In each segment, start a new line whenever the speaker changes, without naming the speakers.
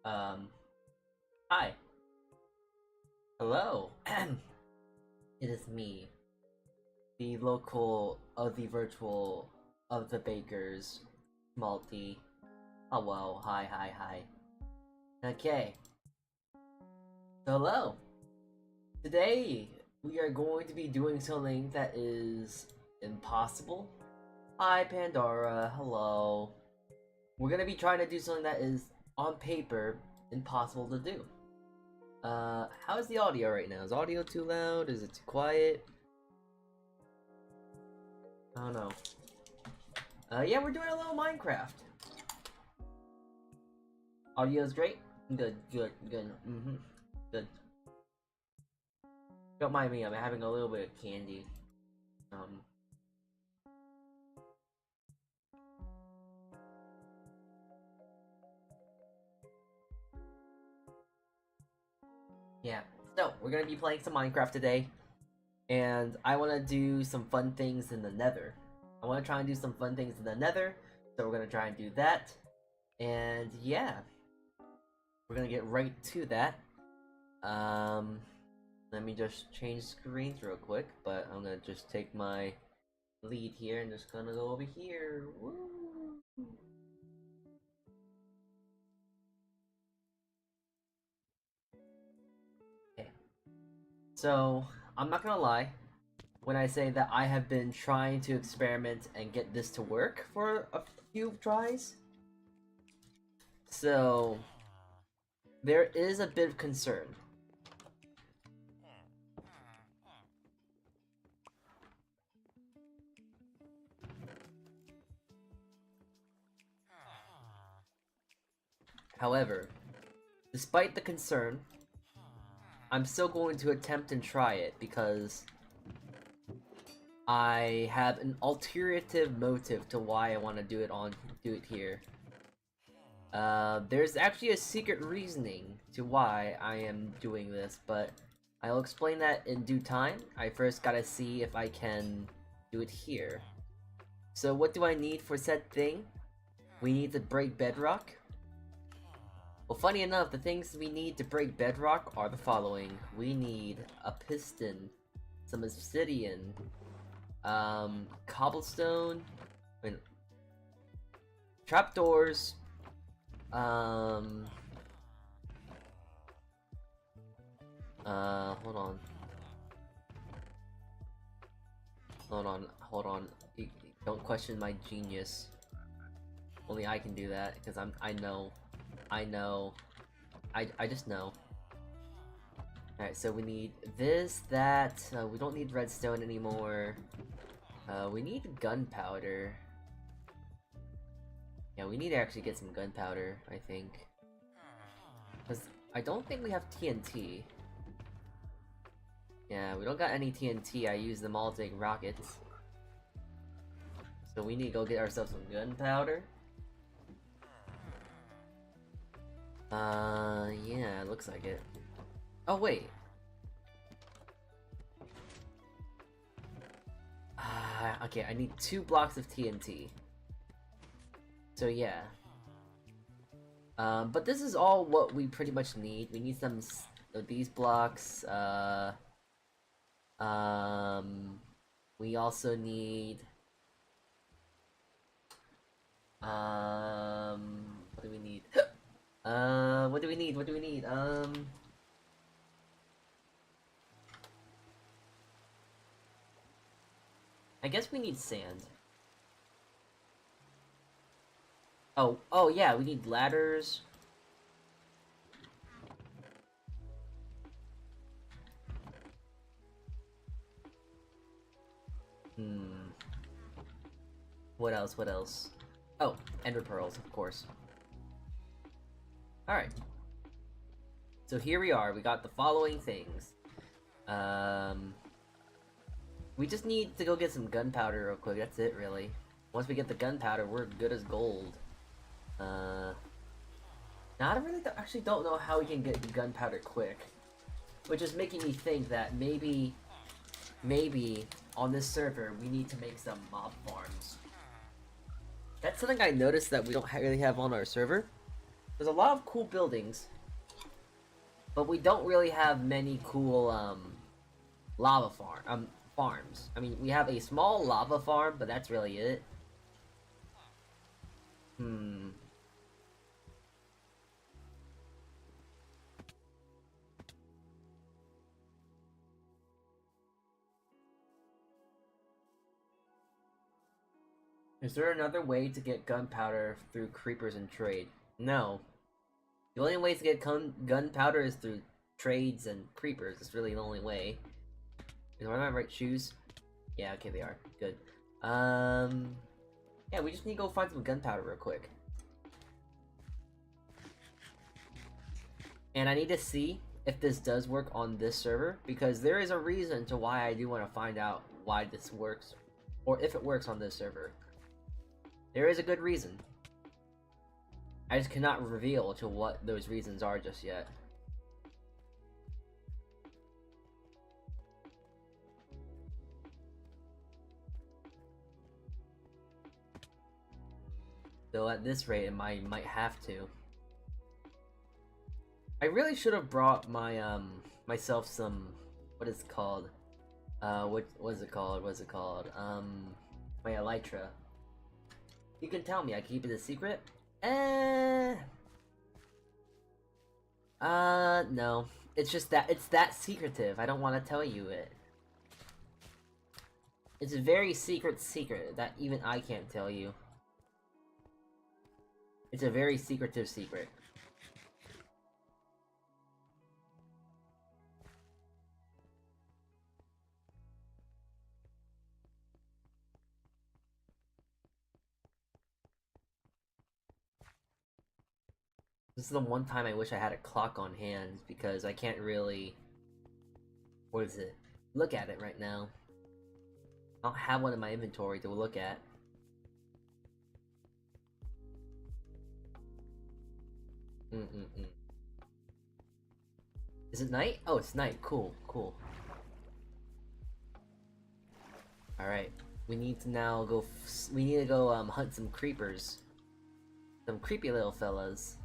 Um, Hi. Hello. It is me, the local of the virtual of the bakers, Malty. Hello. Hi. Okay. Hello. Today, we are going to be doing something that is impossible. Hi, Pandora. Hello. We're gonna be trying to do something that is, on paper, impossible to do. How's the audio right now? Is audio too loud? Is it too quiet? I don't know. Yeah, we're doing a little Minecraft. Audio's great? Good. Good. Don't mind me, I'm having a little bit of candy. Yeah, so we're gonna be playing some Minecraft today, and I want to do some fun things in the Nether. I want to try and do some fun things in the Nether, so we're gonna try and do that. And yeah, we're gonna get right to that. Let me just change screens real quick, but I'm gonna just take my lead here and just gonna go over here. Woo! Okay. So, I'm not gonna lie when I say that I have been trying to experiment and get this to work for a few tries. So, there is a bit of concern. However, despite the concern, I'm still going to attempt and try it because I have an alternative motive to why I want to do it here. There's actually a secret reasoning to why I am doing this, but I'll explain that in due time. I first gotta see if I can do it here. So what do I need for said thing? We need to break bedrock. Well, funny enough, the things we need to break bedrock are the following. We need a piston, some obsidian, cobblestone, trapdoors, hold on. Hold on. Don't question my genius. Only I can do that, because I know. I just know. Alright, so we need this, that, we don't need redstone anymore. We need gunpowder. Yeah, we need to actually get some gunpowder, I think. Because I don't think we have TNT. Yeah, we don't got any TNT, I use them all to make rockets. So we need to go get ourselves some gunpowder. Yeah, it looks like it. Oh, wait. Okay, I need 2 blocks of TNT. So, yeah. But this is all what we pretty much need. We need some of these blocks, we also need... what do we need? What do we need? I guess we need sand. Oh yeah, we need ladders. What else? Oh, ender pearls, of course. Alright. So here we are, we got the following things. We just need to go get some gunpowder real quick, that's it really. Once we get the gunpowder, we're good as gold. Now I really actually don't know how we can get gunpowder quick. Which is making me think that maybe on this server we need to make some mob farms. That's something I noticed that we don't really have on our server. There's a lot of cool buildings, but we don't really have many cool lava farms. I mean, we have a small lava farm, but that's really it. Is there another way to get gunpowder through creepers and trade? No. The only way to get gunpowder is through trades and creepers. It's really the only way. Are my right shoes? Yeah, okay, they are. Good. Yeah, we just need to go find some gunpowder real quick. And I need to see if this does work on this server, because there is a reason to why I do want to find out why this works, or if it works on this server. There is a good reason. I just cannot reveal to what those reasons are just yet. Though at this rate, I might have to. I really should have brought my myself some, what is it called? What was it called? My elytra. You can tell me. I keep it a secret. No. It's just that it's that secretive. I don't want to tell you it. It's a very secret that even I can't tell you. It's a very secretive secret. This is the one time I wish I had a clock on hand, because I can't really... What is it? Look at it right now. I don't have one in my inventory to look at. Is it night? Oh, it's night. Cool, cool. Alright. We need to now go... we need to go hunt some creepers. Some creepy little fellas.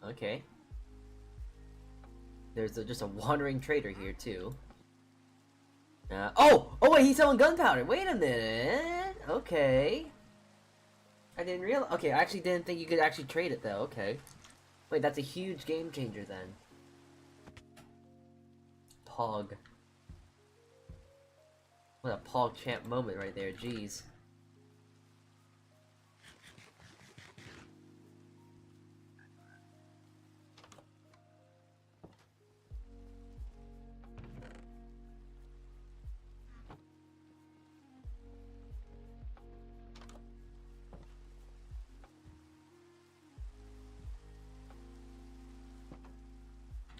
Okay. There's just a wandering trader here too. Oh wait, he's selling gunpowder. Wait a minute. Okay. I didn't realize. Okay, I actually didn't think you could actually trade it though. Okay. Wait, that's a huge game changer then. Pog. What a Pog champ moment right there. Jeez.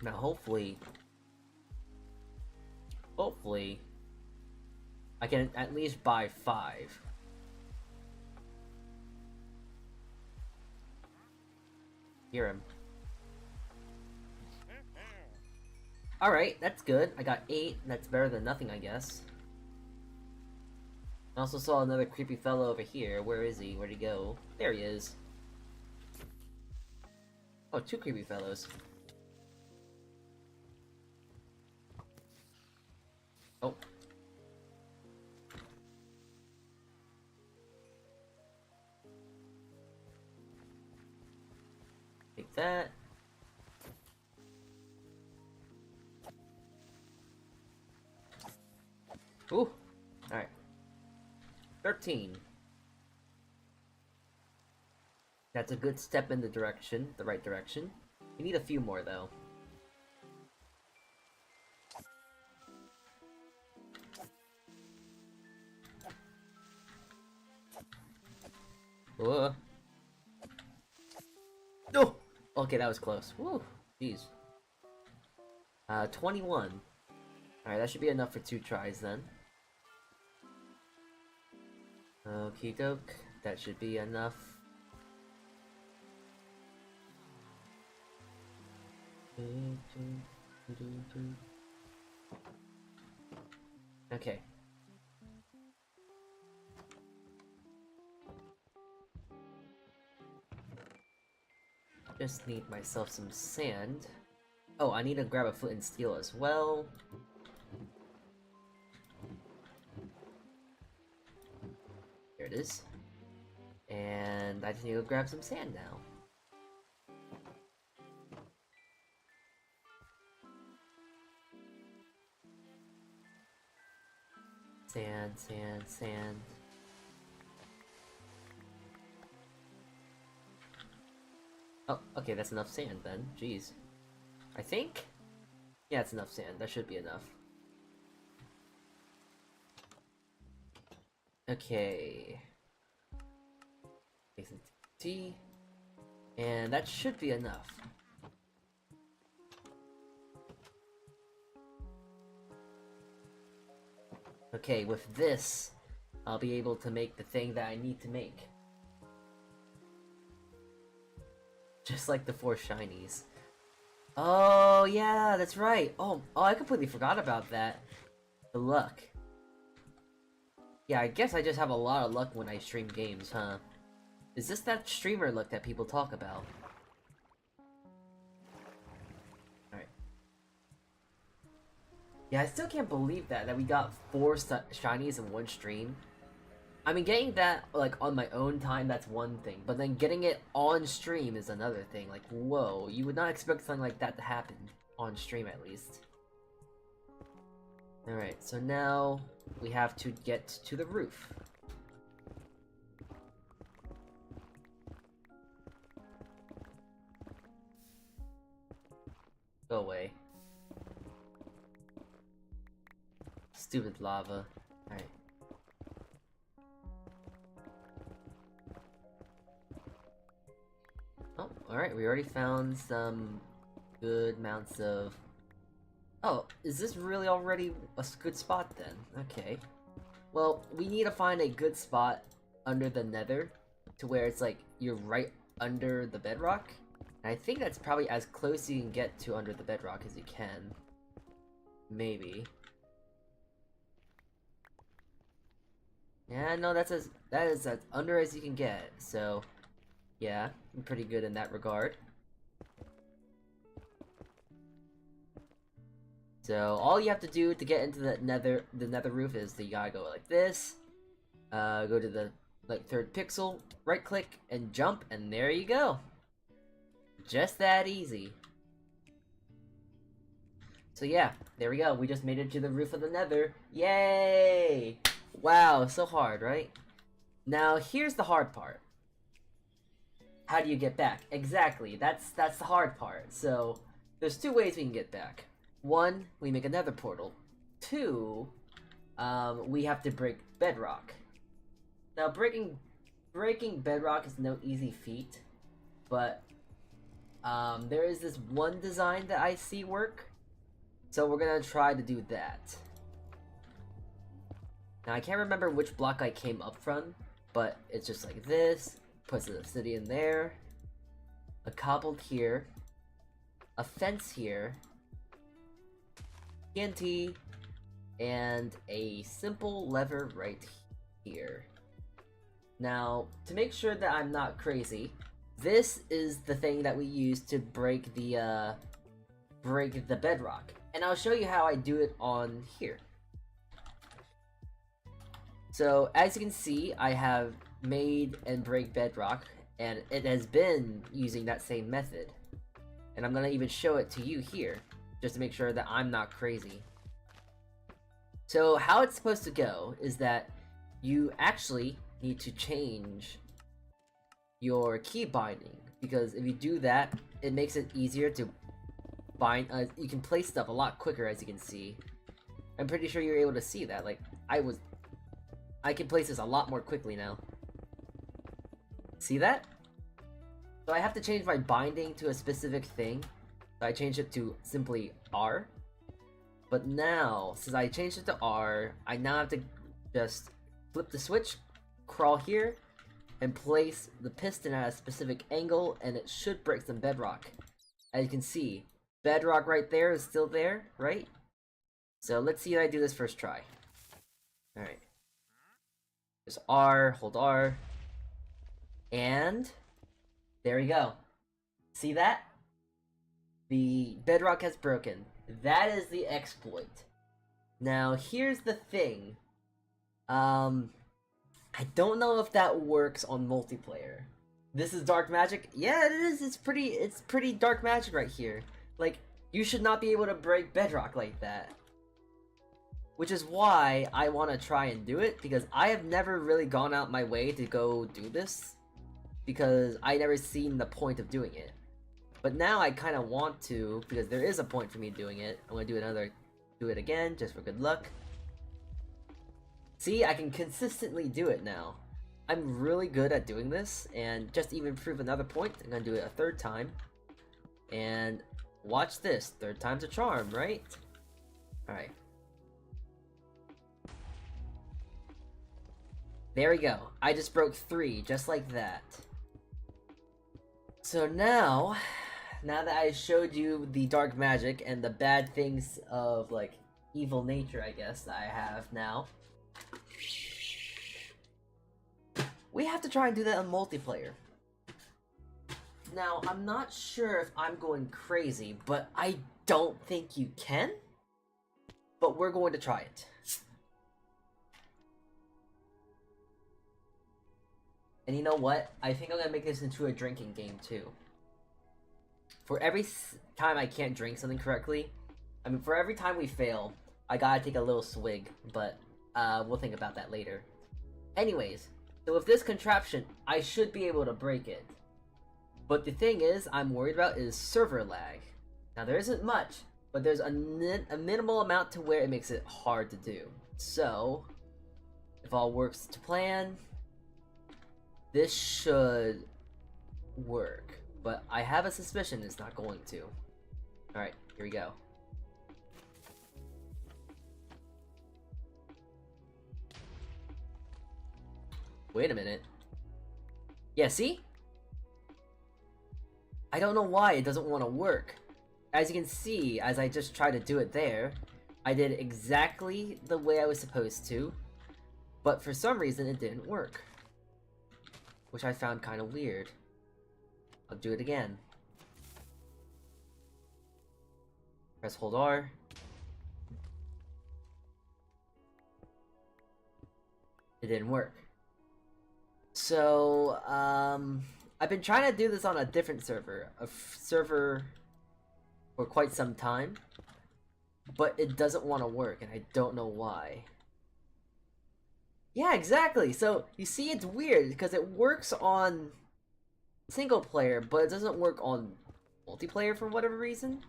Now hopefully I can at least buy 5. Hear him. Alright, that's good. I got 8. That's better than nothing, I guess. I also saw another creepy fellow over here. Where is he? Where'd he go? There he is. Oh, 2 creepy fellows. Oh. Take that. Ooh. Alright. 13. That's a good step in the right direction. We need a few more though. Whoa. Oh! Okay, that was close. Woo! Jeez. 21. Alright, that should be enough for 2 tries then. Okie doke, that should be enough. Okay. Just need myself some sand. Oh, I need to grab a flint and steel as well. There it is. And I just need to grab some sand now. Sand, sand, sand. Oh, okay, that's enough sand then. Jeez. I think? Yeah, it's enough sand. That should be enough. Okay. Take some tea. And that should be enough. Okay, with this, I'll be able to make the thing that I need to make. Just like the 4 shinies. Oh, yeah, that's right. Oh, I completely forgot about that. The luck. Yeah, I guess I just have a lot of luck when I stream games, huh? Is this that streamer luck that people talk about? Alright. Yeah, I still can't believe that we got 4 shinies in one stream. I mean, getting that, like, on my own time, that's one thing. But then getting it on stream is another thing. Like, whoa, you would not expect something like that to happen. On stream, at least. Alright, so now we have to get to the roof. Go away. Stupid lava. Alright. Oh, alright, we already found some good amounts of... Oh, is this really already a good spot then? Okay. Well, we need to find a good spot under the nether to where it's like you're right under the bedrock. And I think that's probably as close as you can get to under the bedrock as you can. Maybe. Yeah, no, that is as under as you can get, so yeah, I'm pretty good in that regard. So all you have to do to get into the nether roof is that you gotta go like this, go to the like 3rd pixel, right click and jump, and there you go. Just that easy. So yeah, there we go. We just made it to the roof of the nether. Yay! Wow, so hard, right? Now here's the hard part. How do you get back? Exactly, that's the hard part. So there's 2 ways we can get back. 1, we make another portal. 2, we have to break bedrock. Now breaking bedrock is no easy feat, but there is this one design that I see work, so we're gonna try to do that. Now I can't remember which block I came up from, but it's just like this, puts an obsidian there, a cobbled here, a fence here, TNT, and a simple lever right here. Now, to make sure that I'm not crazy, this is the thing that we use to break the bedrock. And I'll show you how I do it on here. So, as you can see, I have made and break bedrock, and it has been using that same method. And I'm gonna even show it to you here, just to make sure that I'm not crazy. So, how it's supposed to go is that you actually need to change your key binding, because if you do that, it makes it easier to bind. You can place stuff a lot quicker, as you can see. I'm pretty sure you're able to see that. Like, I can place this a lot more quickly now. See that? So I have to change my binding to a specific thing. So I changed it to simply R. But now, since I changed it to R, I now have to just flip the switch, crawl here, and place the piston at a specific angle, and it should break some bedrock. As you can see, bedrock right there is still there, right? So let's see if I do this first try. Alright. Just R, hold R. And there we go. See that? The bedrock has broken. That is the exploit. Now, here's the thing. I don't know if that works on multiplayer. This is dark magic. Yeah, it is. It's pretty dark magic right here. Like, you should not be able to break bedrock like that. Which is why I want to try and do it, because I have never really gone out my way to go do this. Because I never seen the point of doing it. But now I kind of want to, because there is a point for me doing it. I'm going to do it again, just for good luck. See, I can consistently do it now. I'm really good at doing this, and just to even prove another point, I'm going to do it a third time. And watch this, third time's a charm, right? Alright. There we go. I just broke 3, just like that. So now that I showed you the dark magic and the bad things of, like, evil nature, I guess, that I have now, we have to try and do that on multiplayer. Now, I'm not sure if I'm going crazy, but I don't think you can. But we're going to try it. And you know what? I think I'm gonna make this into a drinking game too. For every time I can't drink something correctly, I mean, for every time we fail, I gotta take a little swig, but we'll think about that later. Anyways, so with this contraption, I should be able to break it. But the thing is, I'm worried about is server lag. Now there isn't much, but there's a minimal amount to where it makes it hard to do. So, if all works to plan, this should work, but I have a suspicion it's not going to. Alright, here we go. Wait a minute. Yeah, see? I don't know why it doesn't want to work. As you can see, as I just tried to do it there, I did exactly the way I was supposed to, but for some reason it didn't work. Which I found kind of weird. I'll do it again. Press hold R. It didn't work. So, I've been trying to do this on a different server. For quite some time. But it doesn't want to work, and I don't know why. Yeah, exactly. So you see, it's weird because it works on single player, but it doesn't work on multiplayer for whatever reason.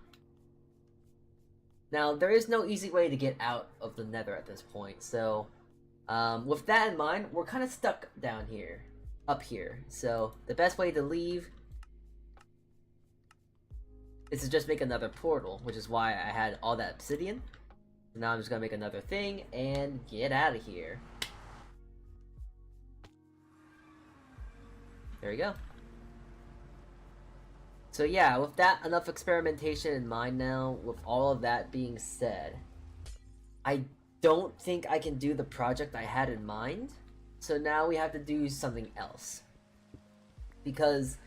Now, there is no easy way to get out of the Nether at this point, so with that in mind, we're kind of stuck down here, up here. So the best way to leave is to just make another portal, which is why I had all that obsidian. So now I'm just gonna make another thing and get out of here. There we go. So yeah, with that enough experimentation in mind now, with all of that being said, I don't think I can do the project I had in mind. So now we have to do something else. Because,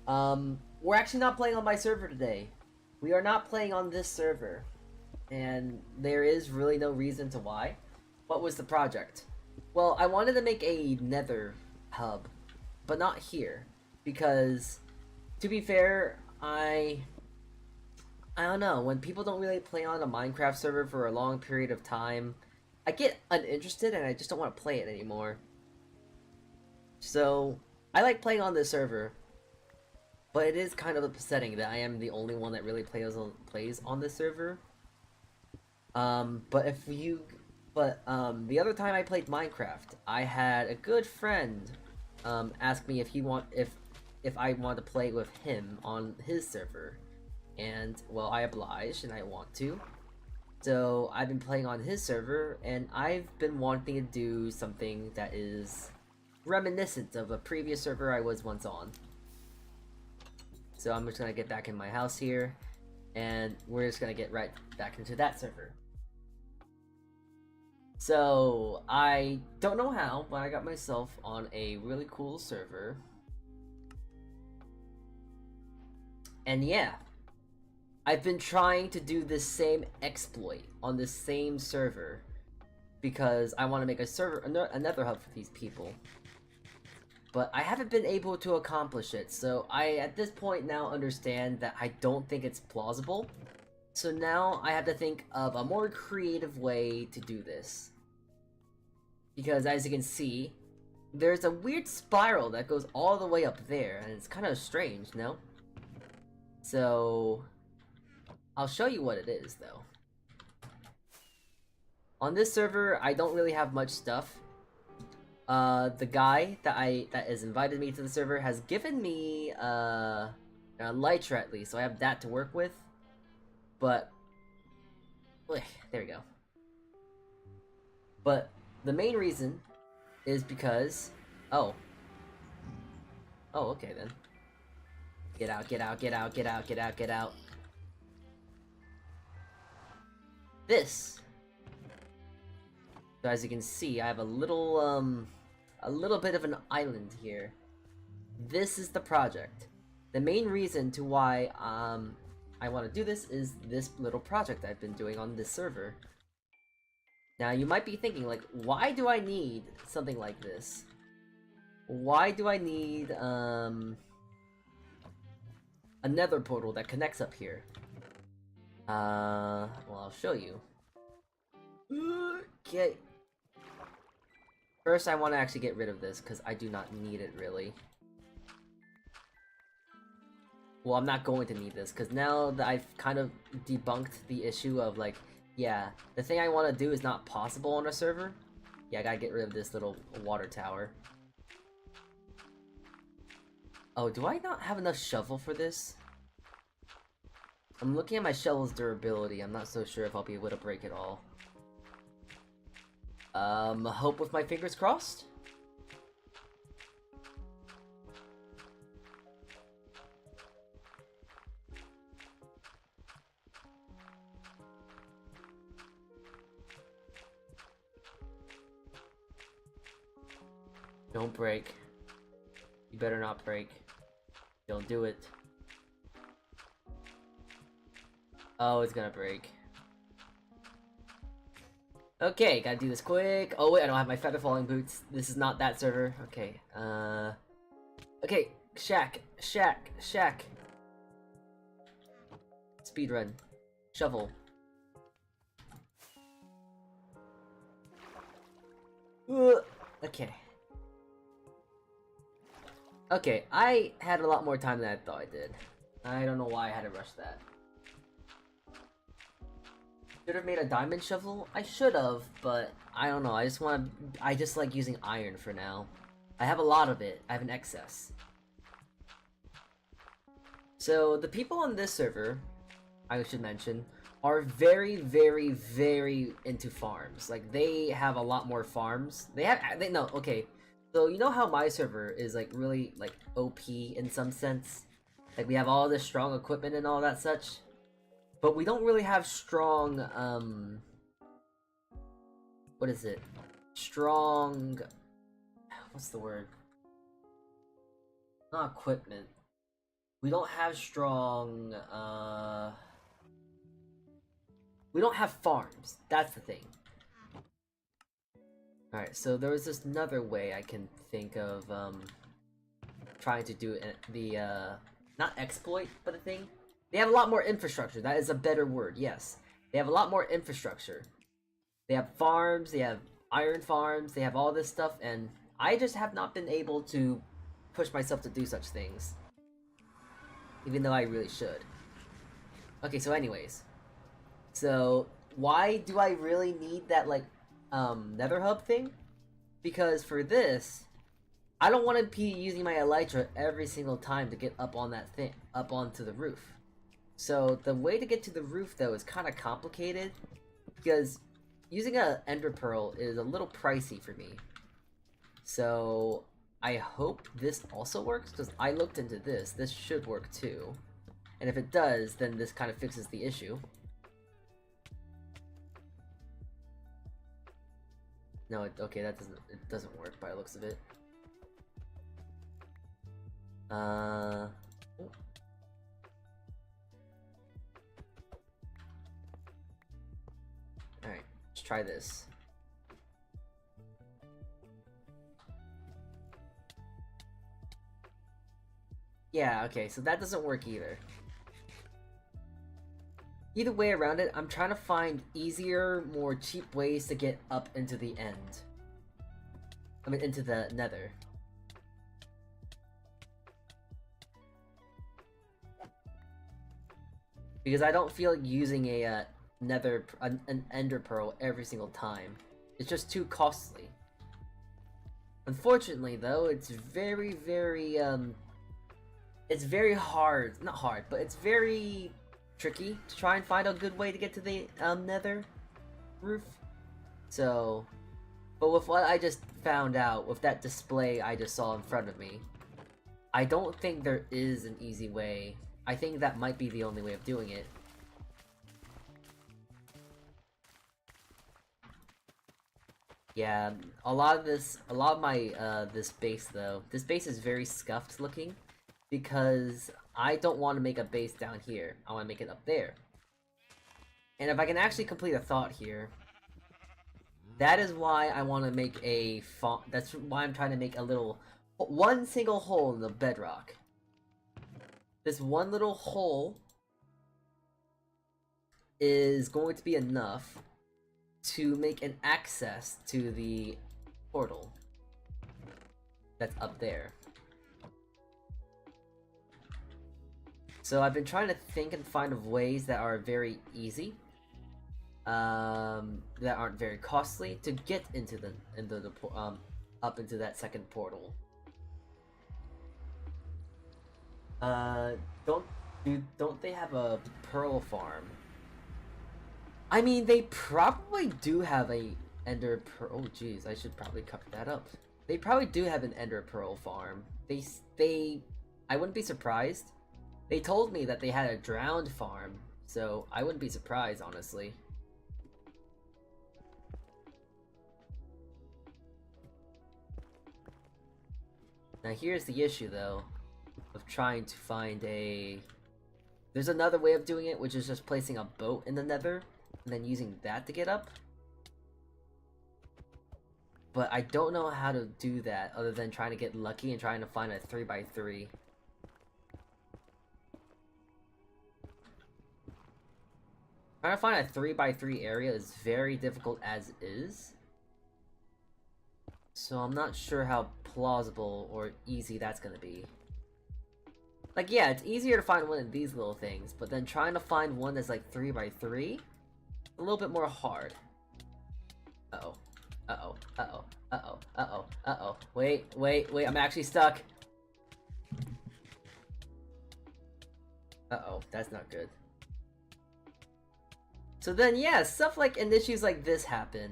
we're actually not playing on my server today. We are not playing on this server. And there is really no reason to why. What was the project? Well, I wanted to make a Nether hub. But not here, because to be fair, I don't know, when people don't really play on a Minecraft server for a long period of time, I get uninterested and I just don't want to play it anymore. So, I like playing on this server, but it is kind of upsetting that I am the only one that really plays on this server. The other time I played Minecraft, I had a good friend asked me if I want to play with him on his server, and well, I obliged and I want to. So I've been playing on his server, and I've been wanting to do something that is reminiscent of a previous server I was once on. So I'm just gonna get back in my house here, and we're just gonna get right back into that server. So I don't know how, but I got myself on a really cool server. And yeah, I've been trying to do this same exploit on this same server because I want to make a server, another hub for these people. But I haven't been able to accomplish it, so I at this point now understand that I don't think it's plausible. So now I have to think of a more creative way to do this. Because as you can see, there's a weird spiral that goes all the way up there, and it's kind of strange, no? So I'll show you what it is, though. On this server, I don't really have much stuff. The guy that has invited me to the server has given me a elytra at least, so I have that to work with. But there we go. But the main reason is because okay then. Get out, get out, get out, get out, get out, get out. This. So as you can see, I have a little bit of an island here. This is the project. The main reason to why I want to do this is this little project I've been doing on this server. Now you might be thinking, like, why do I need something like this? Why do I need a nether portal that connects up here? Well, I'll show you. Okay. First, I want to actually get rid of this, because I do not need it, really. Well, I'm not going to need this, because now that I've kind of debunked the issue of, like, yeah, the thing I want to do is not possible on a server. Yeah, I gotta get rid of this little water tower. Oh, do I not have enough shovel for this? I'm looking at my shovel's durability. I'm not so sure if I'll be able to break it all. Hope with my fingers crossed? Don't break. You better not break. Don't do it. Oh, it's gonna break. Okay, gotta do this quick. Oh wait, I don't have my feather falling boots. This is not that server. Okay, okay, shack. Speedrun. Shovel. Okay. Okay, I had a lot more time than I thought I did. I don't know why I had to rush that. Should have made a diamond shovel? I should have, but I don't know. I just like using iron for now. I have a lot of it. I have an excess. So the people on this server, I should mention, are very, very, very into farms. Like, they have a lot more farms. Okay. So you know how my server is like really like OP in some sense? Like, we have all this strong equipment and all that such. But we don't really have strong, what is it? Strong, what's the word? Not equipment. We don't have strong, we don't have farms. That's the thing. Alright, so there was this another way I can think of, trying to do not exploit, but a thing. They have a lot more infrastructure. That is a better word, yes. They have a lot more infrastructure. They have farms, they have iron farms, they have all this stuff, and I just have not been able to push myself to do such things. Even though I really should. Okay, so anyways. So, why do I really need that, like, nether hub thing? Because for this, I don't want to be using my elytra every single time to get up on that thing, up onto the roof. So the way to get to the roof though is kind of complicated, because using a ender pearl is a little pricey for me. So I hope this also works, because I looked into this. This should work too. And if it does, then this kind of fixes the issue. No, okay, it doesn't work by the looks of it. Oh. Alright, let's try this. Yeah, okay, so that doesn't work either. Either way around it, I'm trying to find easier, more cheap ways to get up into the end. I mean, into the nether. Because I don't feel like using a an ender pearl every single time. It's just too costly. Unfortunately, though, it's very, it's very hard. Not hard, but it's very tricky to try and find a good way to get to the nether roof. So, but with what I just found out, with that display I just saw in front of me, I don't think there is an easy way. I think that might be the only way of doing it. Yeah, a lot of my this base though, this base is very scuffed looking, because I don't want to make a base down here. I want to make it up there. And if I can actually complete a thought here, that is why I want to make a that's why I'm trying to make a little, one single hole in the bedrock. This one little hole is going to be enough to make an access to the portal that's up there. So I've been trying to think and find of ways that are very easy, that aren't very costly, to get into the up into that second portal. Don't they have a pearl farm? I mean, they probably do have a ender pearl. Oh, jeez, I should probably cover that up. They probably do have an ender pearl farm. I wouldn't be surprised. They told me that they had a drowned farm, so I wouldn't be surprised, honestly. Now here's the issue, though, of trying to find a... There's another way of doing it, which is just placing a boat in the nether, and then using that to get up. But I don't know how to do that, other than trying to get lucky and trying to find a 3x3. Trying to find a 3x3 area is very difficult as is. So I'm not sure how plausible or easy that's gonna be. Like, yeah, it's easier to find one of these little things, but then trying to find one that's like 3x3, a little bit more hard. Uh-oh. Uh-oh. Uh-oh. Uh-oh. Uh-oh. Uh-oh. Wait, I'm actually stuck. Uh-oh, that's not good. So then, yeah, stuff like, and issues like this happen.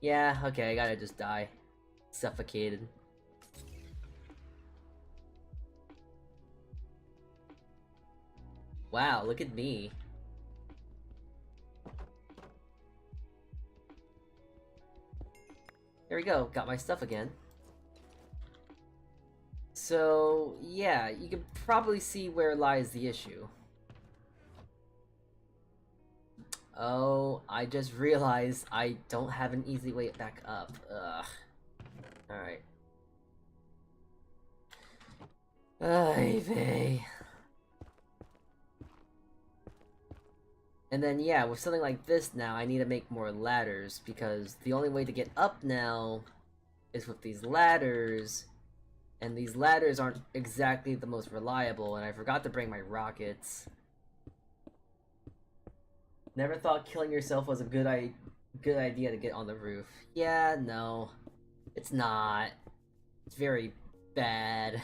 Yeah, okay, I gotta just die. Suffocated. Wow, look at me. There we go, got my stuff again. So, yeah, you can probably see where lies the issue. Oh, I just realized I don't have an easy way back up. Ugh. Alright. Ay vey. And then, yeah, with something like this now, I need to make more ladders, because the only way to get up now is with these ladders, and these ladders aren't exactly the most reliable, and I forgot to bring my rockets. Never thought killing yourself was a good idea to get on the roof. Yeah, no. It's not. It's very bad.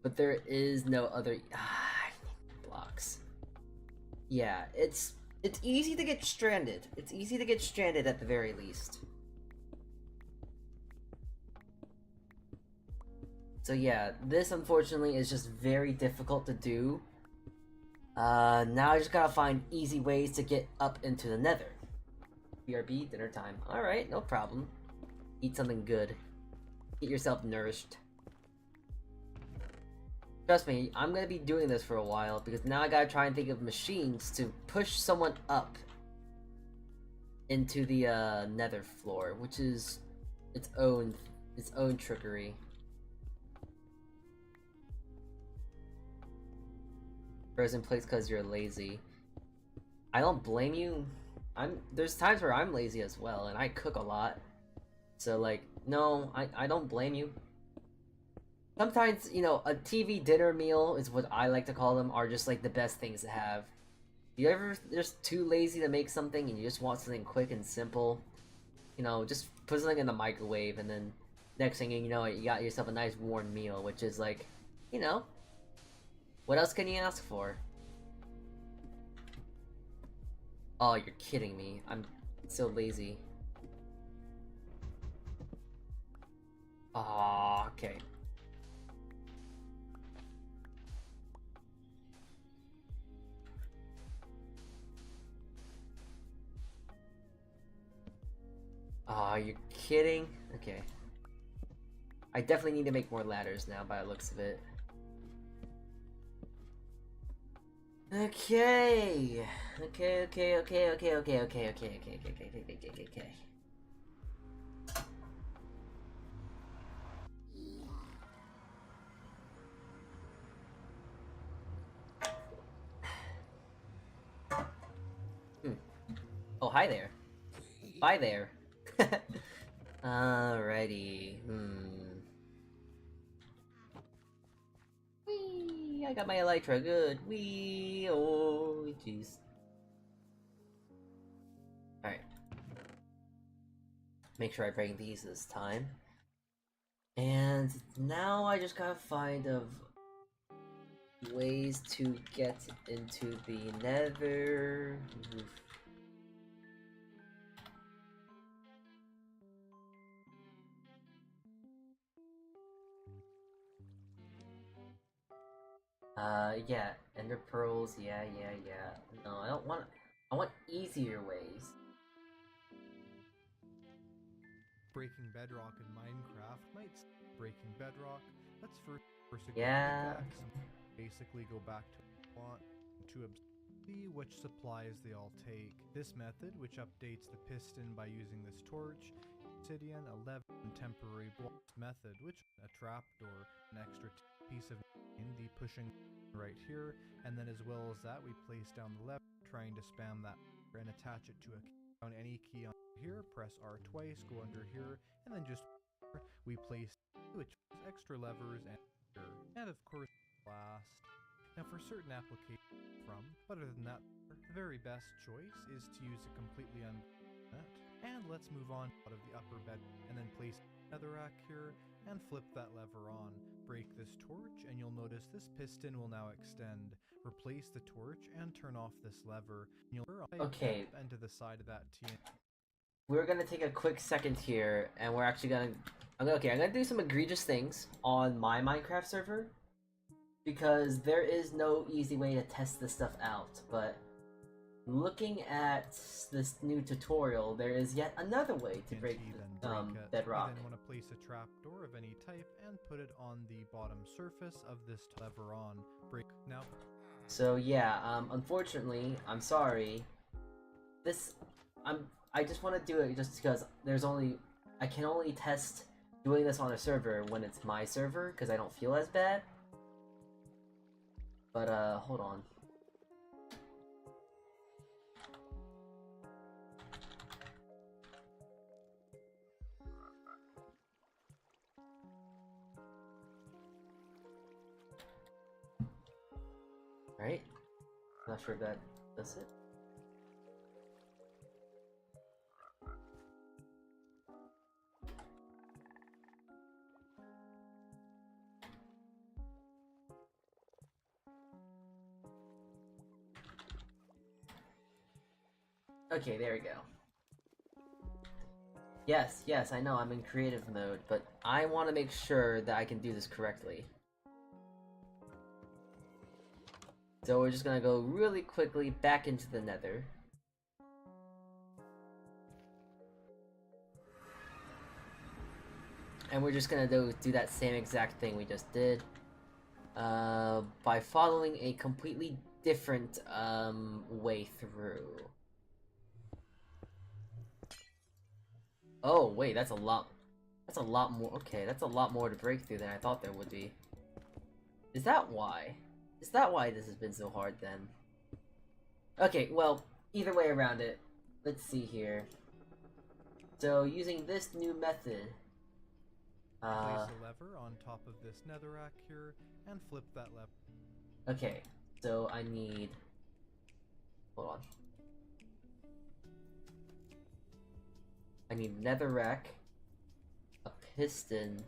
But there is no other... blocks. Yeah, it's easy to get stranded. It's easy to get stranded at the very least. So yeah, this unfortunately is just very difficult to do. Now I just gotta find easy ways to get up into the nether. BRB, dinner time. Alright, no problem. Eat something good. Get yourself nourished. Trust me, I'm gonna be doing this for a while, because now I gotta try and think of machines to push someone up into the nether floor, which is its own trickery. Frozen place because you're lazy. I don't blame you. There's times where I'm lazy as well, and I cook a lot. So like, no, I don't blame you. Sometimes, you know, a TV dinner meal is what I like to call them, are just like the best things to have. You ever just too lazy to make something and you just want something quick and simple? You know, just put something in the microwave and then next thing you know, you got yourself a nice warm meal, which is like, you know, what else can you ask for? Oh, you're kidding me. I'm so lazy. Aw, okay. Aw, you're kidding? Okay. I definitely need to make more ladders now by the looks of it. Okay. Okay. Oh, hi there. Bye there. Alrighty. Whee! I got my elytra. Good. Whee! Oh, jeez. Alright. Make sure I bring these this time. And now I just gotta find ways to get into the nether. Yeah, ender pearls, yeah. No, I don't want. I want easier ways.
Breaking bedrock in Minecraft might breaking bedrock. Let's first
Yeah.
basically go back to see which supplies they all take. This method, which updates the piston by using this torch, obsidian, 11 temporary blocks method, which a trapdoor, an extra piece of the pushing right here, and then as well as that, we place down the lever, trying to spam that and attach it to a key. On any key on here, press R twice, go under here, and then just we place which extra levers and of course last. Now for certain applications but other than that, the very best choice is to use a completely unnet. And let's move on out of the upper bed and then place another rack here and flip that lever on. Break this torch and you'll notice this piston will now extend. Replace the torch and turn off this lever.
Okay.
And to the side of that TNT.
We're gonna take a quick second here, and we're actually gonna. I'm gonna do some egregious things on my Minecraft server, because there is no easy way to test this stuff out. But looking at this new tutorial, there is yet another way to break bedrock.
You then want to place a trapdoor of any type and put it on the bottom surface of this lever on. Break now.
So yeah, unfortunately, I'm sorry. I just want to do it just because I can only test doing this on a server when it's my server, because I don't feel as bad. But hold on. Right? Not sure if that does it. Okay, there we go. Yes, yes, I know I'm in creative mode, but I want to make sure that I can do this correctly. So we're just gonna go really quickly back into the nether. And we're just gonna do that same exact thing we just did. By following a completely different, way through. Oh, wait, that's a lot more, okay, that's a lot more to break through than I thought there would be. Is that why? Is that why this has been so hard then? Okay, well, either way around it, let's see here. So, using this new method,
Place a lever on top of this netherrack here, and flip that lever.
okay, so I need... Hold on. I need netherrack, a piston,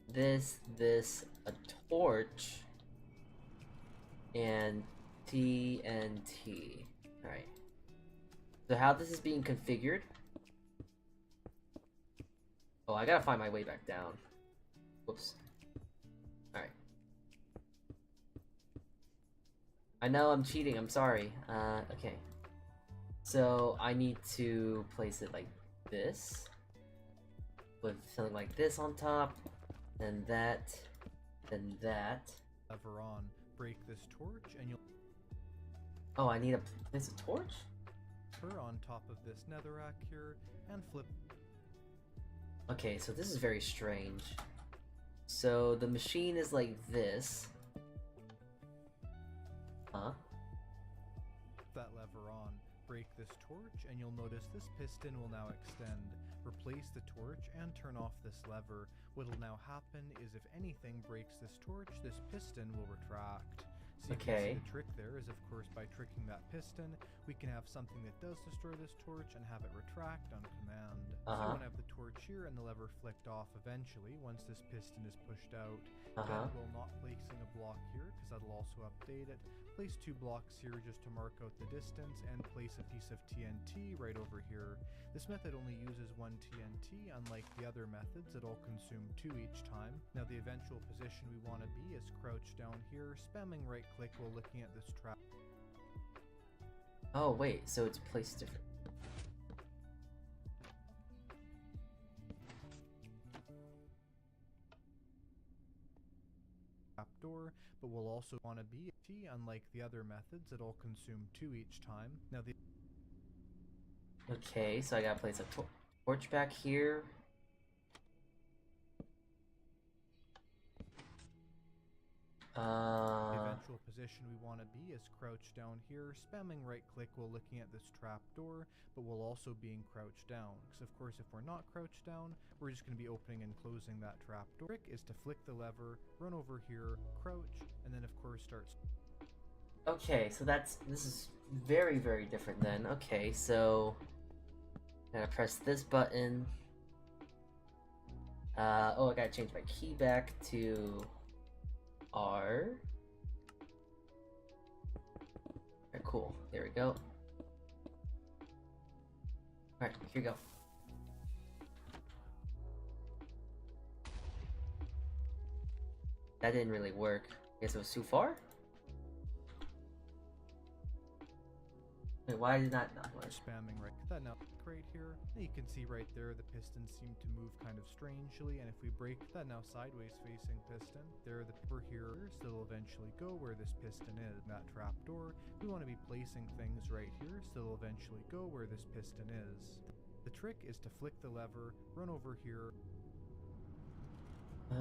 this, a torch, and TNT. Alright. So how this is being configured... Oh, I gotta find my way back down. Whoops. Alright. I know I'm cheating, I'm sorry. Okay. So, I need to place it like this. With something like this on top. Then that. Then that.
Lever on. Break this torch and you'll...
Oh, I need a... There's a torch?
On top of this netherrack here, and flip...
Okay, so this is very strange. So, the machine is like this. Huh?
That lever on. Break this torch, and you'll notice this piston will now extend. Replace the torch and turn off this lever. What'll now happen is if anything breaks this torch, this piston will retract. So you can see the trick there is, of course, by tricking that piston, we can have something that does destroy this torch and have it retract on command. So you want to have the torch here and the lever flicked off eventually once this piston is pushed out. Then we'll not placing a block here because that'll also update it. Place 2 blocks here just to mark out the distance and place a piece of TNT right over here. This method only uses 1 TNT, unlike the other methods that'll consume 2 each time. Now the eventual position we want to be is crouched down here, spamming right click while looking at this trap.
Oh wait, so it's placed different.
Door, but we'll also want to be T, unlike the other methods that'll consume 2 each time. Now the...
Okay, so I gotta place a torch back here.
The eventual position we want to be is crouched down here, spamming right click while looking at this trap door, but we'll also being crouched down, because of course if we're not crouched down, we're just going to be opening and closing that trap door. The trick is to flick the lever, run over here, crouch, and then of course start...
Okay, so this is very, very different then. Okay, so I'm gonna press this button. Oh, I gotta change my key back to R. Alright, cool. There we go. Alright, here we go. That didn't really work. I guess it was too far? Wait, why did that not work?
Spamming right that now right here. You can see right there the pistons seem to move kind of strangely, and if we break that now sideways facing piston, there the paper here, so it'll eventually go where this piston is. That trap door, we want to be placing things right here, so it'll eventually go where this piston is. The trick is to flick the lever, run over here.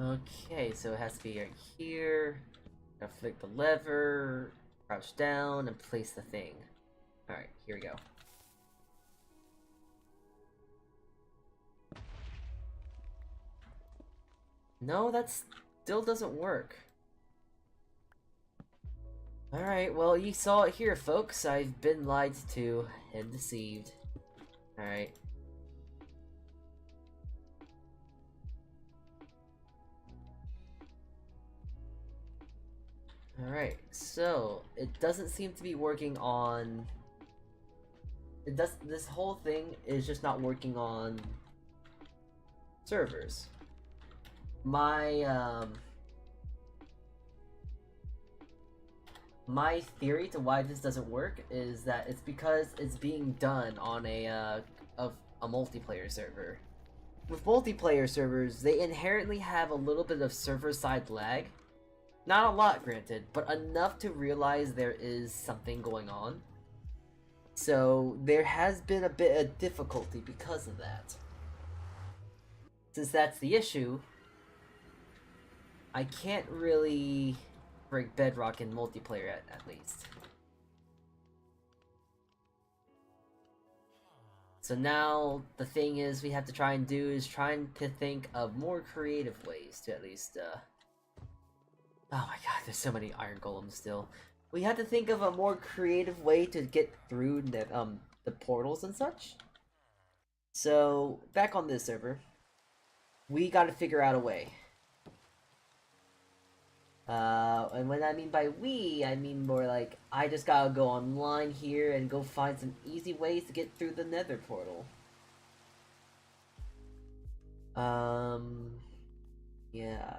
Okay, so it has to be right here. Gotta flick the lever, crouch down, and place the thing. Alright, here we go. No, that still doesn't work. Alright, well, you saw it here, folks. I've been lied to and deceived. Alright. Alright, so it doesn't seem to be working on this whole thing is just not working on servers. My theory to why this doesn't work is that it's because it's being done on a multiplayer server. With multiplayer servers, they inherently have a little bit of server-side lag. Not a lot, granted, but enough to realize there is something going on. So there has been a bit of difficulty because of that. Since that's the issue, I can't really break Bedrock in multiplayer at least. So now the thing is we have to try and do is trying to think of more creative ways to at least oh my god, there's so many iron golems still. We have to think of a more creative way to get through the portals and such. So back on this server, we gotta figure out a way. And what I mean by we, I mean more like, I just gotta go online here and go find some easy ways to get through the nether portal. Yeah.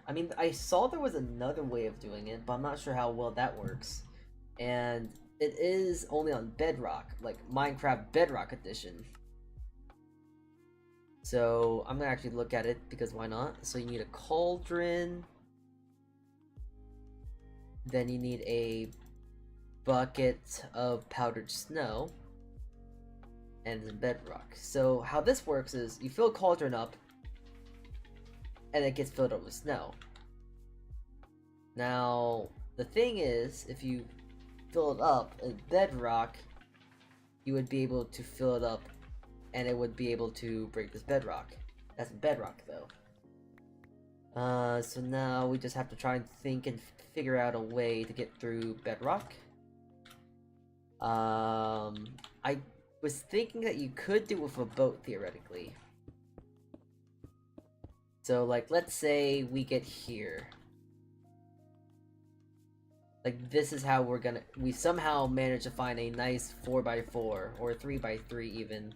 I mean, I saw there was another way of doing it, but I'm not sure how well that works. And it is only on Bedrock, like Minecraft Bedrock Edition. So I'm gonna actually look at it because why not? So you need a cauldron, then you need a bucket of powdered snow, and then bedrock. So how this works is you fill a cauldron up, and it gets filled up with snow. Now the thing is, if you fill it up in bedrock, you would be able to fill it up and it would be able to break this bedrock. That's bedrock though. So now we just have to try and think and figure out a way to get through bedrock. I was thinking that you could do it with a boat theoretically. So like, let's say we get here. Like, this is how we somehow manage to find a nice 4x4 or 3x3 even.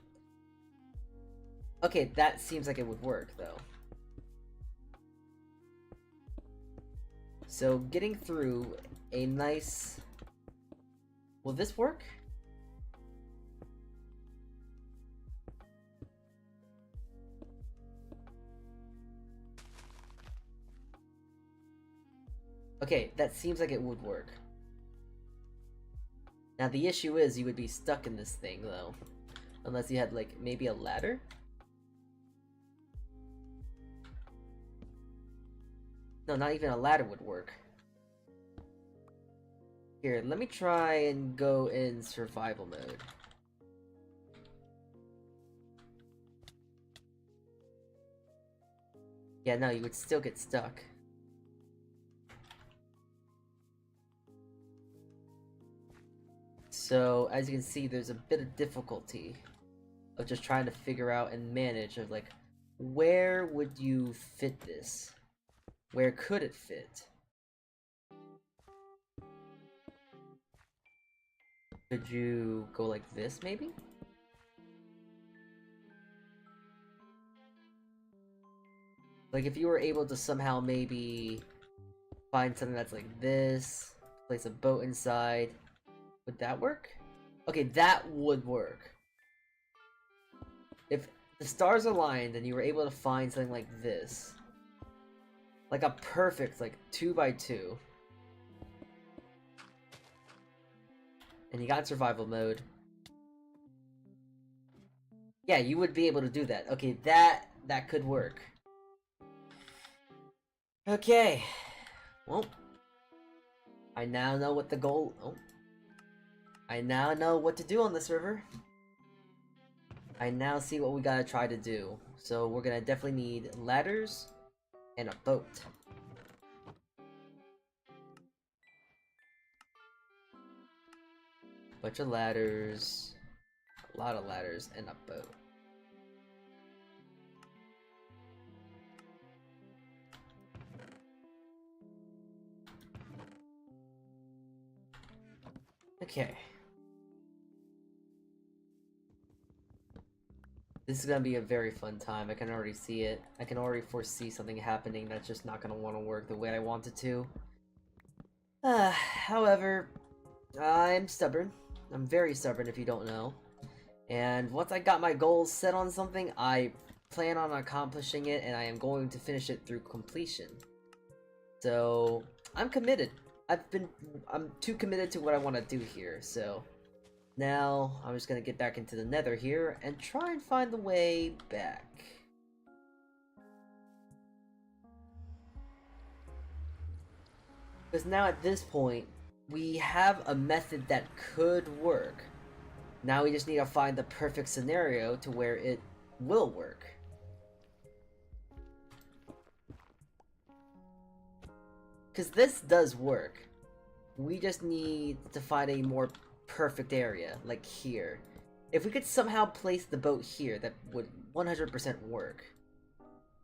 Okay, that seems like it would work, though. So, getting through a nice... Will this work? Okay, that seems like it would work. Now, the issue is you would be stuck in this thing, though. Unless you had, like, maybe a ladder? No, not even a ladder would work. Here, let me try and go in survival mode. Yeah, no, you would still get stuck. So, as you can see, there's a bit of difficulty of just trying to figure out and manage of, like, where would you fit this? Where could it fit? Could you go like this, maybe? Like, if you were able to somehow maybe find something that's like this, place a boat inside, would that work? Okay, that would work. If the stars aligned and you were able to find something like this, like a perfect, like, 2x2. And you got survival mode. Yeah, you would be able to do that. Okay, that could work. Okay. Well, I now know what the goal... Oh. I now know what to do on the server. I now see what we gotta try to do. So we're gonna definitely need ladders and a boat. Bunch of ladders, a lot of ladders, and a boat. Okay. This is gonna be a very fun time. I can already see it. I can already foresee something happening that's just not gonna want to work the way I want it to. However, I'm stubborn. I'm very stubborn if you don't know. And once I got my goals set on something, I plan on accomplishing it, and I am going to finish it through completion. So, I'm committed. I'm too committed to what I want to do here, so... Now, I'm just gonna get back into the nether here, and try and find the way back. Because now at this point, we have a method that could work. Now we just need to find the perfect scenario to where it will work. Because this does work. We just need to find a more perfect area, like here. If we could somehow place the boat here, that would 100% work.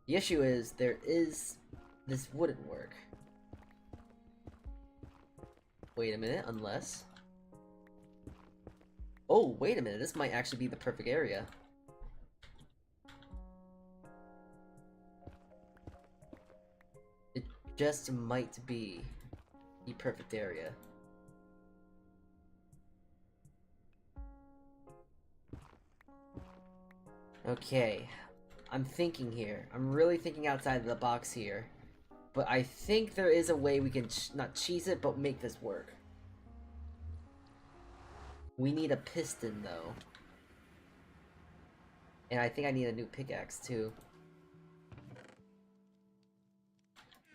The issue is, this wouldn't work. Wait a minute, unless... Oh, wait a minute, this might actually be the perfect area. It just might be the perfect area. Okay, I'm thinking here. I'm really thinking outside the box here. But I think there is a way we can not cheese it, but make this work. We need a piston, though. And I think I need a new pickaxe, too.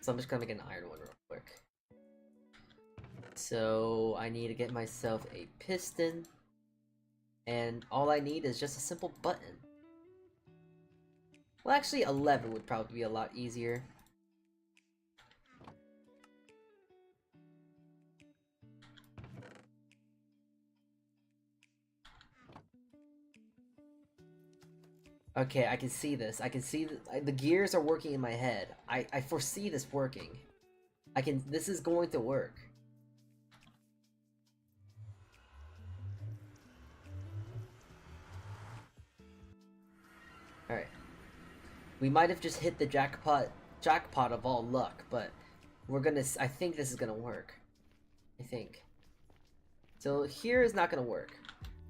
So I'm just gonna make an iron one real quick. So I need to get myself a piston. And all I need is just a simple button. Well, actually, a lever would probably be a lot easier. Okay, I can see this. I can see the gears are working in my head. I foresee this working. This is going to work. Alright. We might have just hit the jackpot of all luck, but I think this is gonna work. I think. So here is not gonna work.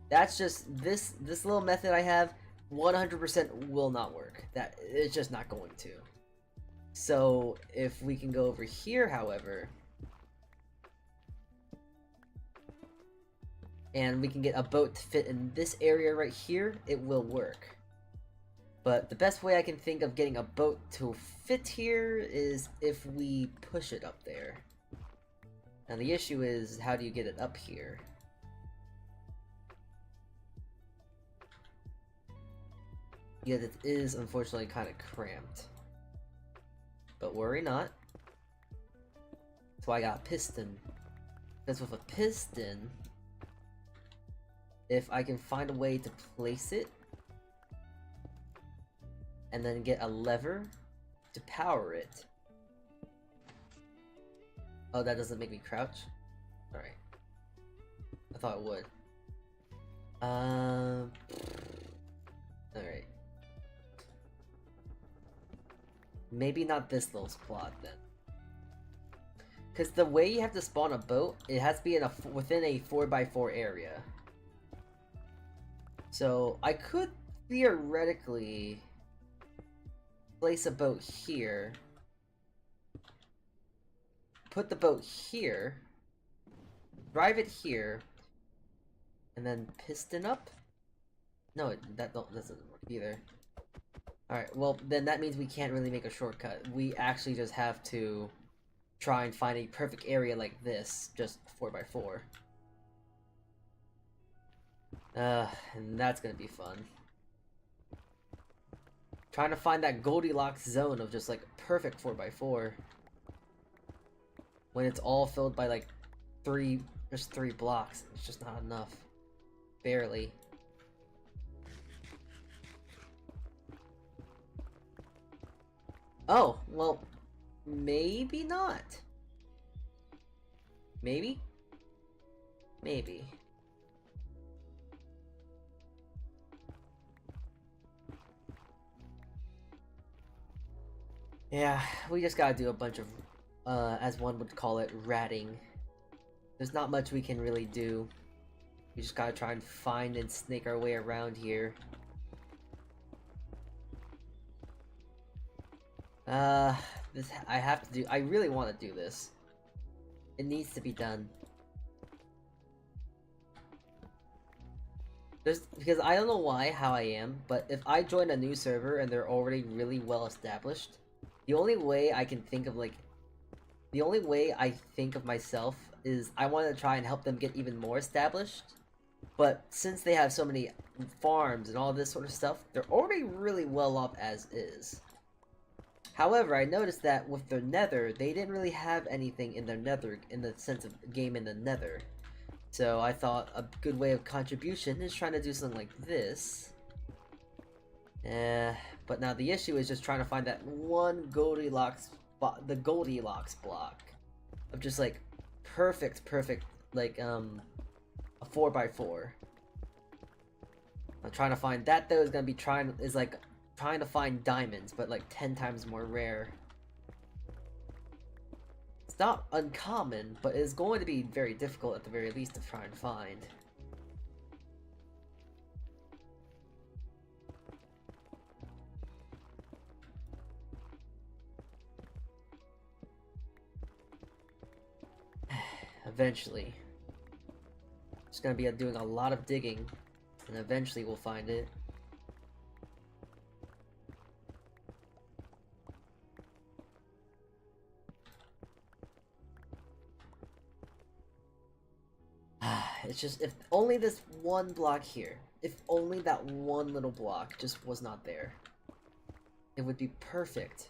That's just, this little method I have 100% will not work. That it's just not going to. So if we can go over here, however, and we can get a boat to fit in this area right here, it will work. But the best way I can think of getting a boat to fit here is if we push it up there. Now the issue is, how do you get it up here? Yeah, it is unfortunately kind of cramped. But worry not. That's why I got a piston. Because with a piston, if I can find a way to place it, and then get a lever to power it. Oh, that doesn't make me crouch? Alright. I thought it would. Alright. Maybe not this little spot then. Because the way you have to spawn a boat, it has to be within a 4x4 area. So I could theoretically place a boat here, put the boat here, drive it here, and then piston up? No, that doesn't work either. Alright, well, then that means we can't really make a shortcut. We actually just have to try and find a perfect area like this, just 4x4. And that's gonna be fun. Trying to find that Goldilocks zone of just like perfect 4x4. When it's all filled by like just three blocks. It's just not enough. Barely. Oh, well, maybe not. Maybe? Maybe. Yeah, we just gotta do a bunch of, as one would call it, ratting. There's not much we can really do. We just gotta try and find and snake our way around here. This I have to do. I really want to do this. It needs to be done. Because I don't know how I am, but if I join a new server and they're already really well established, the only way I can think of the only way I think of myself is I want to try and help them get even more established. But since they have so many farms and all this sort of stuff, they're already really well off as is. However, I noticed that with their nether, they didn't really have anything in their nether, in the sense of game in the nether. So I thought a good way of contribution is trying to do something like this. But now the issue is just trying to find that one Goldilocks spot, the Goldilocks block. Of just like, perfect, like, a 4x4. I'm trying to find that though is gonna be trying to find diamonds, but like 10 times more rare. It's not uncommon, but it's going to be very difficult at the very least to try and find. Eventually. Just gonna be doing a lot of digging, and eventually we'll find it. It's just, if only this one block here, if only that one little block just was not there, it would be perfect.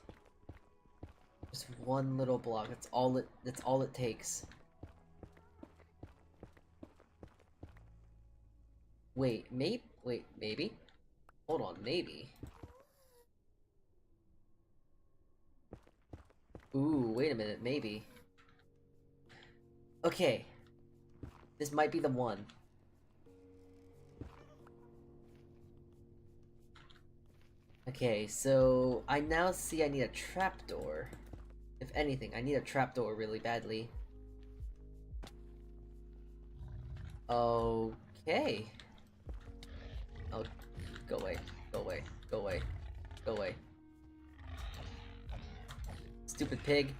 Just one little block, that's all it takes. Wait, maybe? Hold on, maybe? Ooh, wait a minute, maybe. Okay. This might be the one. Okay, so I now see I need a trapdoor. If anything, I need a trapdoor really badly. Okay. Oh, go away, go away, go away, go away. Stupid pig.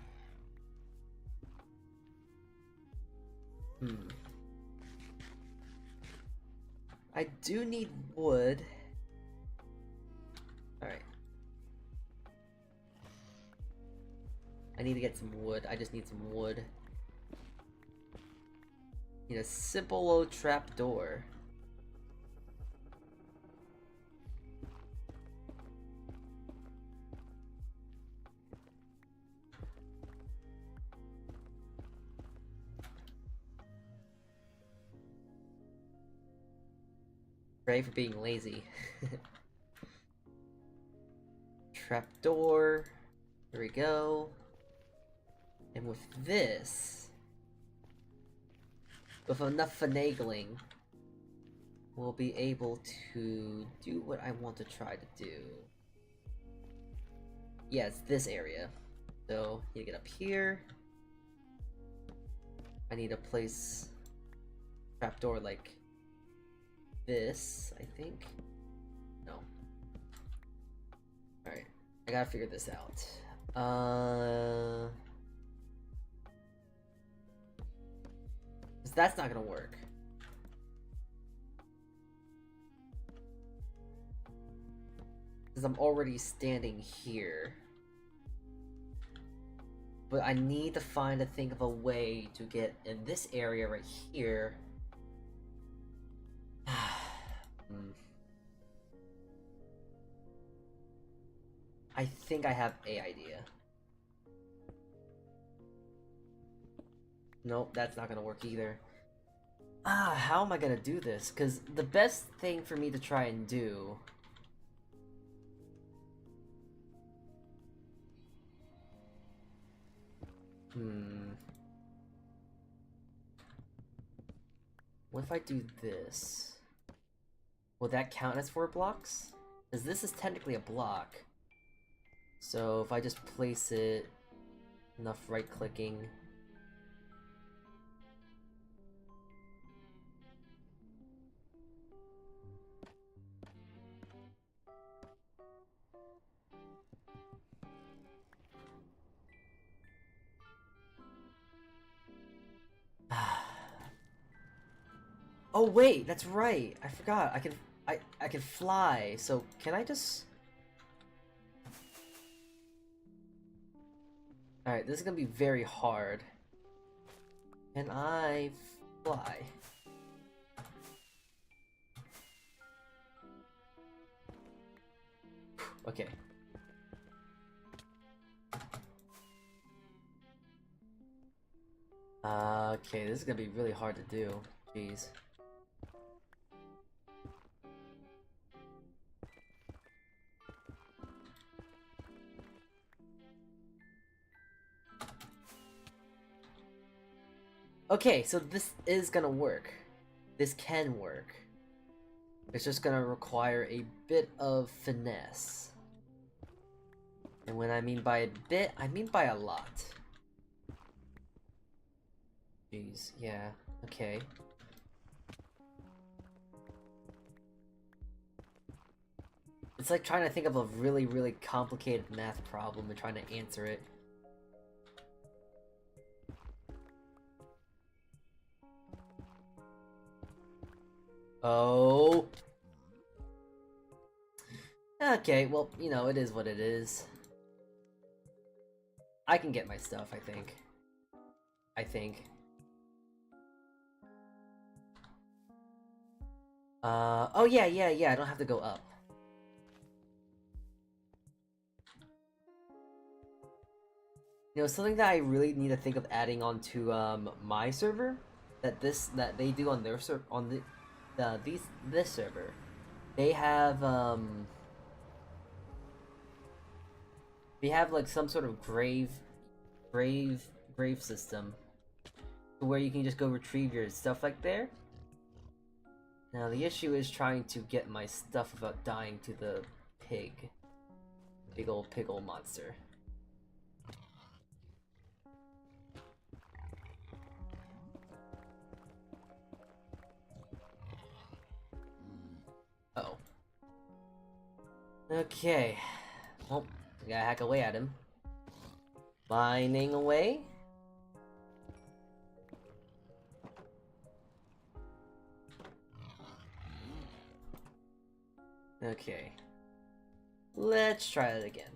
I do need wood. Alright. I need to get some wood. I just need some wood. Need a simple low trap door. Pray for being lazy. Trapdoor. Here we go. And with this, with enough finagling, we'll be able to do what I want to try to do. Yeah, it's this area. So, you get up here. I need to place trapdoor like this, I think. No. Alright, I gotta figure this out. 'Cause that's not gonna work. Because I'm already standing here. But I need to think of a way to get in this area right here. I think I have an idea. Nope, that's not gonna work either. How am I gonna do this? Because the best thing for me to try and do... what if I do this? Will that count as 4 blocks? Because this is technically a block. So if I just place it, enough right clicking. Oh wait, that's right. I forgot. I can fly. So can I just? All right, this is gonna be very hard. Can I fly? Okay. Okay, this is gonna be really hard to do. Jeez. Okay, so this is gonna work. This can work. It's just gonna require a bit of finesse. And when I mean by a bit, I mean by a lot. Jeez, yeah, okay. It's like trying to think of a really, really complicated math problem and trying to answer it. Oh. Okay, well, you know, it is what it is. I can get my stuff, I think. Oh yeah, I don't have to go up. You know, something that I really need to think of adding onto my server, that they do on their server, on this server, they have like some sort of grave system, where you can just go retrieve your stuff like there. Now the issue is trying to get my stuff without dying to the big old monster. Uh-oh. Okay. Well, we gotta hack away at him. Mining away. Okay. Let's try it again.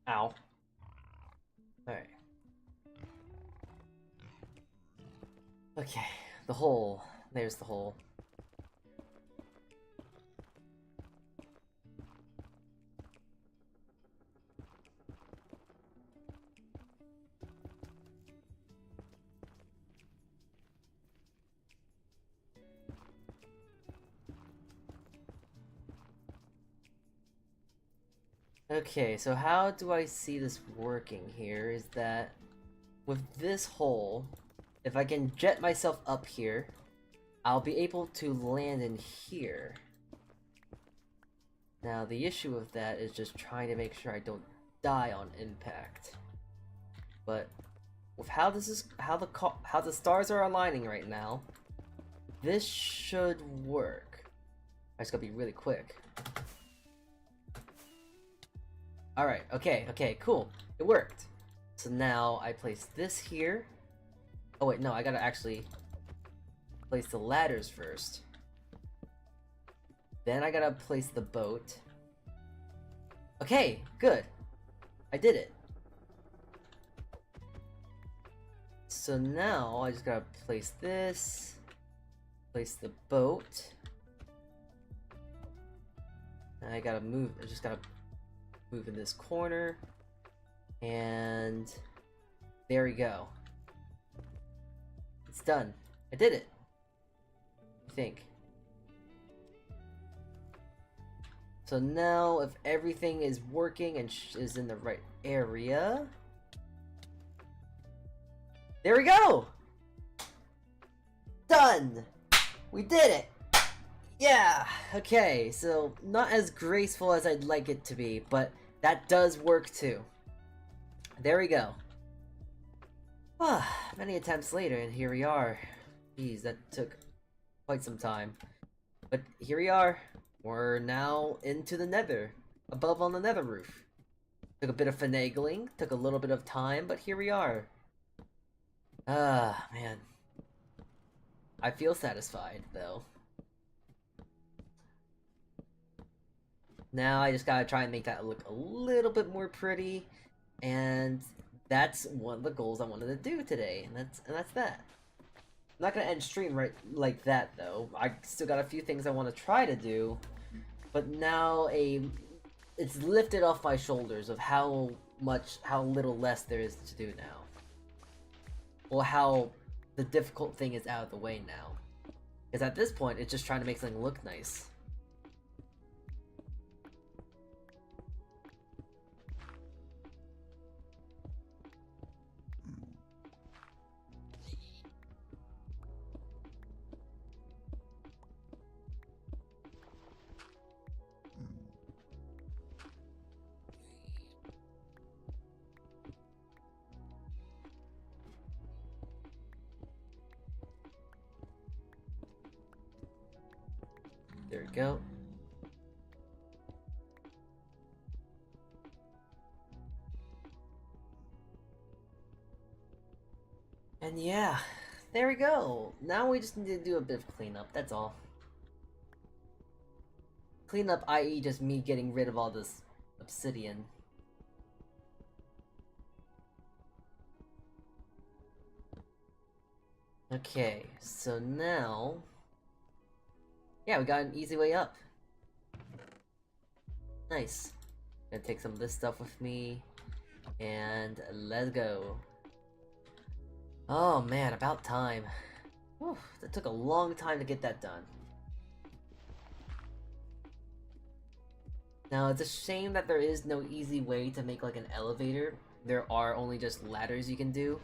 Ow. Alright. Okay, the hole. There's the hole. Okay, so how do I see this working here is that with this hole, if I can jet myself up here, I'll be able to land in here. Now the issue with that is just trying to make sure I don't die on impact. But with how the stars are aligning right now, this should work. I just gotta be really quick. Alright, okay, cool. It worked. So now I place this here. Oh wait, no, I gotta actually place the ladders first. Then I gotta place the boat. Okay, good. I did it. So now I just gotta place this, place the boat. And I gotta move, I just gotta move in this corner, and there we go. It's done. I did it. think? So now, if everything is working and is in the right area... There we go! Done! We did it! Yeah! Okay, so not as graceful as I'd like it to be, but that does work too. There we go. Many attempts later, and here we are. Jeez, that took quite some time. But here we are. We're now into the nether. Above on the nether roof. Took a bit of finagling, took a little bit of time, but here we are. Man. I feel satisfied, though. Now I just gotta try and make that look a little bit more pretty, and that's one of the goals I wanted to do today, and that's that. I'm not gonna end stream right like that though. I still got a few things I want to try to do, but now it's lifted off my shoulders of how little less there is to do now. Well, how the difficult thing is out of the way now. Because at this point, it's just trying to make something look nice. There we go. And yeah, there we go. Now we just need to do a bit of cleanup, that's all. Cleanup, i.e. just me getting rid of all this obsidian. Okay, so now... Yeah, we got an easy way up. Nice. Gonna take some of this stuff with me. And let's go. Oh man, about time. Whew, that took a long time to get that done. Now, it's a shame that there is no easy way to make like an elevator. There are only just ladders you can do.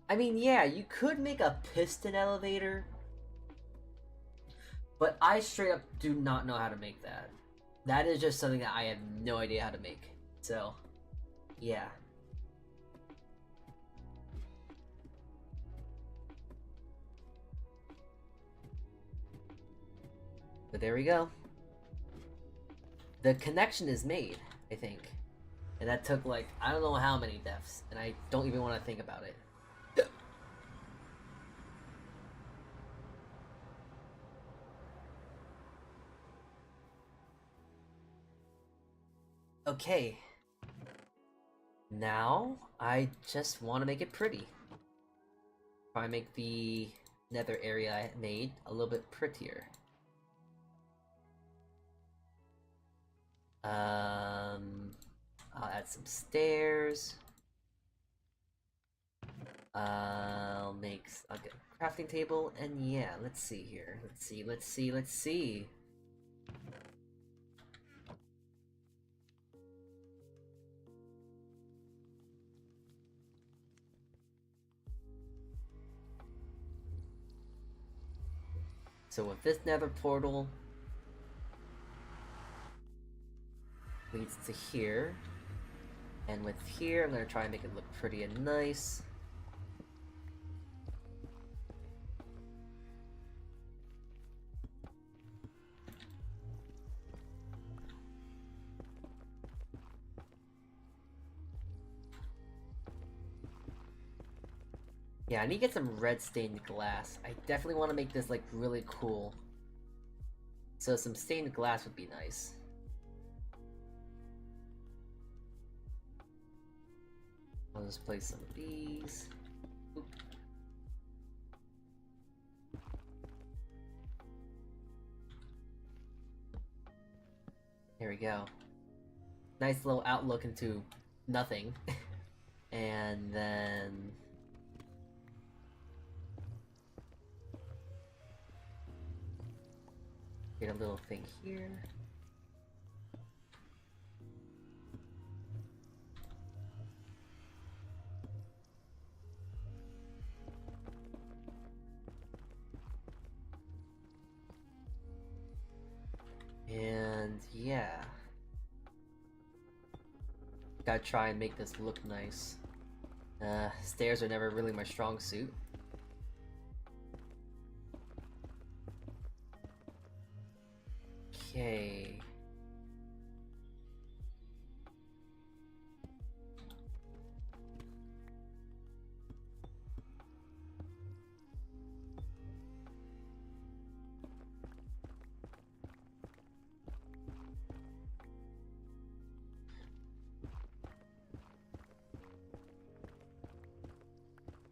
I mean, yeah, you could make a piston elevator, but I straight up do not know how to make that. That is just something that I have no idea how to make. So, yeah. But there we go. The connection is made, I think. And that took like, I don't know how many deaths, and I don't even want to think about it. Okay. Now, I just want to make it pretty. Try and make the nether area I made a little bit prettier. I'll add some stairs. I'll get a crafting table, and yeah, let's see here. Let's see. So with this nether portal leads to here, and with here I'm gonna try and make it look pretty and nice. Yeah, I need to get some red stained glass. I definitely want to make this like really cool. So some stained glass would be nice. I'll just place some of these. Oop. There we go. Nice little outlook into nothing. And then... Get a little thing here. And yeah. Gotta try and make this look nice. Stairs are never really my strong suit. Okay.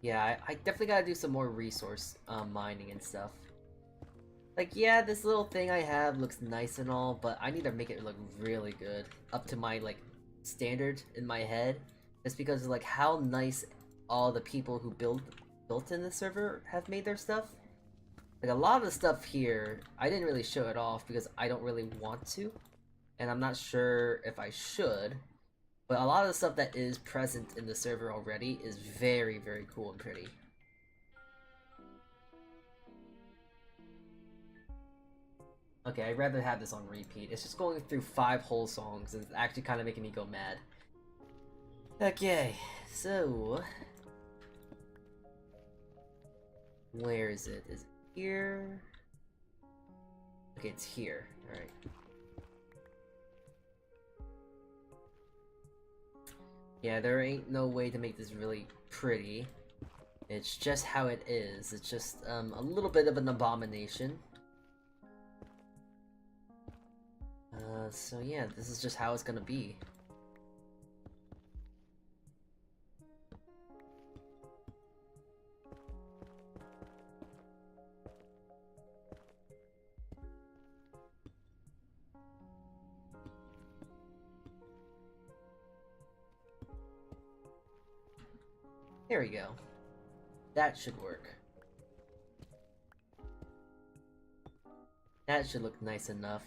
Yeah, I definitely gotta do some more resource mining and stuff. Like, yeah, this little thing I have looks nice and all, but I need to make it look really good. Up to my, like, standard in my head. Just because of, like, how nice all the people who built in the server have made their stuff. Like, a lot of the stuff here, I didn't really show it off because I don't really want to. And I'm not sure if I should. But a lot of the stuff that is present in the server already is very, very cool and pretty. Okay, I'd rather have this on repeat. It's just going through 5 whole songs and it's actually kind of making me go mad. Okay, so... where is it? Is it here? Okay, it's here. Alright. Yeah, there ain't no way to make this really pretty. It's just how it is. It's just a little bit of an abomination. So yeah, this is just how it's gonna be. There we go. That should work. That should look nice enough.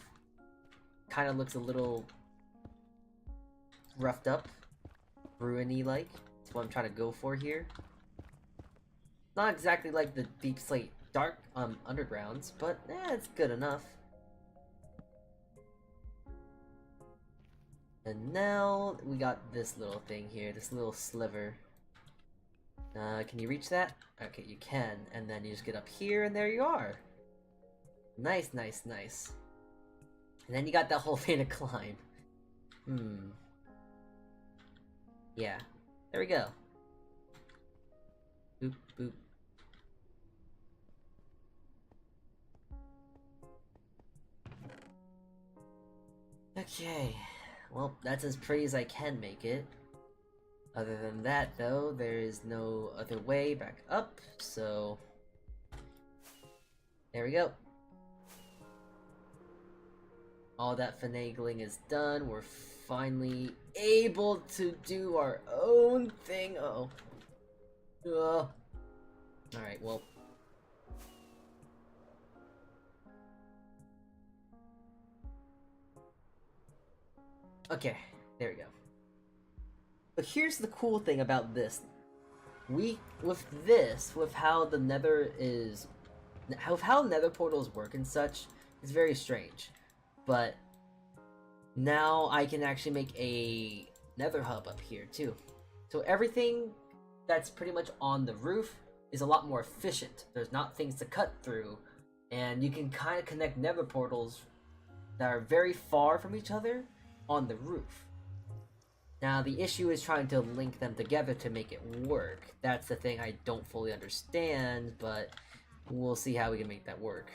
Kind of looks a little roughed up, ruiny like. That's what I'm trying to go for here. Not exactly like the Deep Slate Dark Undergrounds, but it's good enough. And now we got this little thing here, this little sliver. Can you reach that? Okay, you can. And then you just get up here, and there you are. Nice, nice, nice. And then you got that whole thing to climb. Yeah. There we go. Boop, boop. Okay. Well, that's as pretty as I can make it. Other than that, though, there is no other way back up, so... there we go. All that finagling is done. We're finally able to do our own thing. Uh-oh. Alright, well... okay, there we go. But here's the cool thing about this. With how the nether is... how nether portals work and such, is very strange. But now I can actually make a nether hub up here too. So everything that's pretty much on the roof is a lot more efficient. There's not things to cut through, and you can kind of connect nether portals that are very far from each other on the roof. Now the issue is trying to link them together to make it work. That's the thing I don't fully understand, but we'll see how we can make that work.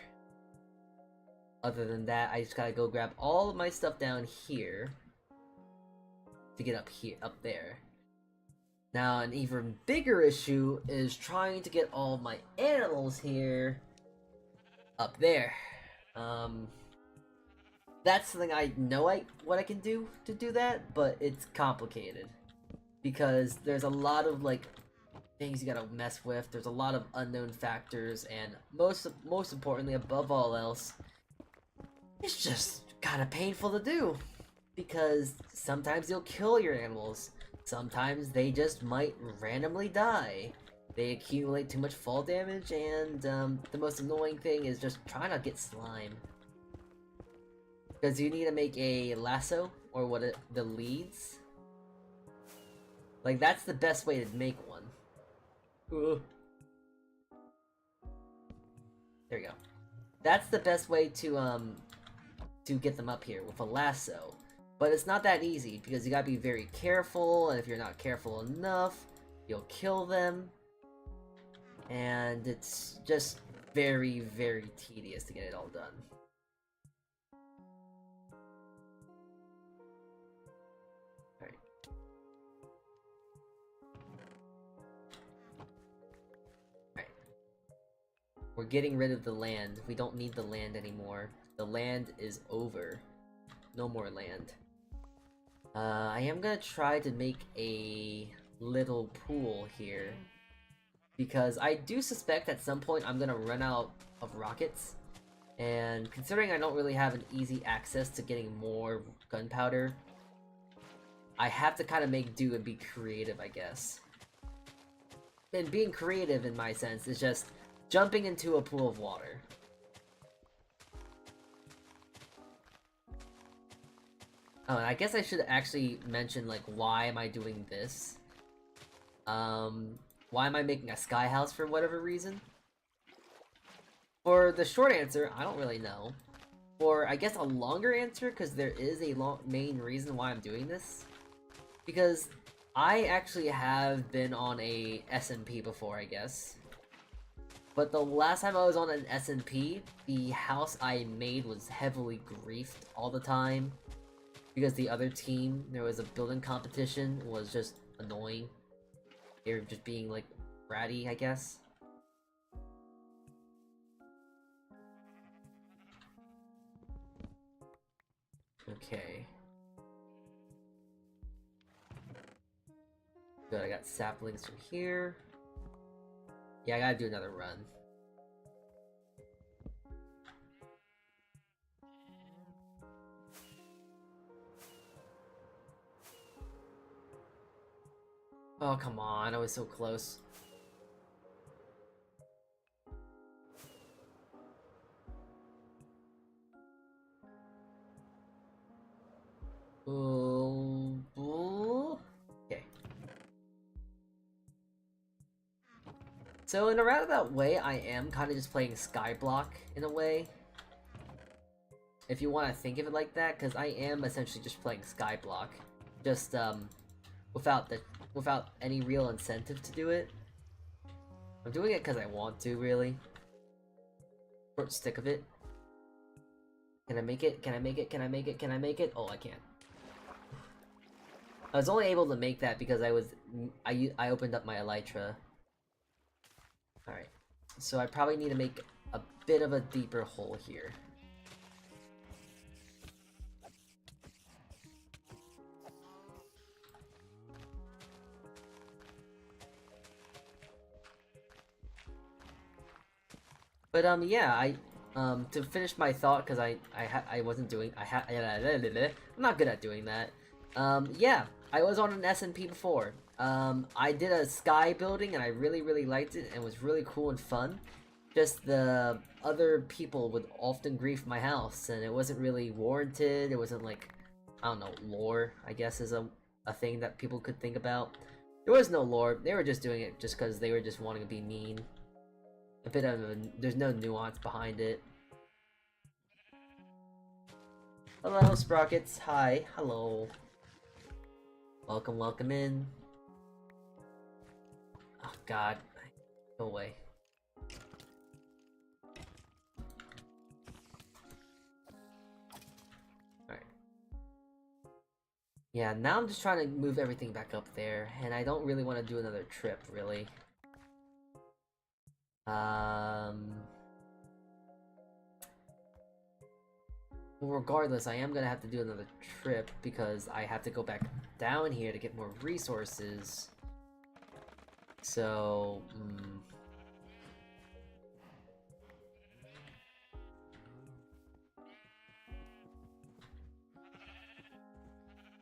Other than that, I just gotta go grab all of my stuff down here to get up there. Now, an even bigger issue is trying to get all of my animals here up there. That's something I know what I can do to do that, but it's complicated because there's a lot of like things you gotta mess with. There's a lot of unknown factors, and most importantly, above all else, It's just kinda painful to do. Because sometimes you'll kill your animals. Sometimes they just might randomly die. They accumulate too much fall damage, and the most annoying thing is just trying to get slime. Because you need to make a lasso, or the leads. Like, that's the best way to make one. Ugh. There we go. That's the best way to get them up here, with a lasso. But it's not that easy, because you gotta be very careful, and if you're not careful enough, you'll kill them. And it's just very, very tedious to get it all done. Alright. Alright. We're getting rid of the land. We don't need the land anymore. The land is over. No more land. I am gonna try to make a little pool here. Because I do suspect at some point I'm gonna run out of rockets. And considering I don't really have an easy access to getting more gunpowder, I have to kind of make do and be creative, I guess. And being creative, in my sense, is just jumping into a pool of water. Oh, and I guess I should actually mention, like, why am I doing this? Why am I making a sky house for whatever reason? For the short answer, I don't really know. For, I guess, a longer answer, because there is a main reason why I'm doing this. Because I actually have been on a SMP before, I guess. But the last time I was on an SMP, the house I made was heavily griefed all the time. Because the other team, there was a building competition, was just annoying. They were just being, like, bratty, I guess. Okay. Good, I got saplings from here. Yeah, I gotta do another run. Oh, come on, I was so close. Okay. So in a roundabout way, I am kind of just playing Skyblock in a way. If you want to think of it like that, because I am essentially just playing Skyblock. Just, without any real incentive to do it. I'm doing it because I want to, really. Short stick of it. Can I make it? Can I make it? Can I make it? Can I make it? Oh, I can't. I was only able to make that because I opened up my elytra. Alright. So I probably need to make a bit of a deeper hole here. But yeah, to finish my thought, because I wasn't doing, I'm not good at doing that. Yeah, I was on an SMP before. I did a sky building and I really liked it and it was really cool and fun. Just the other people would often grief my house and it wasn't really warranted. It wasn't like, I don't know, lore, I guess is a thing that people could think about. There was no lore, they were just doing it just because they were just wanting to be mean. A bit of there's no nuance behind it. Hello, Sprockets. Hi. Hello. Welcome, welcome in. Oh god. Go away. Alright. Yeah, now I'm just trying to move everything back up there, and I don't really want to do another trip, really. Well, regardless, I am gonna have to do another trip because I have to go back down here to get more resources. So,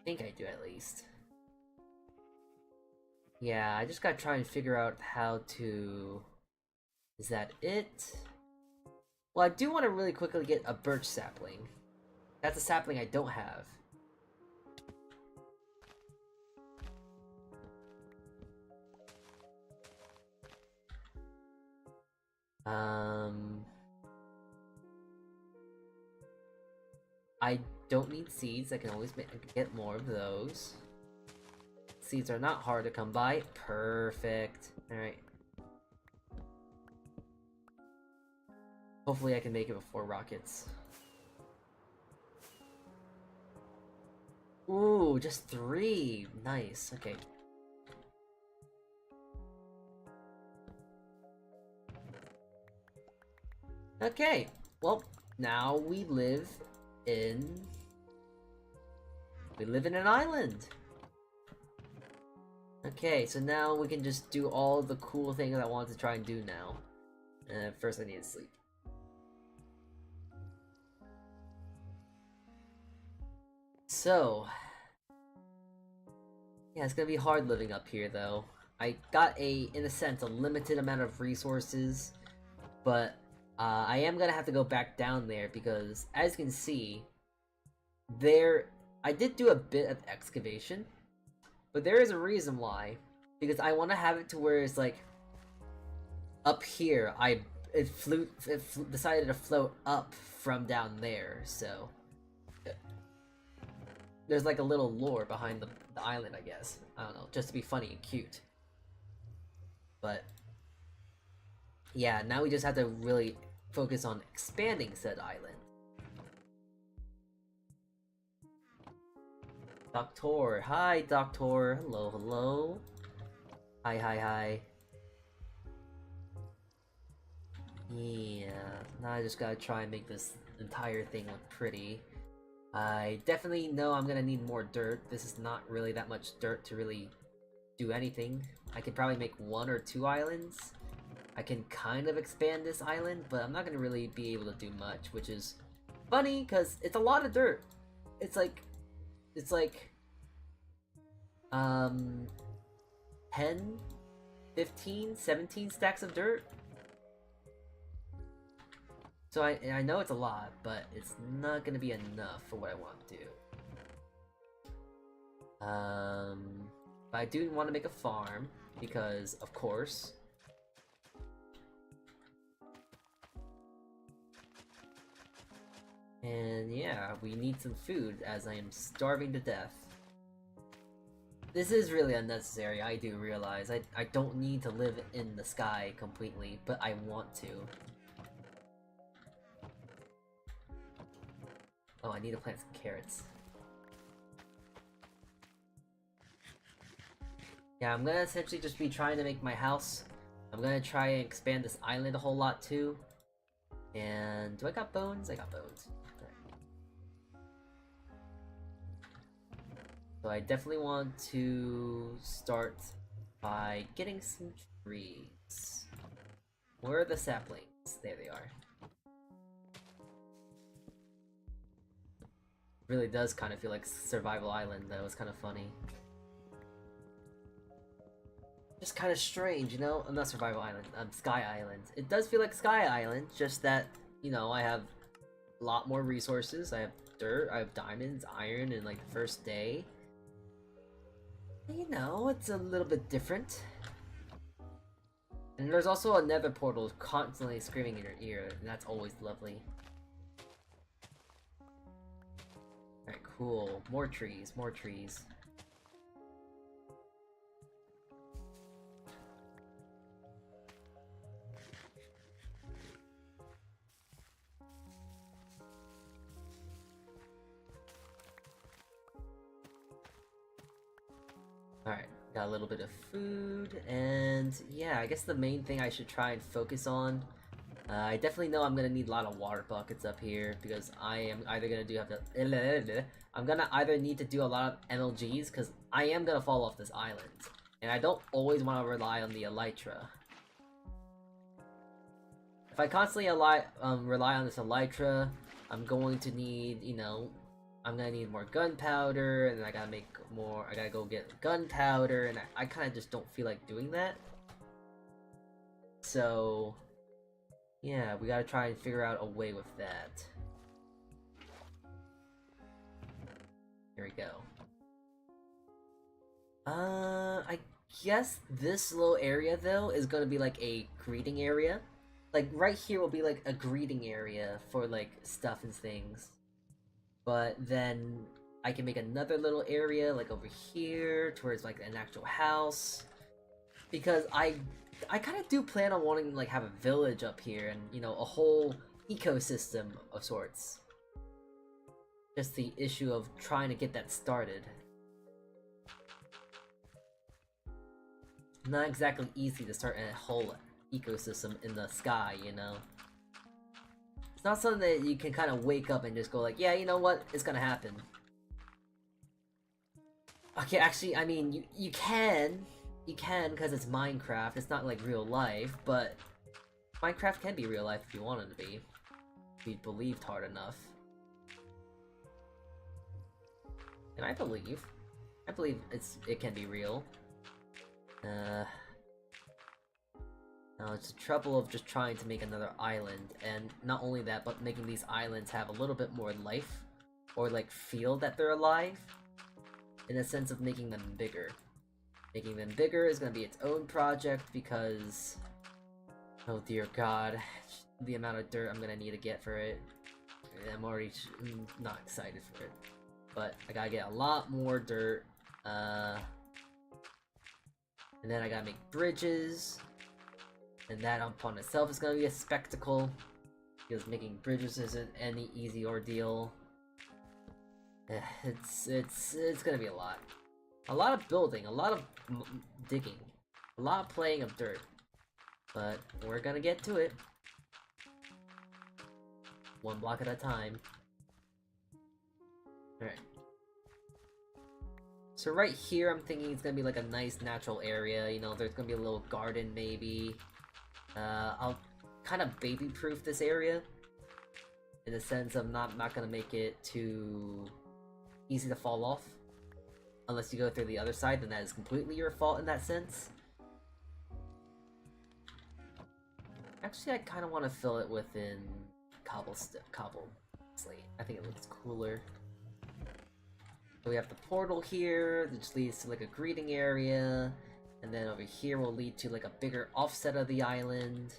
think I do at least. Yeah, I just gotta try and figure out how to... Is that it? Well, I do want to really quickly get a birch sapling. That's a sapling I don't have. I don't need seeds. I can always get more of those. Seeds are not hard to come by. Perfect. Alright. Hopefully I can make it before rockets. Ooh, just 3. Nice. Okay. Okay. Well, now we live in an island. Okay, so now we can just do all the cool things I want to try and do now. First I need to sleep. So, yeah, it's gonna be hard living up here though. I got in a sense, a limited amount of resources, but I am gonna have to go back down there because, as you can see, I did do a bit of excavation, but there is a reason why. Because I want to have it to where it's like, up here, it decided to float up from down there, so... There's like a little lore behind the island, I guess. I don't know, just to be funny and cute. But... yeah, now we just have to really focus on expanding said island. Doctor, hi Doctor, hello, hello. Hi, hi, hi. Yeah, now I just gotta try and make this entire thing look pretty. I definitely know I'm gonna need more dirt. This is not really that much dirt to really do anything. I could probably make 1 or 2 islands. I can kind of expand this island, but I'm not gonna really be able to do much, which is funny because it's a lot of dirt. It's like 10, 15, 17 stacks of dirt. So I know it's a lot, but it's not gonna be enough for what I want to do. But I do want to make a farm because, of course. And yeah, we need some food as I am starving to death. This is really unnecessary, I do realize. I don't need to live in the sky completely, but I want to. Oh, I need to plant some carrots. Yeah, I'm gonna essentially just be trying to make my house. I'm gonna try and expand this island a whole lot too. And do I got bones? I got bones. So I definitely want to start by getting some trees. Where are the saplings? There they are. Really does kind of feel like Survival Island though, it's kind of funny. Just kind of strange, you know? Not Survival Island, Sky Island. It does feel like Sky Island, just that, you know, I have a lot more resources. I have dirt, I have diamonds, iron in like the first day. You know, it's a little bit different. And there's also a nether portal constantly screaming in your ear, and that's always lovely. Alright, cool. More trees, more trees. Alright, got a little bit of food, and yeah, I guess the main thing I should try and focus on. I definitely know I'm gonna need a lot of water buckets up here because I am either gonna I'm gonna either need to do a lot of MLGs because I am gonna fall off this island, and I don't always want to rely on the elytra. If I constantly rely on this elytra, I'm going to need, you know, I'm gonna need more gunpowder, and then I gotta make more. I gotta go get gunpowder, and I kind of just don't feel like doing that. So, yeah, we gotta try and figure out a way with that. Here we go. I guess this little area though is gonna be like a greeting area. Like right here will be like a greeting area for like stuff and things. But then I can make another little area like over here towards like an actual house. Because I kind of do plan on wanting to like have a village up here and, you know, a whole ecosystem of sorts. Just the issue of trying to get that started. Not exactly easy to start a whole ecosystem in the sky, you know? It's not something that you can kind of wake up and just go like, yeah, you know what, it's gonna happen. Okay, actually, I mean, you can because it's Minecraft, it's not like real life, but Minecraft can be real life if you wanted to be. If you believed hard enough. And I believe it can be real. Now it's the trouble of just trying to make another island, and not only that, but making these islands have a little bit more life, or like feel that they're alive, in the sense of making them bigger. Making them bigger is going to be its own project because, oh dear god, the amount of dirt I'm going to need to get for it. I'm already not excited for it, but I gotta get a lot more dirt. And then I gotta make bridges, and that upon itself is gonna be a spectacle, because making bridges isn't any easy ordeal. It's gonna be a lot of building, a lot of digging, a lot of playing of dirt, but we're gonna get to it, one block at a time. All right. So right here, I'm thinking it's gonna be like a nice natural area. You know, there's gonna be a little garden, maybe. I'll kind of baby-proof this area, in the sense of not gonna make it too easy to fall off. Unless you go through the other side, then that is completely your fault in that sense. Actually, I kind of want to fill it within cobble slate. I think it looks cooler. So we have the portal here, which leads to like a greeting area, and then over here will lead to like a bigger offset of the island.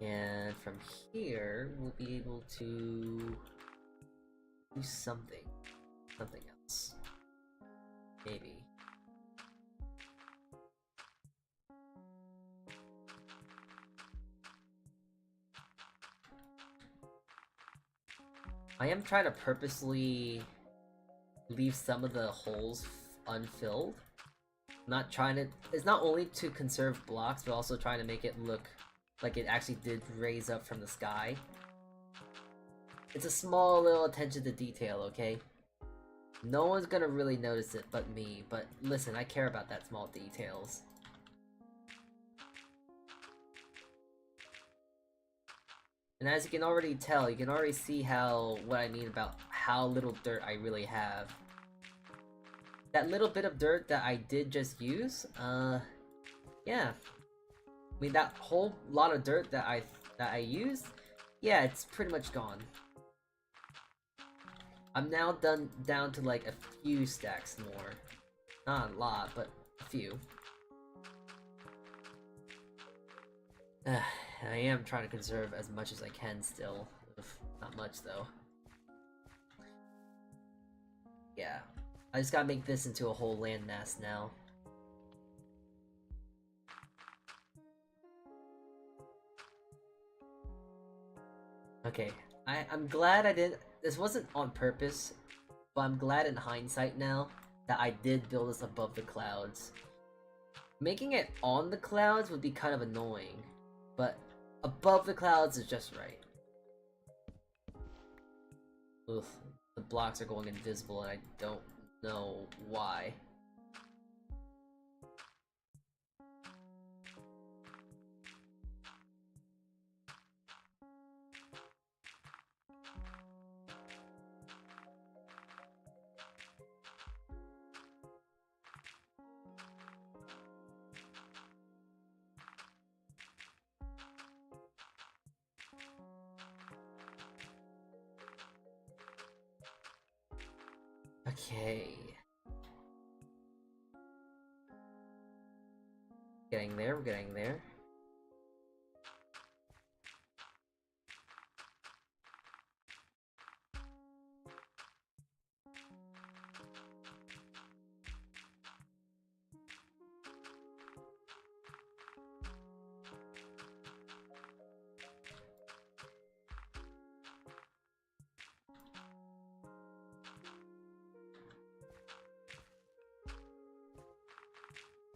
And from here, we'll be able to do something else. Maybe. I am trying to purposely leave some of the holes unfilled. Not trying to. It's not only to conserve blocks, but also trying to make it look like it actually did raise up from the sky. It's a small little attention to detail, okay? No one's gonna really notice it but me, but listen, I care about that small details. And as you can already tell, you can already see what I mean about how little dirt I really have. That little bit of dirt that I did just use, yeah. I mean, that whole lot of dirt that I used, yeah, it's pretty much gone. I'm now down to like a few stacks more. Not a lot, but a few. I am trying to conserve as much as I can still. Not much though. Yeah. I just gotta make this into a whole landmass now. Okay. I'm glad I did. This wasn't on purpose, but I'm glad in hindsight now that I did build this above the clouds. Making it on the clouds would be kind of annoying, but above the clouds is just right. Ugh, the blocks are going invisible and I don't know why. Okay. Getting there, we're getting there.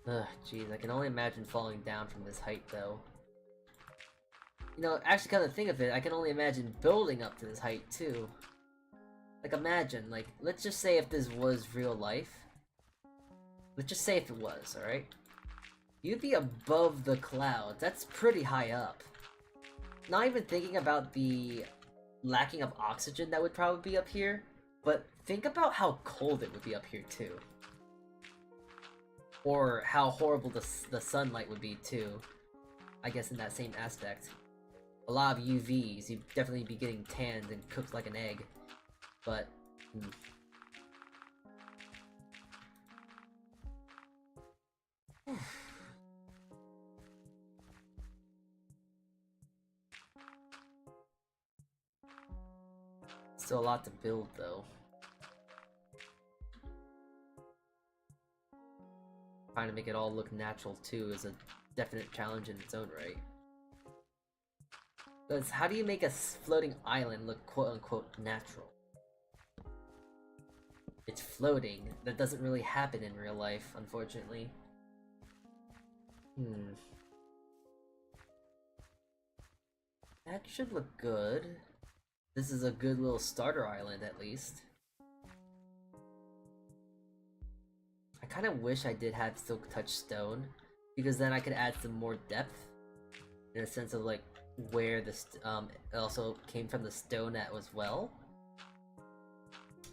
Ugh, jeez, I can only imagine falling down from this height, though. You know, actually, come to think of it, I can only imagine building up to this height, too. Like, imagine, like, let's just say if this was real life. Let's just say if it was, alright? You'd be above the clouds. That's pretty high up. Not even thinking about the lacking of oxygen that would probably be up here, but think about how cold it would be up here, too. Or how horrible the sunlight would be too. I guess in that same aspect. A lot of UVs, you'd definitely be getting tanned and cooked like an egg. But... Still a lot to build though. Trying to make it all look natural too is a definite challenge in its own right. Because how do you make a floating island look quote-unquote natural? It's floating. That doesn't really happen in real life, unfortunately. That should look good. This is a good little starter island, at least. I kind of wish I did have Silk Touch Stone, because then I could add some more depth, in a sense of like where this it also came from the stone at as well.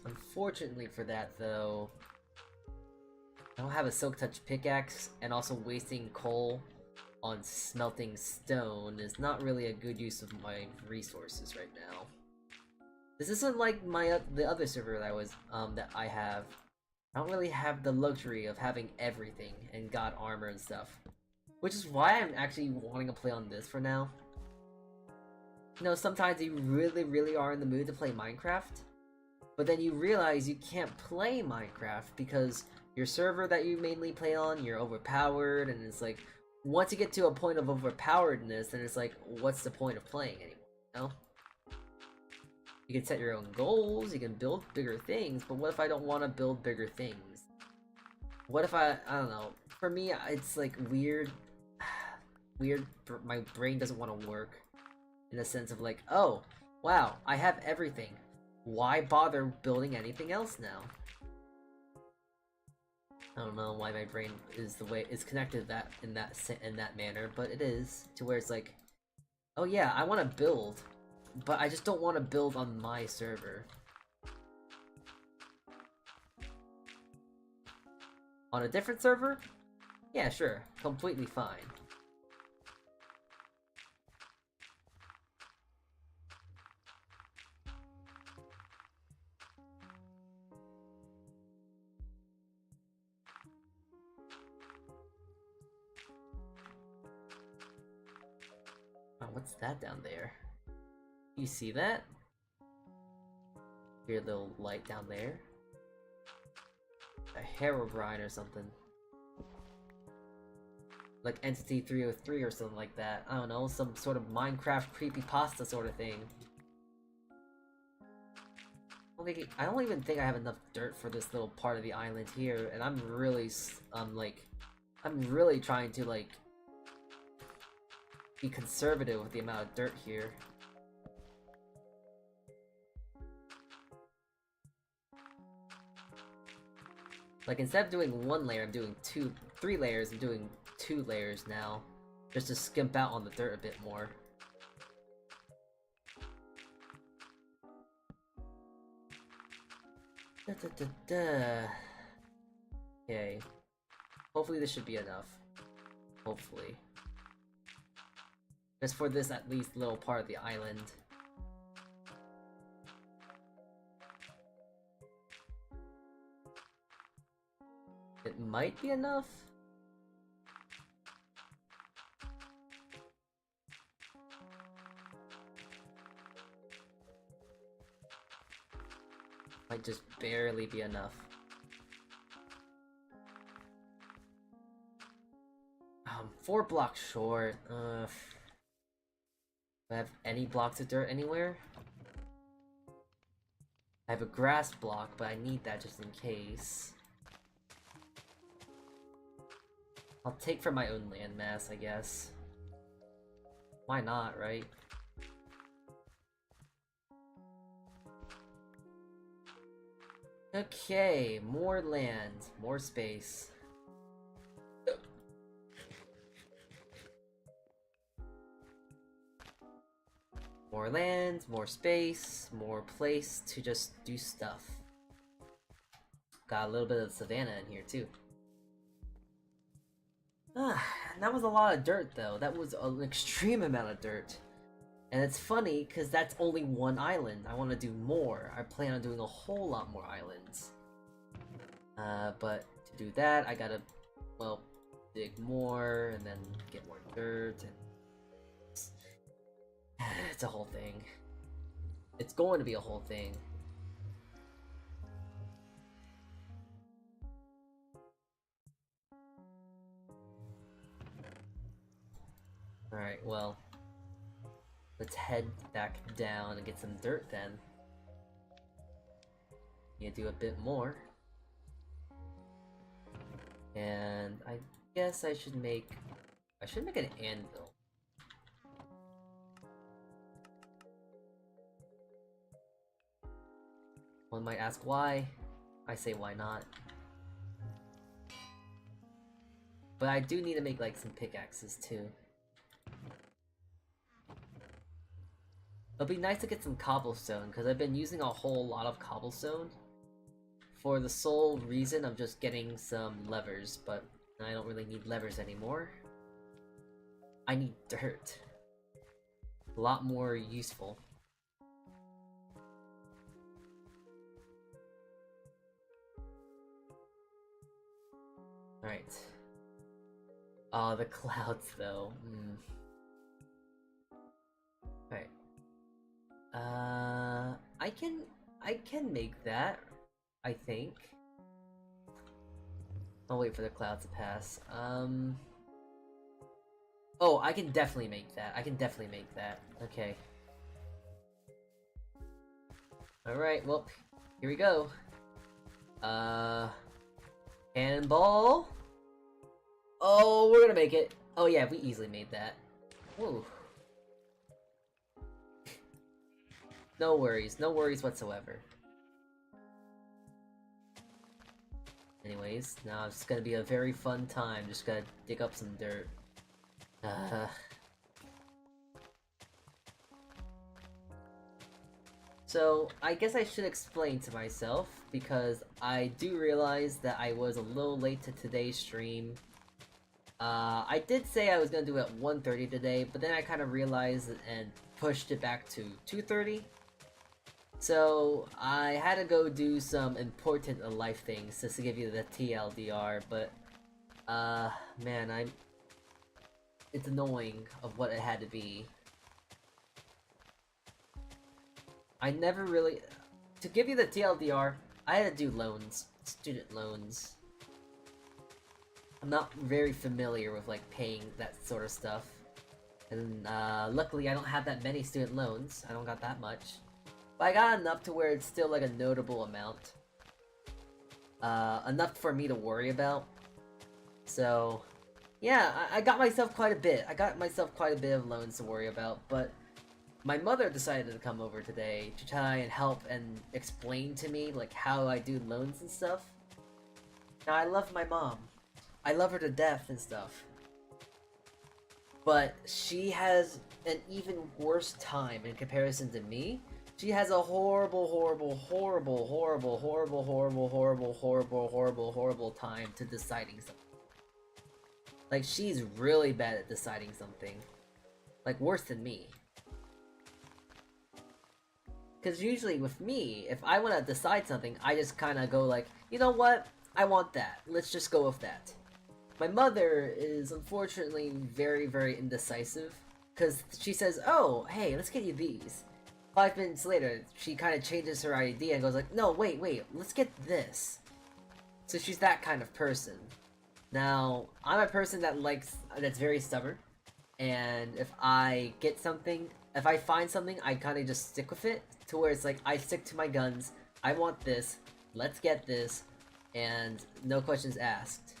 Unfortunately for that though, I don't have a Silk Touch pickaxe, and also wasting coal on smelting stone is not really a good use of my resources right now. This isn't like the other server that I have. I don't really have the luxury of having everything and god armor and stuff. Which is why I'm actually wanting to play on this for now. You know, sometimes you really are in the mood to play Minecraft, but then you realize you can't play Minecraft because your server that you mainly play on, you're overpowered, and it's like, once you get to a point of overpoweredness, then it's like, what's the point of playing anymore, you know? You can set your own goals, you can build bigger things, but what if I don't want to build bigger things? What if I don't know, for me, it's like weird, my brain doesn't want to work, in the sense of like, oh, wow, I have everything. Why bother building anything else now? I don't know why my brain is the way it's connected in that manner, but it is to where it's like, oh yeah, I want to build, but I just don't want to build on my server. On a different server? Yeah, sure, completely fine. Oh, what's that down there? You see that? Your little light down there? A Herobrine or something. Like Entity 303 or something like that. I don't know, some sort of Minecraft creepypasta sort of thing. I don't even think I have enough dirt for this little part of the island here, and I'm really trying to like be conservative with the amount of dirt here. Like, instead of doing one layer, I'm doing three layers. I'm doing 2 layers now, just to skimp out on the dirt a bit more. Okay. Hopefully this should be enough. Hopefully. Just for this at least little part of the island. It might be enough. Might just barely be enough. 4 blocks short. Do I have any blocks of dirt anywhere? I have a grass block, but I need that just in case. I'll take from my own landmass, I guess. Why not, right? Okay, more land, more space. More land, more space, more place to just do stuff. Got a little bit of savanna in here too. That was a lot of dirt though. That was an extreme amount of dirt. And it's funny because that's only one island. I want to do more. I plan on doing a whole lot more islands. But to do that, I gotta, well, dig more and then get more dirt and it's a whole thing. It's going to be a whole thing. Alright, well, let's head back down and get some dirt then. You do a bit more. And I guess I should make an anvil. One might ask why. I say why not. But I do need to make like some pickaxes too. It'll be nice to get some cobblestone because I've been using a whole lot of cobblestone for the sole reason of just getting some levers, but I don't really need levers anymore. I need dirt. A lot more useful. Alright. The clouds though. Alright. I can make that, I think. I'll wait for the clouds to pass. Oh, I can definitely make that. Okay. Alright, well, here we go. Cannonball. Oh, we're gonna make it. Oh yeah, we easily made that. Whoa. No worries whatsoever. Anyways, now it's gonna be a very fun time. Just gotta dig up some dirt. So, I guess I should explain to myself, because I do realize that I was a little late to today's stream. I did say I was gonna do it at 1:30 today, but then I kind of realized and pushed it back to 2:30. So, I had to go do some important life things just to give you the TLDR, but, man, it's annoying of what it had to be. I never really... To give you the TLDR, I had to do loans. Student loans. I'm not very familiar with, like, paying that sort of stuff. And, luckily I don't have that many student loans. I don't got that much. But I got enough to where it's still, like, a notable amount. Enough for me to worry about. So... yeah, I got myself quite a bit. I got myself quite a bit of loans to worry about, but... my mother decided to come over today to try and help and explain to me, like, how I do loans and stuff. Now, I love my mom. I love her to death and stuff. But she has an even worse time in comparison to me. She has a horrible time to deciding something. Like, she's really bad at deciding something. Like, worse than me. Because usually with me, if I want to decide something, I just kind of go like, you know what? I want that. Let's just go with that. My mother is unfortunately very, very indecisive, because she says, oh, hey, let's get you these. 5 minutes later, she kind of changes her idea and goes like, no, wait, let's get this. So she's that kind of person. Now, I'm a person that's very stubborn, and if I get something, if I find something, I kind of just stick with it, to where it's like, I stick to my guns, I want this, let's get this, and no questions asked.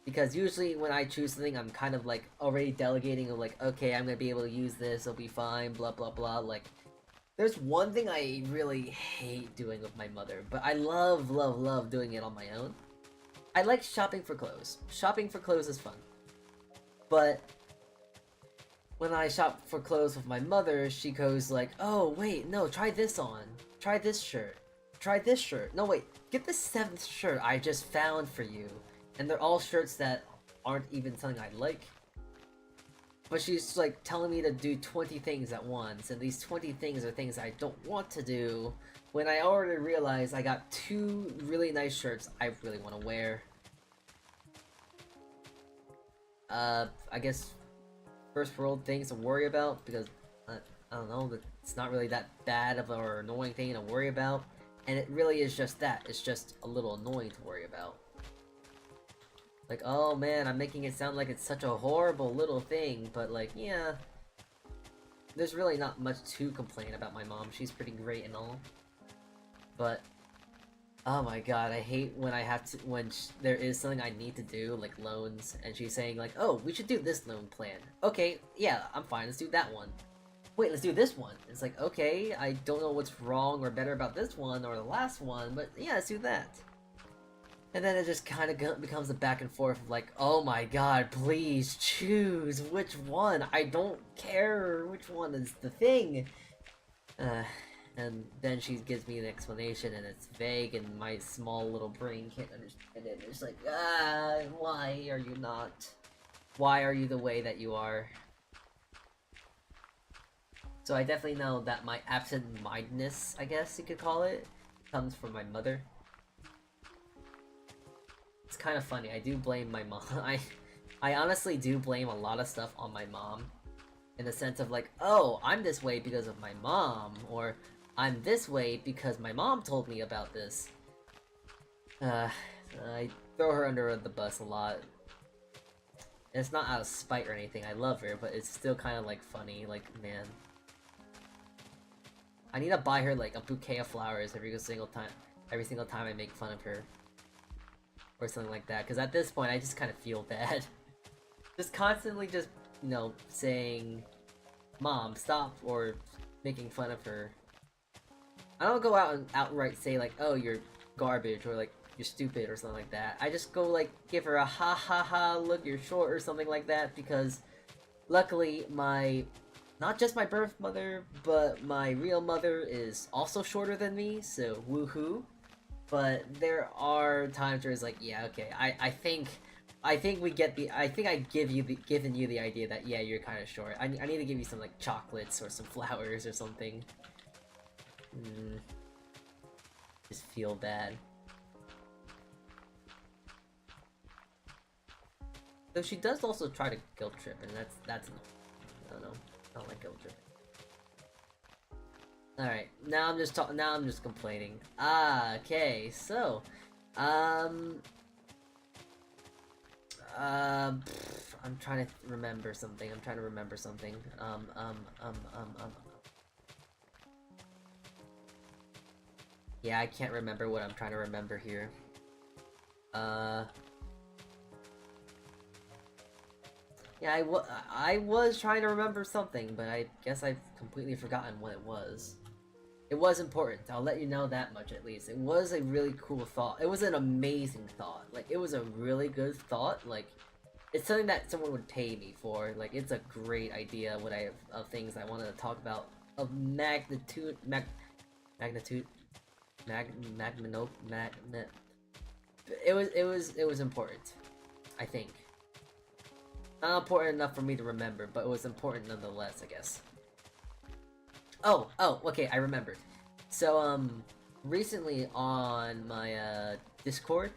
Because usually when I choose something, I'm kind of like already delegating of like, okay, I'm gonna be able to use this, it'll be fine, blah blah blah. Like, there's one thing I really hate doing with my mother, but I love doing it on my own. I like shopping for clothes. Shopping for clothes is fun. But when I shop for clothes with my mother, she goes like, oh wait, no, try this on. Try this shirt. Try this shirt. No wait, get the 7th shirt I just found for you. And they're all shirts that aren't even something I like. But she's like telling me to do 20 things at once, and these 20 things are things I don't want to do, when I already realized I got 2 really nice shirts I really want to wear. I guess first world things to worry about, because I don't know, it's not really that bad of or annoying thing to worry about, and it really is just that. It's just a little annoying to worry about. Like, oh man, I'm making it sound like it's such a horrible little thing, but like, yeah. There's really not much to complain about my mom. She's pretty great and all. But, oh my god, I hate when there is something I need to do, like loans, and she's saying like, oh, we should do this loan plan. Okay, yeah, I'm fine, let's do that one. Wait, let's do this one. It's like, okay, I don't know what's wrong or better about this one or the last one, but yeah, let's do that. And then it just kind of becomes a back and forth of like, oh my god, please choose which one. I don't care which one is the thing. And then she gives me an explanation and it's vague and my small little brain can't understand it. It's like, why are you not? Why are you the way that you are? So I definitely know that my absent-mindedness, I guess you could call it, comes from my mother. It's kind of funny. I do blame my mom. I honestly do blame a lot of stuff on my mom, in the sense of like, oh, I'm this way because of my mom, or I'm this way because my mom told me about this. I throw her under the bus a lot. And it's not out of spite or anything. I love her, but it's still kind of like funny. Like, man, I need to buy her like a bouquet of flowers every single time I make fun of her. Or something like that, because at this point I just kind of feel bad. Just constantly just, you know, saying, Mom, stop, or making fun of her. I don't go out and outright say like, oh, you're garbage, or like, you're stupid, or something like that. I just go like, give her a ha ha ha, look, you're short, or something like that, because luckily not just my birth mother, but my real mother is also shorter than me, so woohoo. But there are times where it's like, yeah, okay, I think I've given you the idea that, yeah, you're kind of short. I need to give you some like chocolates or some flowers or something. Just feel bad. Though she does also try to guilt trip, and that's I don't know. I don't like guilt trip. Alright, now I'm just complaining. Okay, so, I'm trying to remember something. Yeah, I can't remember what I'm trying to remember here. Yeah, I was trying to remember something, but I guess I've completely forgotten what it was. It was important, I'll let you know that much at least. It was a really cool thought. It was an amazing thought. Like, it was a really good thought. Like, it's something that someone would pay me for. Like, it's a great idea of things I wanted to talk about. Of magnitude. It was important. I think. Not important enough for me to remember, but it was important nonetheless, I guess. Oh, okay, I remembered. So, recently on my, Discord,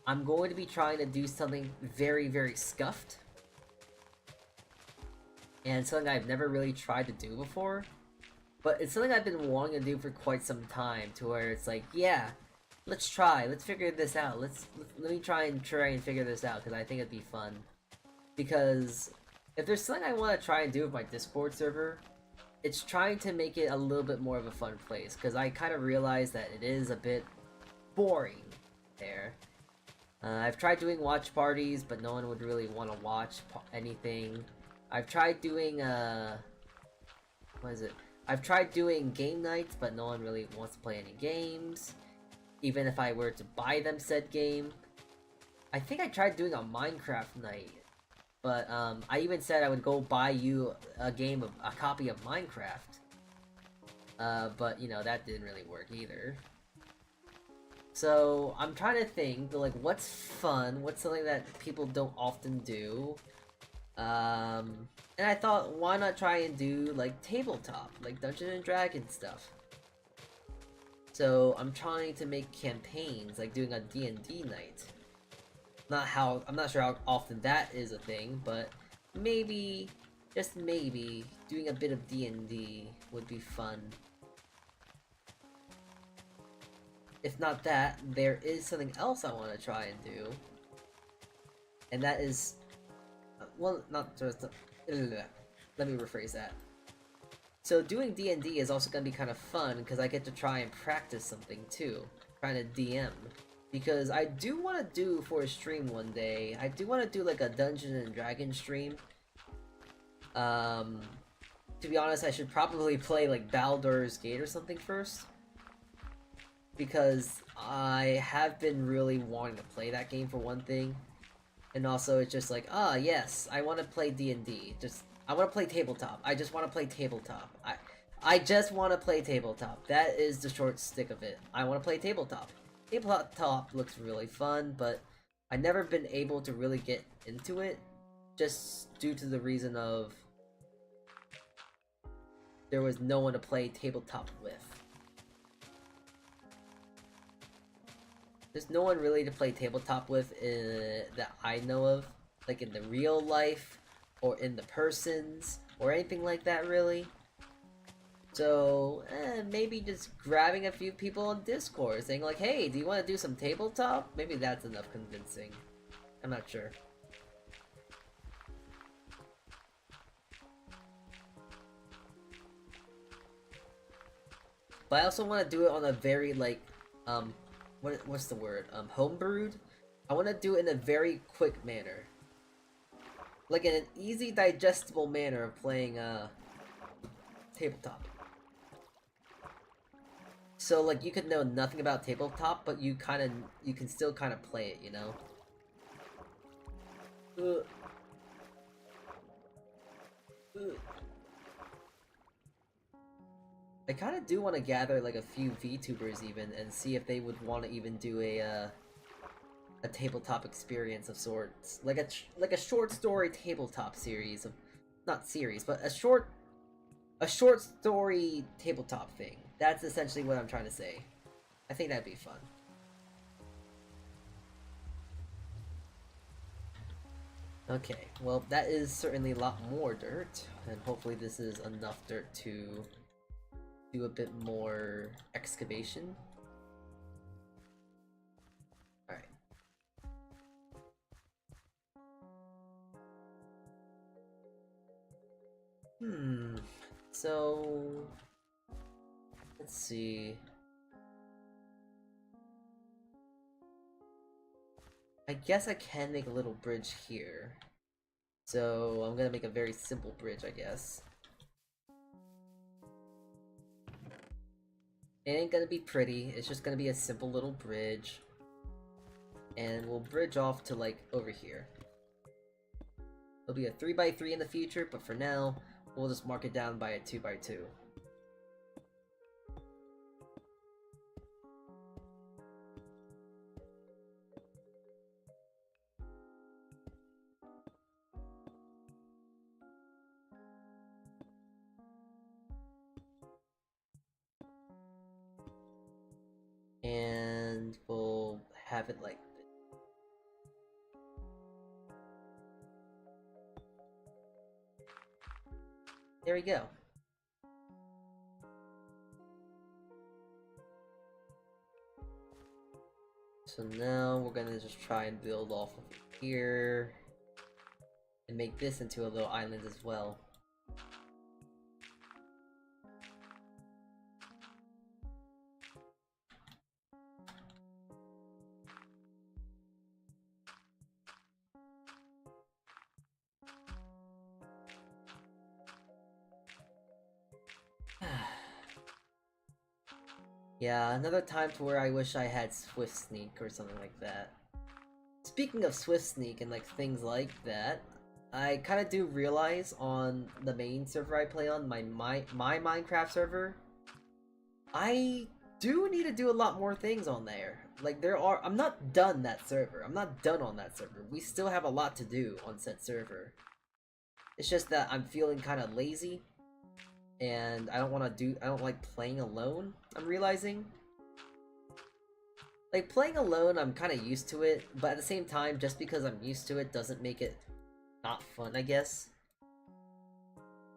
I'm going to be trying to do something very, very scuffed. And something I've never really tried to do before. But it's something I've been wanting to do for quite some time, to where it's like, yeah, let's figure this out. Let me try and figure this out, because I think it'd be fun. Because if there's something I want to try and do with my Discord server, it's trying to make it a little bit more of a fun place, because I kind of realize that it is a bit boring there. I've tried doing watch parties, but no one would really want to watch anything. I've tried doing, what is it? I've tried doing game nights, but no one really wants to play any games. Even if I were to buy them said game. I think I tried doing a Minecraft night. But, I even said I would go buy you a copy of Minecraft. But, you know, that didn't really work either. So, I'm trying to think, like, what's fun? What's something that people don't often do? And I thought, why not try and do, like, tabletop, like Dungeons and Dragons stuff. So, I'm trying to make campaigns, like doing a D&D night. I'm not sure how often that is a thing, but maybe, just maybe, doing a bit of D&D would be fun. If not that, there is something else I want to try and do. And that is... well, not just... let me rephrase that. So doing D&D is also going to be kind of fun, because I get to try and practice something too. Trying to DM. Because I do want to do, for a stream one day, I do want to do like a Dungeons and Dragons stream. To be honest, I should probably play like Baldur's Gate or something first. Because I have been really wanting to play that game for one thing. And also it's just like, yes, I want to play D&D. I want to play tabletop. I just want to play tabletop. I just want to play tabletop. That is the short stick of it. I want to play tabletop. Tabletop looks really fun, but I've never been able to really get into it. Just due to the reason of... there was no one to play tabletop with. There's no one really to play tabletop with that I know of, like in the real life, or in the persons, or anything like that really. So, maybe just grabbing a few people on Discord, saying like, hey, do you want to do some tabletop? Maybe that's enough convincing. I'm not sure. But I also want to do it on a very, like, what's the word? Homebrewed? I want to do it in a very quick manner. Like in an easy digestible manner of playing, tabletop. So, like, you could know nothing about tabletop, but you can still kind of play it, you know? I kind of do want to gather, like, a few VTubers even, and see if they would want to even do a tabletop experience of sorts. Like a short story tabletop series of... not series, but a short story tabletop thing. That's essentially what I'm trying to say. I think that'd be fun. Okay, well, that is certainly a lot more dirt, and hopefully this is enough dirt to do a bit more excavation. Alright. So... let's see... I guess I can make a little bridge here. So I'm gonna make a very simple bridge, I guess. It ain't gonna be pretty, it's just gonna be a simple little bridge. And we'll bridge off to, like, over here. It'll be a 3x3 in the future, but for now, we'll just mark it down by a 2x2. And we'll have it like this. There we go. So now we're gonna just try and build off of here and make this into a little island as well. Yeah, another time to where I wish I had Swift Sneak or something like that. Speaking of Swift Sneak and like things like that, I kind of do realize on the main server I play on, my Minecraft server, I do need to do a lot more things on there. Like I'm not done that server. I'm not done on that server. We still have a lot to do on said server. It's just that I'm feeling kind of lazy. And I don't like playing alone, I'm realizing. Like, playing alone, I'm kind of used to it, but at the same time, just because I'm used to it doesn't make it not fun, I guess.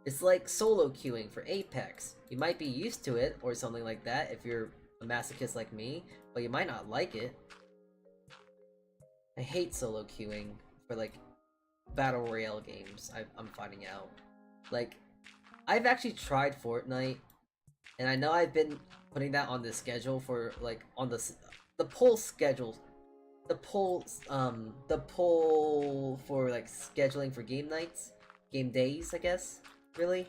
It's like solo queuing for Apex. You might be used to it, or something like that, if you're a masochist like me, but you might not like it. I hate solo queuing for, like, Battle Royale games, I'm finding out. Like, I've actually tried Fortnite, and I know I've been putting that on the schedule for, like, on the poll schedule, the poll for, like, scheduling for game nights, game days, I guess, really?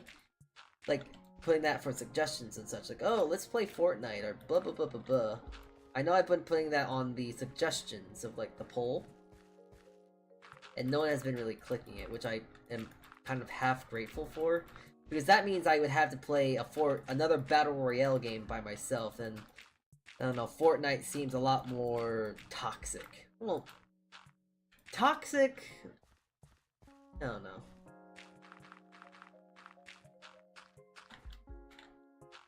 Like, putting that for suggestions and such, like, oh, let's play Fortnite, or blah blah blah blah blah. I know I've been putting that on the suggestions of, like, the poll, and no one has been really clicking it, which I am kind of half grateful for. Because that means I would have to play another Battle Royale game by myself, and I don't know, Fortnite seems a lot more toxic. Well, toxic? I don't know.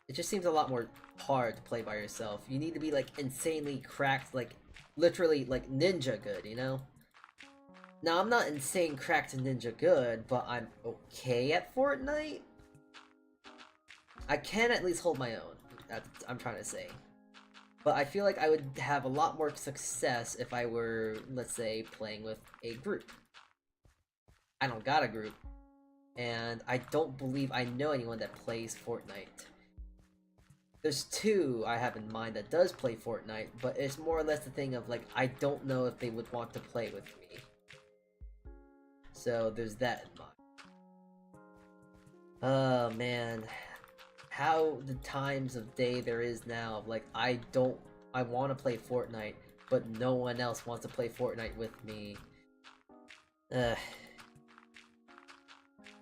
It just seems a lot more hard to play by yourself. You need to be, like, insanely cracked, like, literally, like, ninja good, you know? Now, I'm not insane cracked and ninja good, but I'm okay at Fortnite. I can at least hold my own, I'm trying to say. But I feel like I would have a lot more success if I were, let's say, playing with a group. I don't got a group, and I don't believe I know anyone that plays Fortnite. There's two I have in mind that does play Fortnite, but it's more or less the thing of, like, I don't know if they would want to play with me. So there's that in mind. Oh man, how the times of day there is now of, like, I want to play Fortnite, but no one else wants to play Fortnite with me.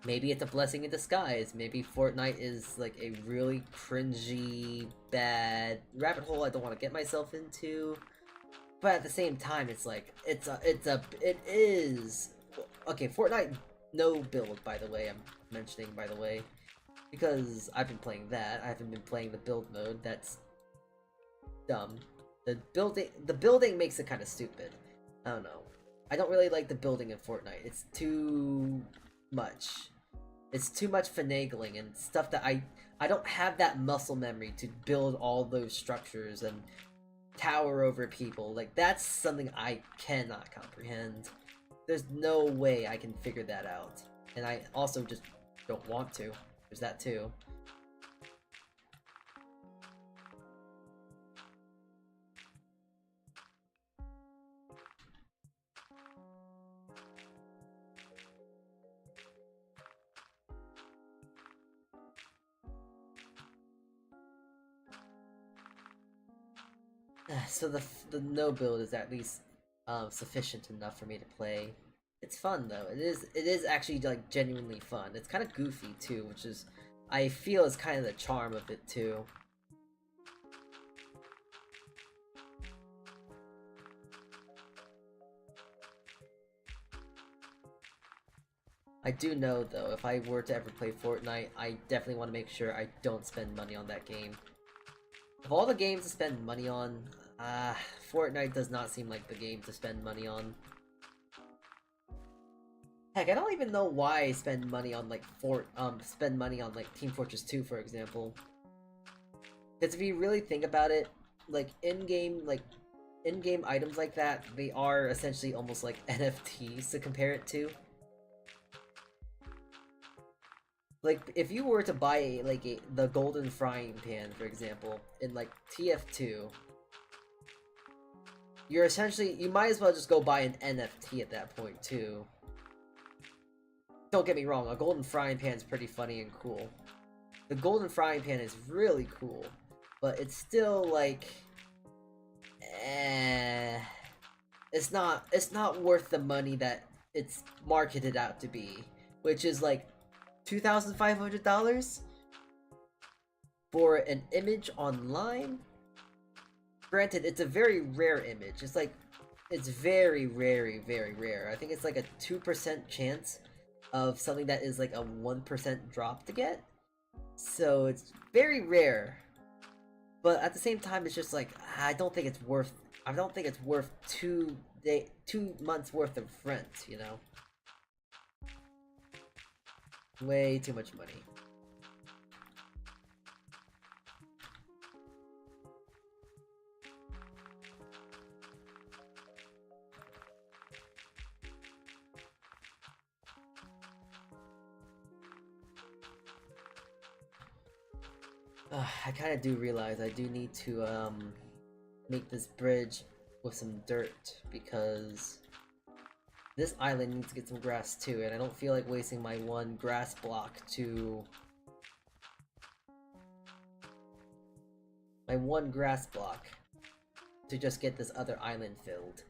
Maybe it's a blessing in disguise. Maybe Fortnite is, like, a really cringy, bad rabbit hole I don't want to get myself into. But at the same time, it's like, it is... Okay, Fortnite no build, by the way, I'm mentioning, by the way. Because I've been playing that. I haven't been playing the build mode. That's dumb. The building makes it kind of stupid. I don't know. I don't really like the building in Fortnite. It's too much. It's too much finagling and stuff that I don't have that muscle memory to build all those structures and tower over people. Like, that's something I cannot comprehend. There's no way I can figure that out. And I also just don't want to. There's that too. So the no build is at least sufficient enough for me to play. It's fun though. It is actually, like, genuinely fun. It's kind of goofy too, which is, I feel, is kind of the charm of it too. I do know though, if I were to ever play Fortnite, I definitely want to make sure I don't spend money on that game. Of all the games to spend money on, Fortnite does not seem like the game to spend money on. Heck, I don't even know why I spend money on like Team Fortress 2, for example. Because if you really think about it, like in-game items like that, they are essentially almost like NFTs to compare it to. Like, if you were to buy the golden frying pan, for example, in like TF2, you might as well just go buy an NFT at that point too. Don't get me wrong, a golden frying pan is pretty funny and cool. The golden frying pan is really cool, but it's still like, it's not worth the money that it's marketed out to be, which is like $2,500 for an image online. Granted, it's a very rare image. It's very, very, very rare. I think it's like a 2% chance of something that is like a 1% drop to get. So it's very rare. But at the same time, it's just like, I don't think it's worth 2 months worth of rent, you know? Way too much money. I kind of do realize I do need to make this bridge with some dirt, because this island needs to get some grass too, and I don't feel like wasting my one grass block to just get this other island filled.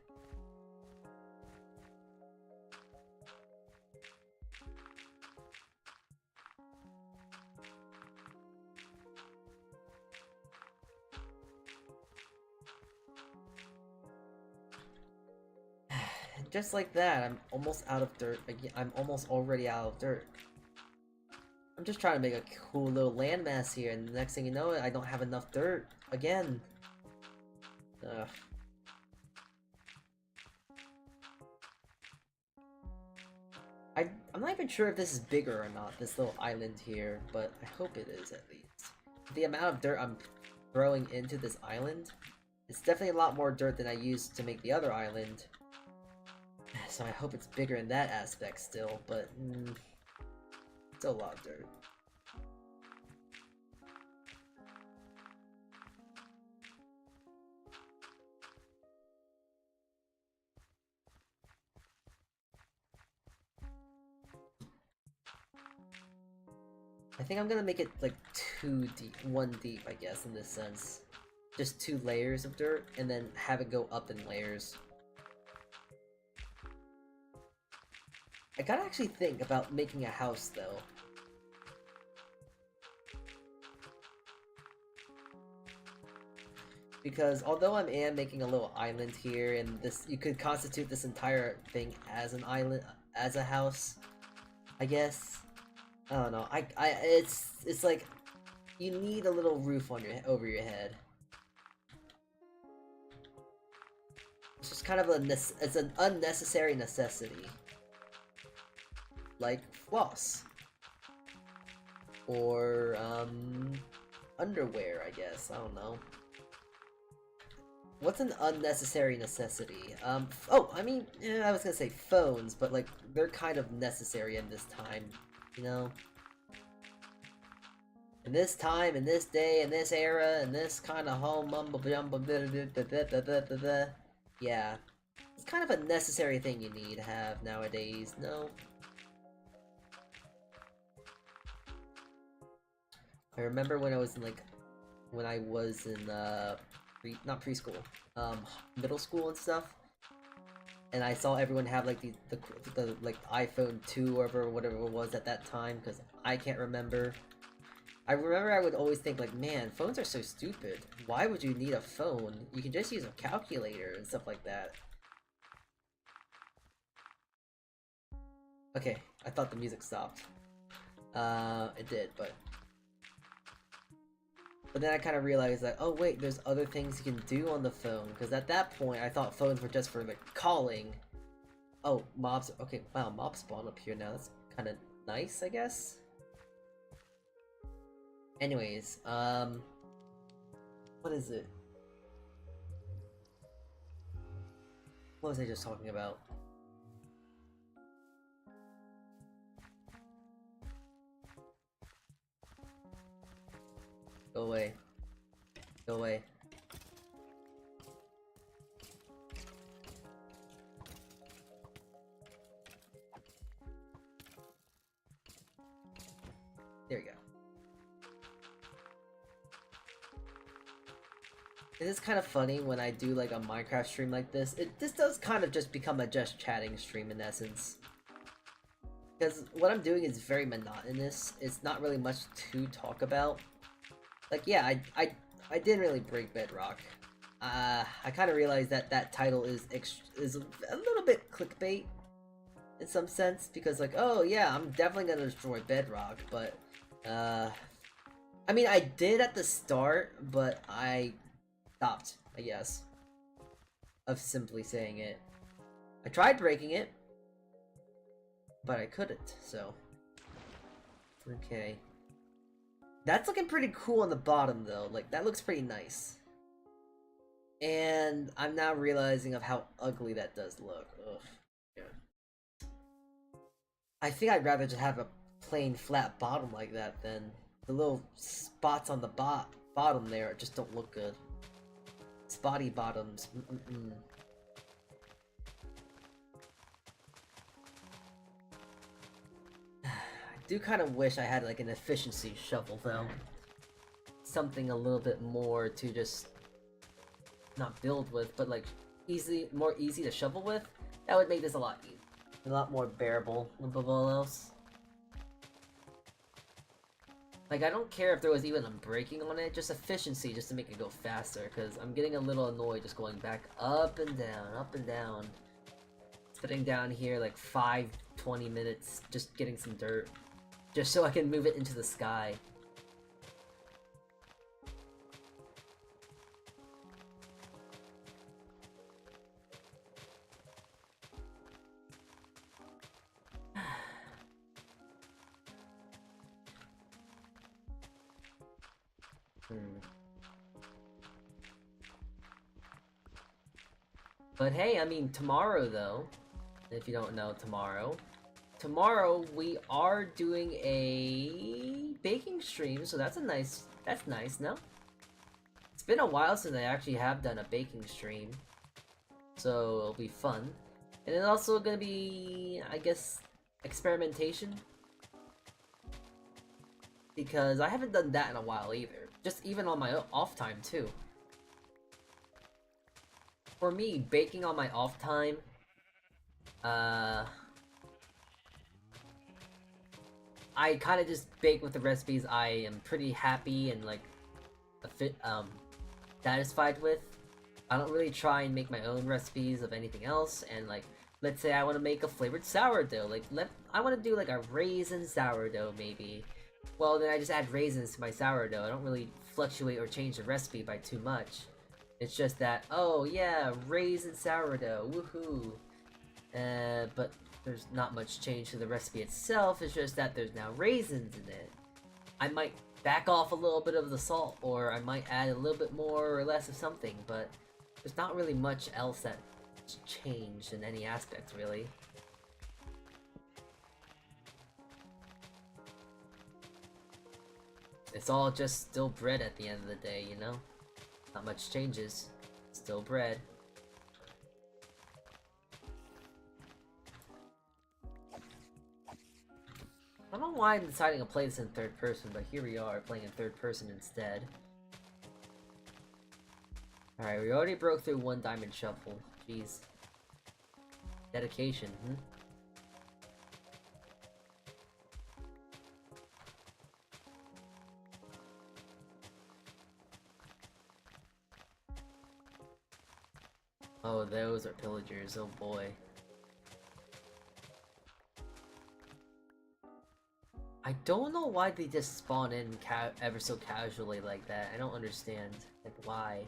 Just like that, I'm almost out of dirt. I'm almost already out of dirt. I'm just trying to make a cool little landmass here, and the next thing you know, I don't have enough dirt again. Ugh. I'm not even sure if this is bigger or not, this little island here, but I hope it is at least. The amount of dirt I'm throwing into this island, it's definitely a lot more dirt than I used to make the other island. So I hope it's bigger in that aspect still, but it's a lot of dirt. I think I'm gonna make it like 2 deep, 1 deep, I guess, in this sense. Just 2 layers of dirt, and then have it go up in layers. I gotta actually think about making a house, though. Because although I am making a little island here, and you could constitute this entire thing as an island, as a house, I guess. I don't know. It's like you need a little roof on over your head. It's just kind of it's an unnecessary necessity. Like floss. Or, underwear, I guess. I don't know. What's an unnecessary necessity? I mean, I was gonna say phones, but like, they're kind of necessary in this time, you know? In this time, in this day, in this era, in this kind of whole mumble jumble, yeah. It's kind of a necessary thing you need to have nowadays, no? I remember when I was in not preschool, middle school and stuff, and I saw everyone have like the like iPhone 2 or whatever it was at that time, because I can't remember. I remember I would always think like, man, phones are so stupid. Why would you need a phone? You can just use a calculator and stuff like that. Okay, I thought the music stopped. It did, but But then I kind of realized that, oh wait, there's other things you can do on the phone, because at that point I thought phones were just for like calling. Oh, mobs. Okay, wow, mobs spawn up here now. That's kind of nice, I guess. Anyways, what is it? What was I just talking about? Go away. Go away. There you go. It is kind of funny when I do like a Minecraft stream like this. This does kind of just become a just chatting stream in essence. Because what I'm doing is very monotonous. It's not really much to talk about. Like, yeah, I didn't really break Bedrock. I kind of realized that that title is a little bit clickbait in some sense, because like, oh yeah, I'm definitely gonna destroy Bedrock, but I mean, I did at the start, but I stopped, I guess, of simply saying it. I tried breaking it, but I couldn't, so. Okay. That's looking pretty cool on the bottom, though. Like, that looks pretty nice. And I'm now realizing of how ugly that does look. Ugh. Yeah. I think I'd rather just have a plain flat bottom like that than the little spots on the bottom there just don't look good. Spotty bottoms. I do kind of wish I had like an efficiency shovel though. Something a little bit more to just not build with, but like more easy to shovel with. That would make this a lot more bearable above all else. Like, I don't care if there was even a breaking on it, just efficiency, just to make it go faster, because I'm getting a little annoyed just going back up and down. Sitting down here like 20 minutes, just getting some dirt. Just so I can move it into the sky. But hey, I mean, tomorrow though, if you don't know, tomorrow we are doing a baking stream, so that's nice, no? It's been a while since I actually have done a baking stream, so it'll be fun. And it's also gonna be, I guess, experimentation, because I haven't done that in a while either, just even on my off time too. For me, baking on my off time, I kind of just bake with the recipes I am pretty happy and like satisfied with. I don't really try and make my own recipes of anything else. And like, let's say I want to make a flavored sourdough. Like, I want to do like a raisin sourdough maybe. Well, then I just add raisins to my sourdough. I don't really fluctuate or change the recipe by too much. It's just that, oh yeah, raisin sourdough, woohoo! But there's not much change to the recipe itself, it's just that there's now raisins in it. I might back off a little bit of the salt, or I might add a little bit more or less of something, but there's not really much else that's changed in any aspect, really. It's all just still bread at the end of the day, you know? Not much changes. Still bread. I don't know why I'm deciding to play this in third person, but here we are, playing in third person instead. Alright, we already broke through one diamond shovel. Jeez. Dedication, hmm? Oh, those are pillagers, oh boy. I don't know why they just spawn in ever so casually like that. I don't understand. Like, why?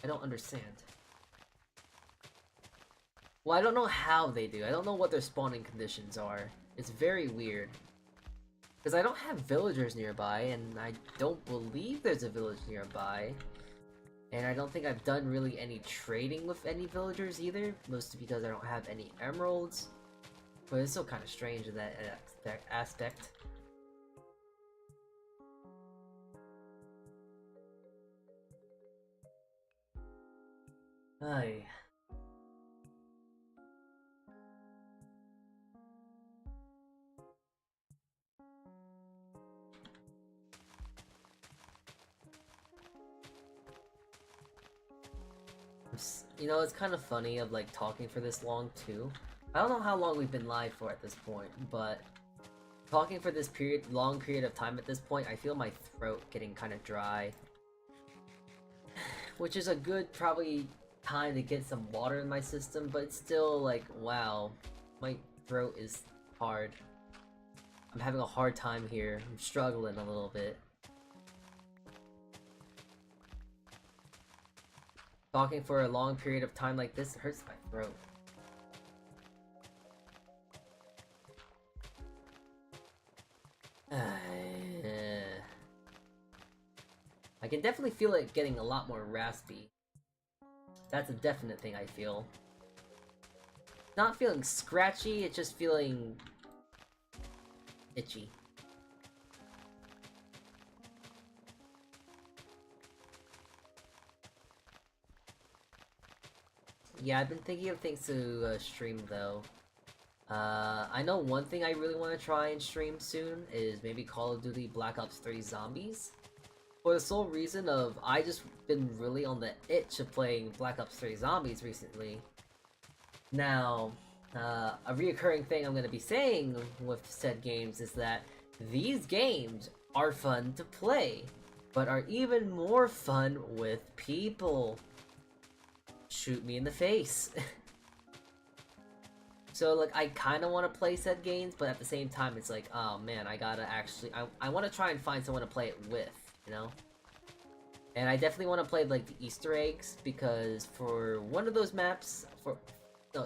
I don't understand. Well, I don't know how they do. I don't know what their spawning conditions are. It's very weird. Because I don't have villagers nearby, and I don't believe there's a village nearby. And I don't think I've done really any trading with any villagers either, mostly because I don't have any emeralds. But it's still kind of strange in that aspect. Ay. You know, it's kind of funny of like talking for this long too. I don't know how long we've been live for at this point, but talking for this long period of time at this point, I feel my throat getting kind of dry. Which is a good probably time to get some water in my system, but it's still like, wow, my throat is hard. I'm having a hard time here. I'm struggling a little bit. Talking for a long period of time like this hurts my throat. I can definitely feel it getting a lot more raspy. That's a definite thing I feel. Not feeling scratchy, it's just feeling itchy. Yeah, I've been thinking of things to stream though. I know one thing I really want to try and stream soon is maybe Call of Duty Black Ops 3 Zombies. For the sole reason of I just been really on the itch of playing Black Ops 3 Zombies recently. Now, a reoccurring thing I'm going to be saying with said games is that these games are fun to play, but are even more fun with people. Shoot me in the face. So like I kind of want to play said games, but at the same time it's like, oh man, I gotta actually I want to try and find someone to play it with, you know? And I definitely want to play like the Easter eggs, because for one of those maps,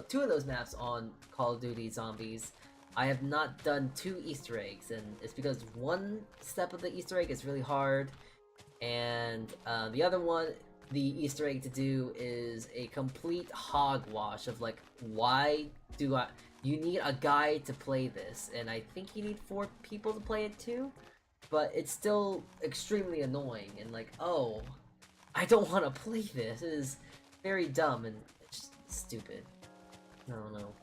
two of those maps on Call of Duty Zombies, I have not done 2 Easter eggs, and it's because one step of the Easter egg is really hard, and the other one, the Easter egg to do, is a complete hogwash of like, why do you need a guy to play this? And I think you need 4 people to play it too, but it's still extremely annoying, and like, oh, I don't want to play this. It is very dumb and just stupid. I don't know.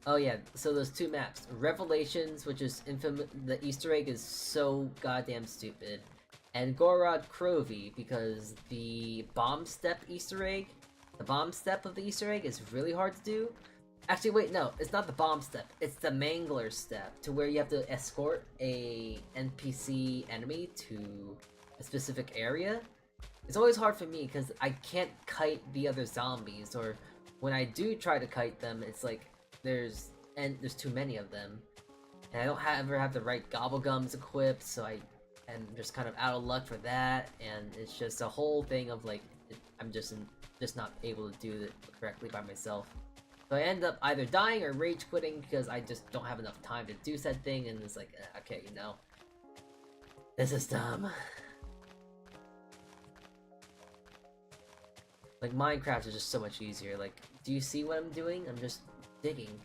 Oh yeah, so those 2 maps. Revelations, which is infamous, the Easter egg is so goddamn stupid. And Gorod Krovi, because the bomb step Easter egg, the bomb step of the Easter egg is really hard to do. Actually, wait, no, it's not the bomb step, it's the mangler step, to where you have to escort a NPC enemy to a specific area. It's always hard for me, because I can't kite the other zombies, or when I do try to kite them, it's like, there's too many of them, and I don't ever have the right gobblegums equipped, so I am just kind of out of luck for that, and it's just a whole thing of like, I'm just not able to do it correctly by myself. So I end up either dying or rage quitting because I just don't have enough time to do said thing, and it's like, okay, you know, this is dumb. Like, Minecraft is just so much easier. Like, do you see what I'm doing? I'm just digging.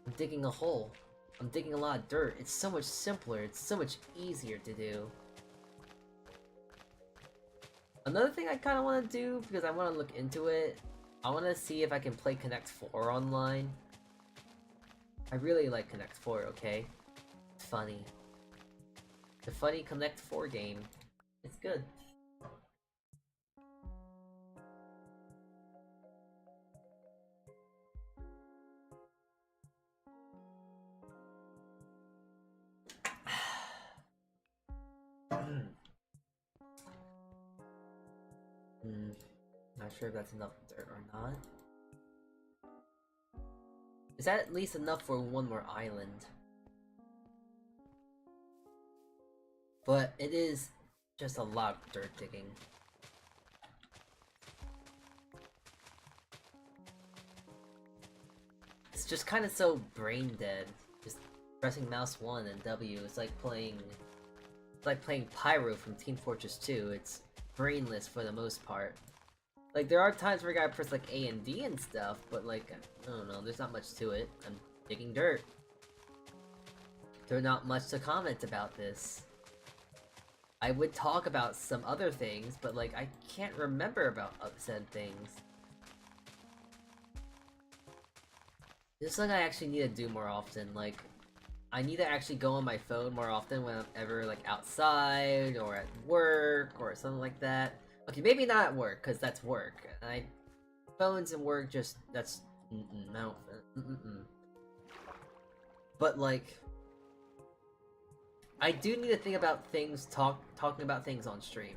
I'm digging a hole. I'm digging a lot of dirt. It's so much simpler. It's so much easier to do. Another thing I kind of want to do, because I want to look into it, I want to see if I can play Connect 4 online. I really like Connect 4, okay? It's funny. The funny Connect 4 game. It's good. Not sure if that's enough dirt or not. Is that at least enough for one more island? But it is just a lot of dirt digging. It's just kind of so brain dead. Just pressing mouse 1 and W. It's like playing Pyro from Team Fortress 2. It's brainless for the most part. Like, there are times where I gotta press like A and D and stuff, but like, I don't know, there's not much to it. I'm digging dirt. There's not much to comment about this. I would talk about some other things, but like, I can't remember about said things. This is something I actually need to do more often. Like, I need to actually go on my phone more often when I'm ever like outside or at work or something like that. Okay, maybe not at work, because that's work. Phones and work just, that's, no. But like, I do need to think about things, talking about things on stream.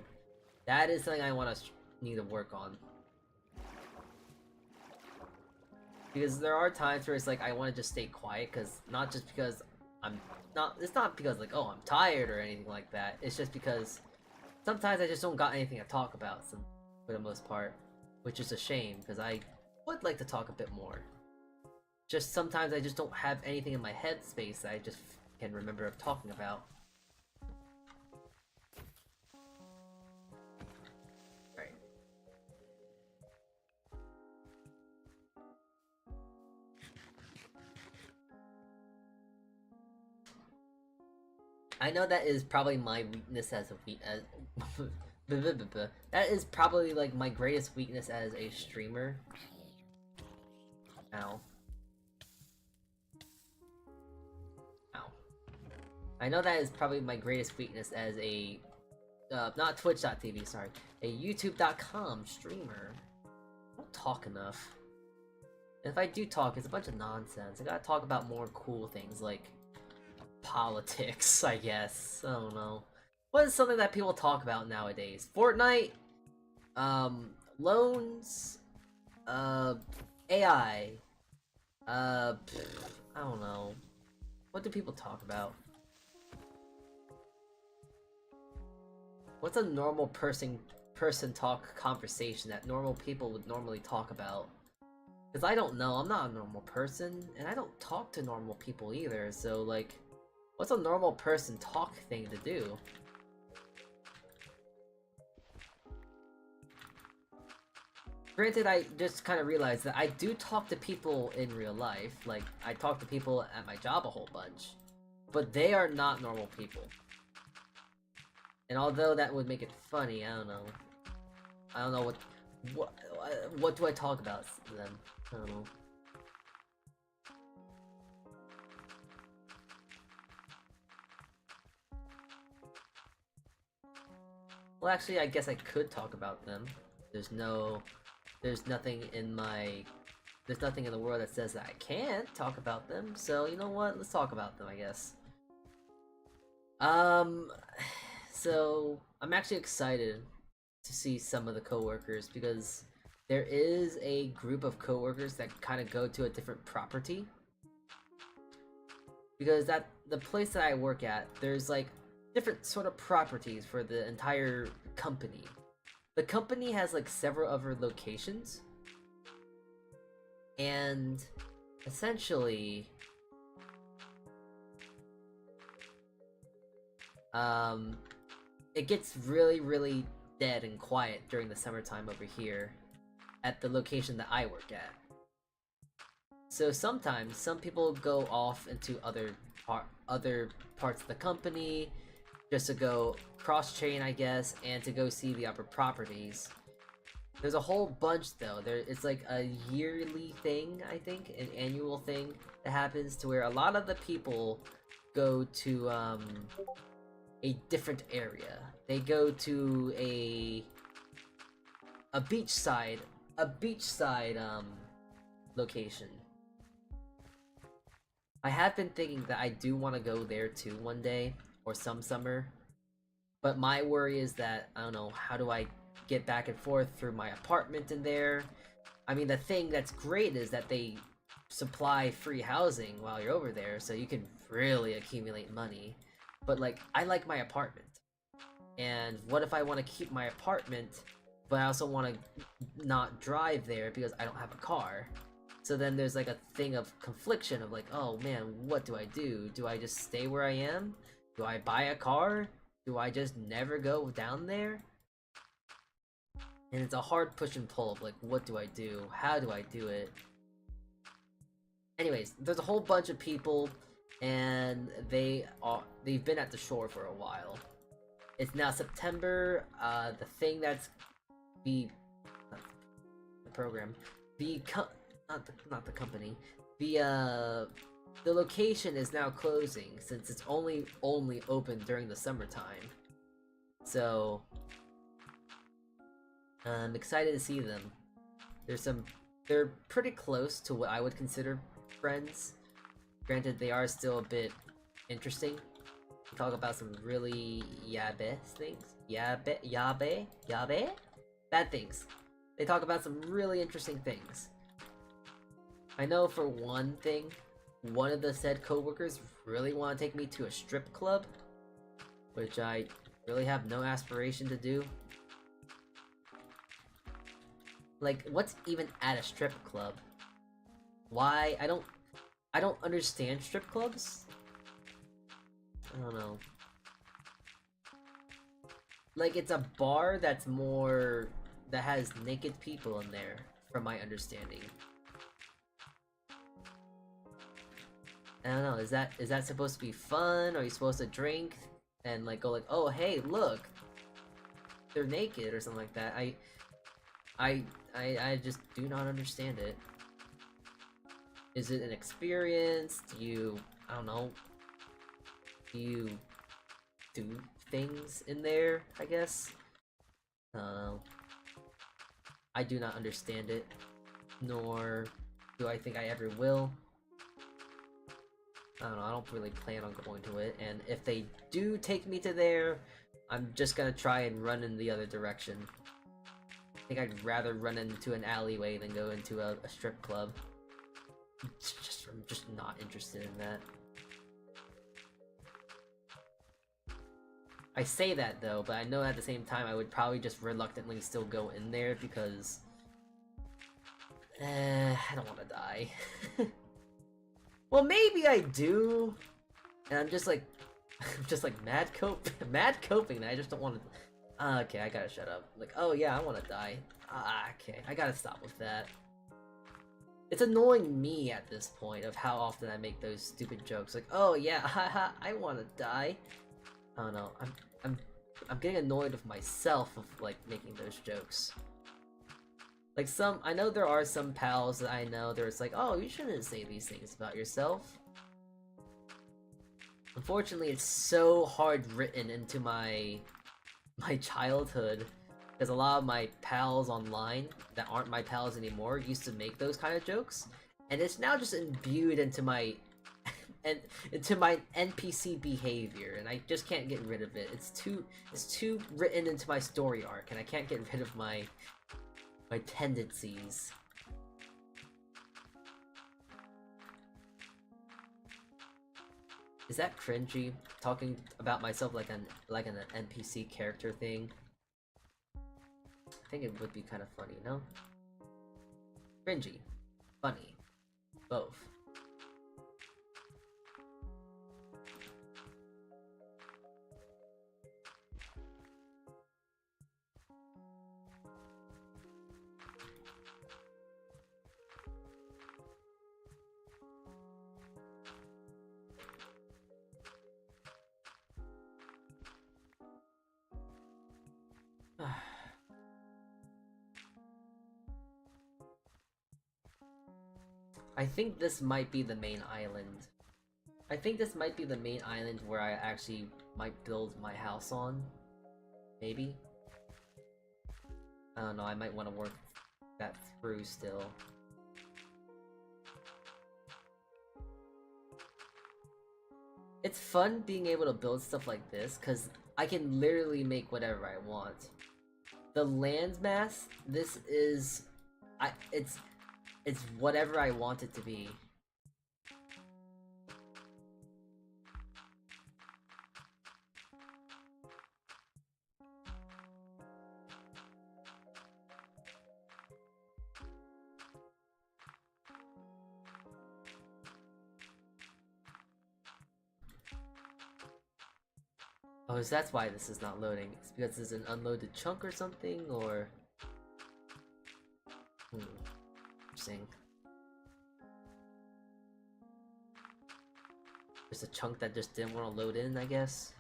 That is something I need to work on. Because there are times where it's like, I want to just stay quiet, because, not just because it's not because like, oh, I'm tired or anything like that. It's just because sometimes I just don't got anything to talk about, for the most part, which is a shame, because I would like to talk a bit more. Just sometimes I just don't have anything in my head space that I just can remember of talking about. Right. I know that is probably my weakness as that is probably like my greatest weakness as a streamer. Ow. Ow. I know that is probably my greatest weakness as a not Twitch.tv, sorry, a YouTube.com streamer. I don't talk enough. And if I do talk, it's a bunch of nonsense. I gotta talk about more cool things like politics, I guess. I don't know. What is something that people talk about nowadays? Fortnite? Loans? AI? I don't know. What do people talk about? What's a normal person talk conversation that normal people would normally talk about? Because I don't know, I'm not a normal person, and I don't talk to normal people either, so like, what's a normal person talk thing to do? Granted, I just kind of realized that I do talk to people in real life. Like, I talk to people at my job a whole bunch. But they are not normal people. And although that would make it funny, I don't know. I don't know what do I talk about to them? I don't know. Well, actually, I guess I could talk about them. There's nothing in the world that says that I can't talk about them, so you know what? Let's talk about them, I guess. So I'm actually excited to see some of the coworkers because there is a group of coworkers that kind of go to a different property. Because the place that I work at, there's like different sort of properties for the entire company. The company has like several other locations, and essentially, it gets really dead and quiet during the summertime over here at the location that I work at. So sometimes some people go off into other parts of the company just to go cross-chain, I guess, and to go see the other properties. There's a whole bunch though. It's like a yearly thing, I think, an annual thing that happens to where a lot of the people go to a different area. They go to a beachside location. I have been thinking that I do want to go there too one day, or some summer. But my worry is that, I don't know, how do I get back and forth through my apartment in there. I mean, the thing that's great is that they supply free housing while you're over there, so you can really accumulate money. But like, I like my apartment. And what if I want to keep my apartment, but I also want to not drive there because I don't have a car? So then there's like a thing of confliction of like, oh man, what do I do? Do I just stay where I am? Do I buy a car? Do I just never go down there? And it's a hard push and pull of like, what do I do? How do I do it? Anyways, there's a whole bunch of people, and they've been at the shore for a while. It's now September. The thing that's the program, not the company. The location is now closing since it's only open during the summertime. So I'm excited to see them. They're pretty close to what I would consider friends. Granted, they are still a bit interesting. We talk about some really yabe things. Yabe? Bad things. They talk about some really interesting things. I know for one thing, one of the said coworkers really want to take me to a strip club, which I really have no aspiration to do. Like, what's even at a strip club? Why? I don't understand strip clubs. I don't know. Like, it's a bar that has naked people in there, from my understanding. I don't know, is that supposed to be fun? Are you supposed to drink and like go like, oh hey, look, they're naked or something like that? I just do not understand it. Is it an experience? Do you, I don't know, do you do things in there, I guess? I don't know. I do not understand it, nor do I think I ever will. I don't know, I don't really plan on going to it, and if they do take me to there, I'm just gonna try and run in the other direction. I think I'd rather run into an alleyway than go into a strip club. I'm just not interested in that. I say that though, but I know at the same time I would probably just reluctantly still go in there because I don't want to die. Well, maybe I do, and I'm just like mad coping, and I just don't want to. Okay, I gotta shut up. Like, oh yeah, I want to die. Okay, I gotta stop with that. It's annoying me at this point of how often I make those stupid jokes. Like, oh yeah, haha, I want to die. I don't know. I'm getting annoyed with myself of like making those jokes. Like I know there are some pals that I know there's like, oh, you shouldn't say these things about yourself. Unfortunately, it's so hard written into my childhood because a lot of my pals online that aren't my pals anymore used to make those kind of jokes, and it's now just imbued into my into my NPC behavior, and I just can't get rid of it. It's too written into my story arc, and I can't get rid of my tendencies. Is that cringy? Talking about myself like an NPC character thing? I think it would be kind of funny, no? Cringy. Funny. Both. I think this might be the main island. I think this might be the main island where I actually might build my house on. Maybe? I don't know, I might want to work that through still. It's fun being able to build stuff like this, because I can literally make whatever I want. The landmass, this is... It's whatever I want it to be. Oh, so that's why this is not loading. It's because there's an unloaded chunk or something, or... Interesting. There's a chunk that just didn't want to load in, I guess.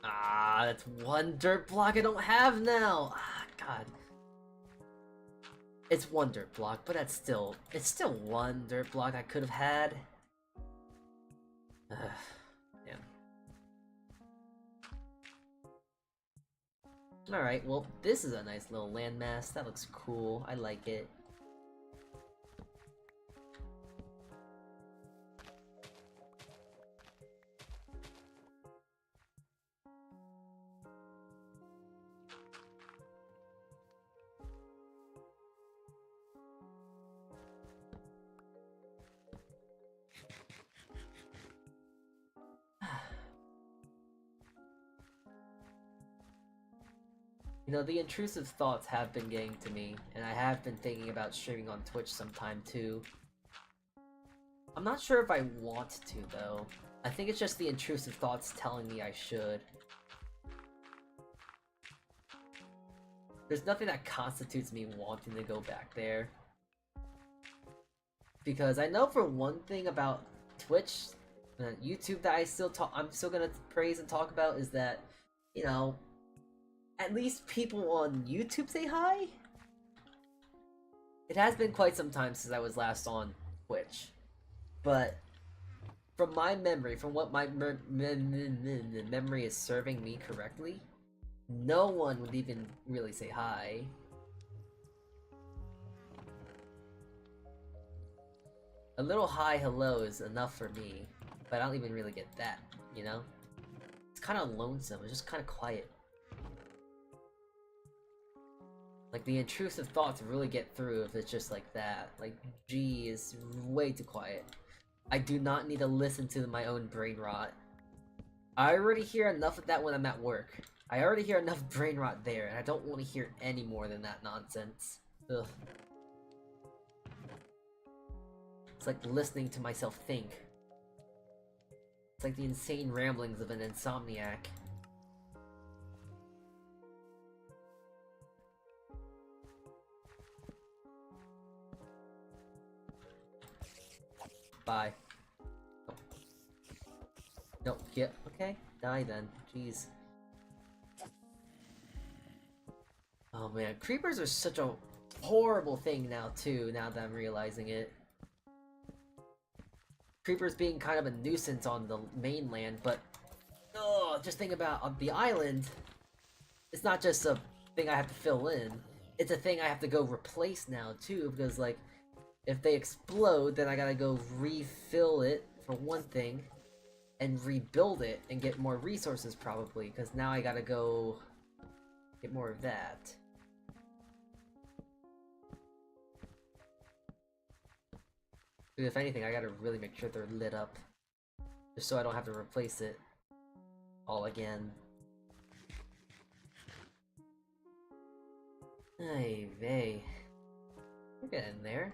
Ah, that's one dirt block I don't have now! Ah, god. It's one dirt block, but it's still one dirt block I could have had. Damn. Alright, well, this is a nice little landmass. That looks cool. I like it. You know, the intrusive thoughts have been getting to me, and I have been thinking about streaming on Twitch sometime too. I'm not sure if I want to, though. I think it's just the intrusive thoughts telling me I should. There's nothing that constitutes me wanting to go back there. Because I know for one thing about Twitch, YouTube that I'm still gonna praise and talk about is that, you know, at least people on YouTube say hi? It has been quite some time since I was last on Twitch. But from my memory, from what my memory is serving me correctly, no one would even really say hi. A little hi hello is enough for me, but I don't even really get that, you know? It's kind of lonesome, it's just kind of quiet. Like, the intrusive thoughts really get through if it's just like that. Like, G is way too quiet. I do not need to listen to my own brain rot. I already hear enough of that when I'm at work. I already hear enough brain rot there, and I don't want to hear any more than that nonsense. Ugh. It's like listening to myself think. It's like the insane ramblings of an insomniac. Bye. Oh. No, yeah, okay. Die then. Jeez. Oh man, creepers are such a horrible thing now too, now that I'm realizing it. Creepers being kind of a nuisance on the mainland, but just think about on the island, it's not just a thing I have to fill in, it's a thing I have to go replace now too, because like, if they explode, then I gotta go refill it, for one thing, and rebuild it, and get more resources probably, because now I gotta go get more of that. If anything, I gotta really make sure they're lit up, just so I don't have to replace it all again. Ay vey. We're getting there.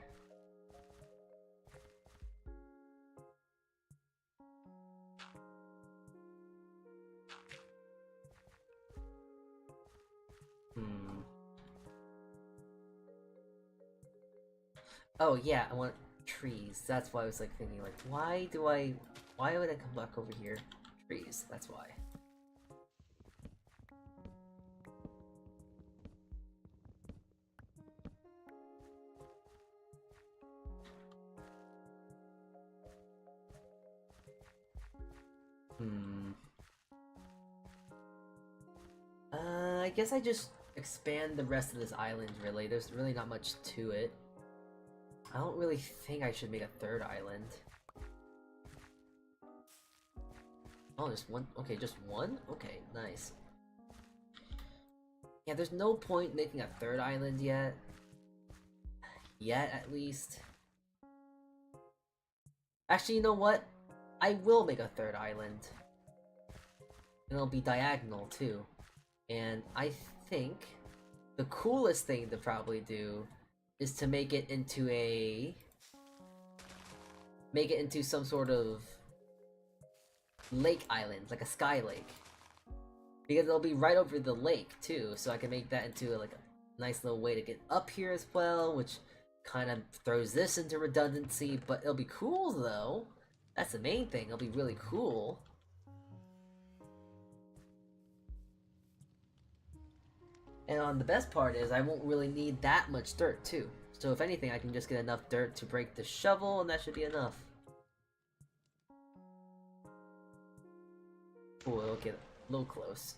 Oh yeah, I want trees. That's why I was like thinking like, why would I come back over here? Trees, that's why. I guess I just expand the rest of this island, really. There's really not much to it. I don't really think I should make a third island. Oh, just one? Okay, just one? Okay, nice. Yeah, there's no point making a third island yet. Yet, at least. Actually, you know what? I will make a third island. And it'll be diagonal, too. And I think the coolest thing to probably do is to make it into some sort of lake island, like a sky lake. Because it'll be right over the lake too, so I can make that into like a nice little way to get up here as well, which kind of throws this into redundancy, but it'll be cool though. That's the main thing, it'll be really cool. And the best part is I won't really need that much dirt too. So if anything, I can just get enough dirt to break the shovel and that should be enough. Ooh, it'll get a little close.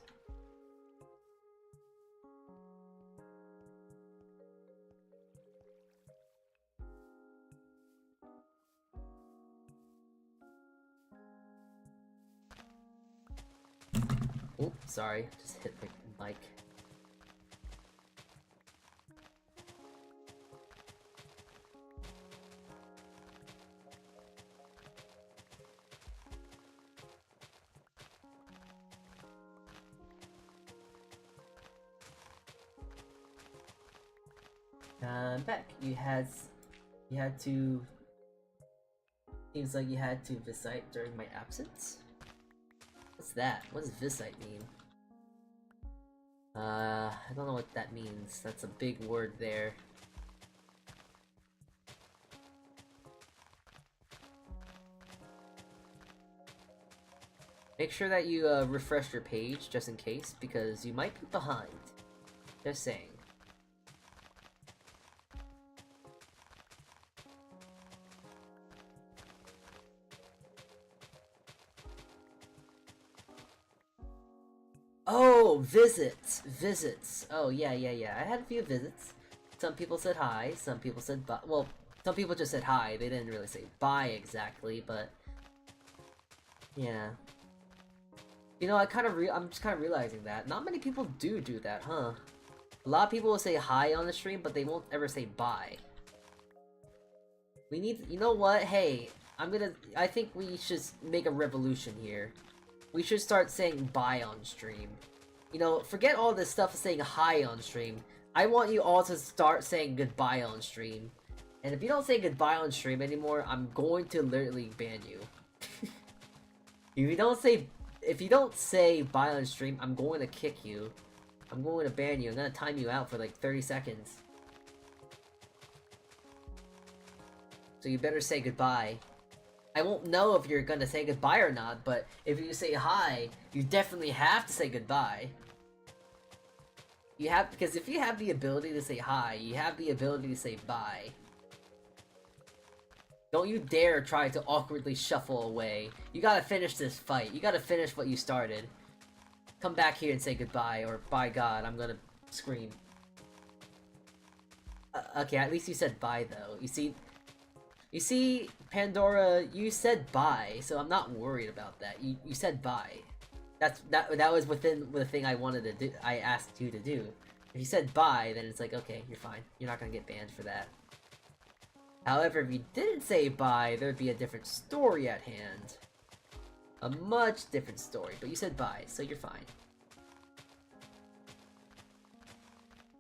Oop, sorry, just hit the mic. I'm back. You had to. Seems like you had to visite during my absence. What's that? What does visite mean? I don't know what that means. That's a big word there. Make sure that you refresh your page just in case, because you might be behind. Just saying. Oh, visits! Visits! Oh, yeah. I had a few visits. Some people said hi, some people said bye. Well, some people just said hi, they didn't really say bye exactly, but... yeah. You know, I'm just kind of realizing that. Not many people do that, huh? A lot of people will say hi on the stream, but they won't ever say bye. We need... you know what? Hey, I think we should make a revolution here. We should start saying bye on stream. You know, forget all this stuff of saying hi on stream. I want you all to start saying goodbye on stream. And if you don't say goodbye on stream anymore, I'm going to literally ban you. If you don't say bye on stream, I'm going to kick you. I'm going to ban you. I'm going to time you out for like 30 seconds. So you better say goodbye. I won't know if you're gonna say goodbye or not, but if you say hi, you definitely have to say goodbye. Because if you have the ability to say hi, you have the ability to say bye. Don't you dare try to awkwardly shuffle away. You gotta finish this fight. You gotta finish what you started. Come back here and say goodbye, or by God, I'm gonna scream. Okay, at least you said bye though. You see, Pandora, you said bye, so I'm not worried about that. You said bye. That was within the thing I wanted to do. I asked you to do. If you said bye, then it's like, okay, you're fine. You're not gonna get banned for that. However, if you didn't say bye, there'd be a different story at hand. A much different story, but you said bye, so you're fine.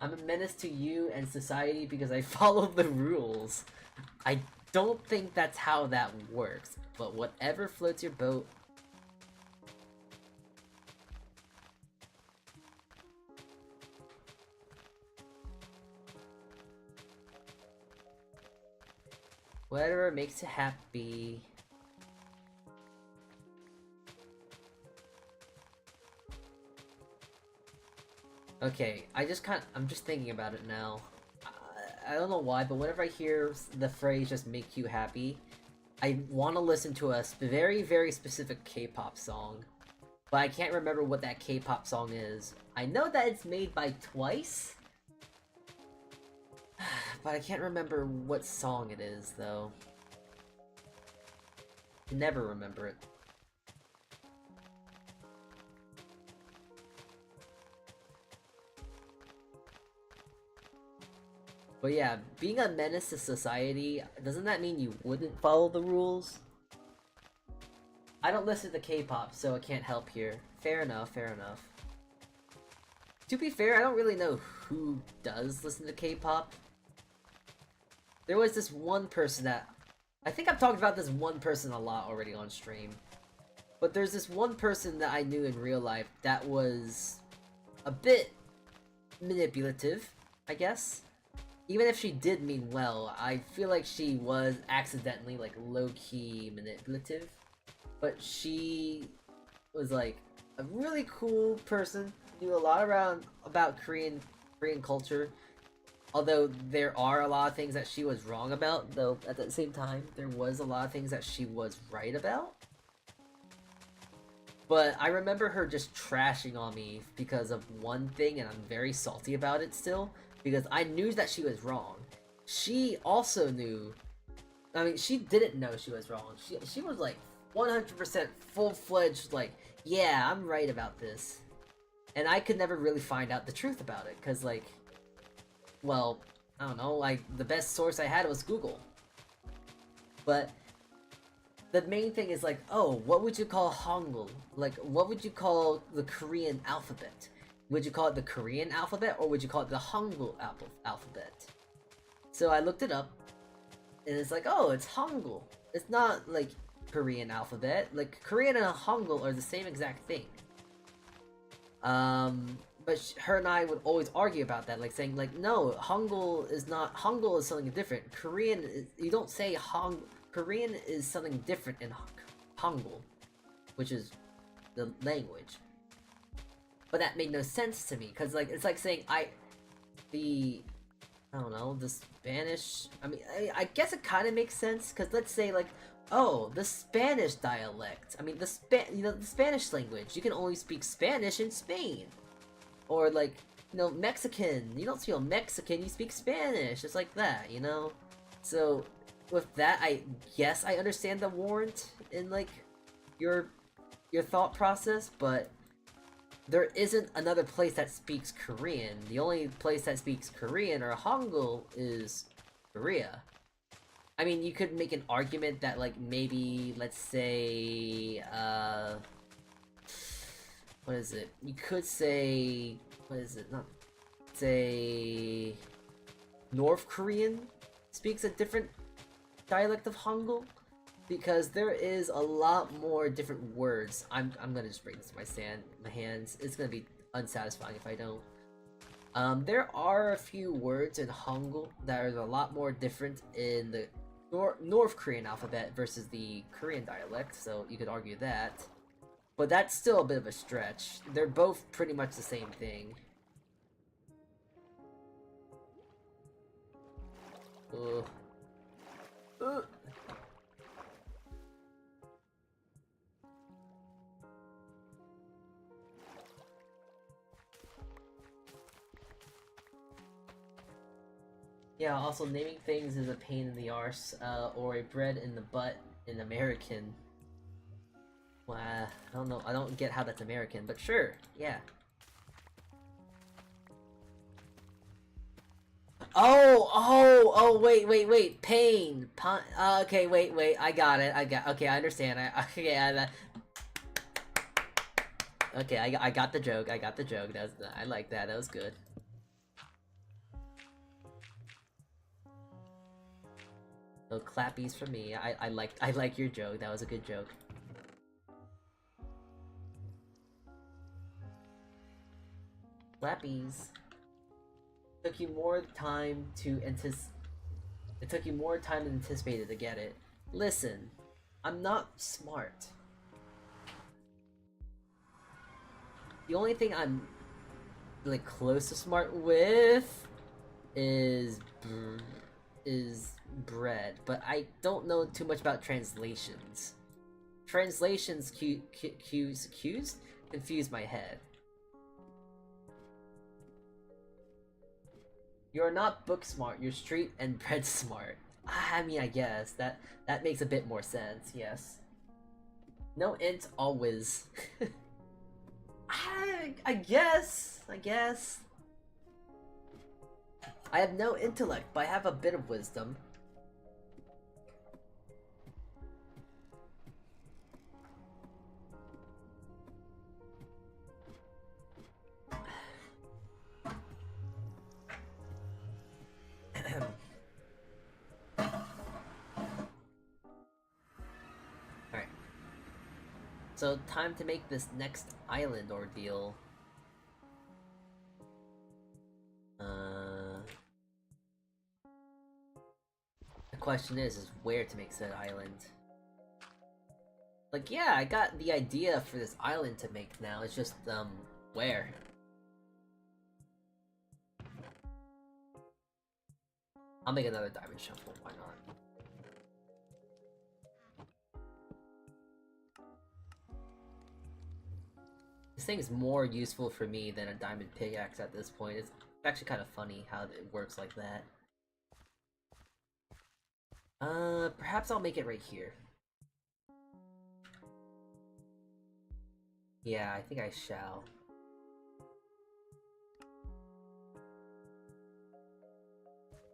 I'm a menace to you and society because I follow the rules. I don't think that's how that works, but whatever floats your boat. Whatever makes you happy. Okay, I'm just thinking about it now. I don't know why, but whenever I hear the phrase just make you happy, I want to listen to a very, very specific K-pop song, but I can't remember what that K-pop song is. I know that it's made by Twice, but I can't remember what song it is, though. I can never remember it. But yeah, being a menace to society, doesn't that mean you wouldn't follow the rules? I don't listen to K-pop, so I can't help here. Fair enough, fair enough. To be fair, I don't really know who does listen to K-pop. There was this one person that... I think I've talked about this one person a lot already on stream. But there's this one person that I knew in real life that was a bit manipulative, I guess. Even if she did mean well, I feel like she was accidentally, like, low-key manipulative. But she was, like, a really cool person, knew a lot about Korean culture. Although there are a lot of things that she was wrong about, though at the same time, there was a lot of things that she was right about. But I remember her just trashing on me because of one thing, and I'm very salty about it still. Because I knew that she was wrong. She also knew... I mean, she didn't know she was wrong. She was like 100% full-fledged like, yeah, I'm right about this. And I could never really find out the truth about it. Because like, well, I don't know, like the best source I had was Google. But the main thing is like, oh, what would you call Hangul? Like, what would you call the Korean alphabet? Would you call it the Korean alphabet, or would you call it the Hangul alphabet? So I looked it up, and it's like, oh, it's Hangul. It's not, like, Korean alphabet. Like, Korean and Hangul are the same exact thing. But her and I would always argue about that, like, saying, like, no, Hangul is not... Hangul is something different. Korean is... You don't say Hangul. Korean is something different in Hangul, which is the language. But that made no sense to me, because, like, it's like saying I don't know, the Spanish... I mean, I guess it kind of makes sense, because let's say, like, oh, the Spanish dialect. I mean, the Spanish language. You can only speak Spanish in Spain. Or, like, you know, Mexican. You don't speak Mexican, you speak Spanish. It's like that, you know? So, with that, I guess I understand the warrant in, like, your thought process, but... There isn't another place that speaks Korean. The only place that speaks Korean or Hangul is Korea. I mean, you could make an argument that, like, maybe, let's say, what is it? You could say, what is it? Not say, North Korean speaks a different dialect of Hangul. Because there is a lot more different words. I'm gonna just bring this to my hands. It's gonna be unsatisfying if I don't. There are a few words in Hangul that are a lot more different in the North Korean alphabet versus the Korean dialect, so you could argue that. But that's still a bit of a stretch. They're both pretty much the same thing. Yeah, also naming things is a pain in the arse, or a bread in the butt in American. Well, I don't know, I don't get how that's American, but sure, yeah. Oh, wait, pain, okay, wait, I got it, okay, I understand, okay, I got the joke, I like that was good. No clappies for me. I like your joke. That was a good joke. Clappies. Took you more time to It took you more time than anticipated to get it. Listen, I'm not smart. The only thing I'm like close to smart with is is bread, but I don't know too much about translations. Translations confuse my head. You're not book smart, you're street and bread smart. I mean, I guess that makes a bit more sense, yes. No int always. I guess. I have no intellect, but I have a bit of wisdom. Alright. So, time to make this next island ordeal. The question is where to make said island. Like, yeah, I got the idea for this island to make now, it's just, where? I'll make another diamond shuffle, why not? This thing's more useful for me than a diamond pickaxe at this point. It's actually kind of funny how it works like that. Perhaps I'll make it right here. Yeah, I think I shall.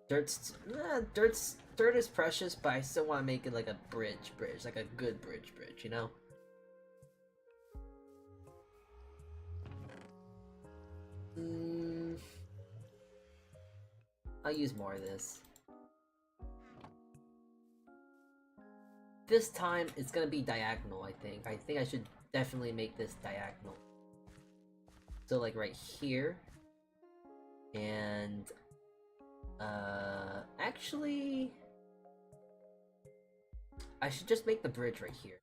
Dirt is precious, but I still want to make it like a bridge, like a good bridge, you know? I'll use more of this. This time, it's gonna be diagonal, I think. I think I should definitely make this diagonal. So, like, right here. And... actually... I should just make the bridge right here.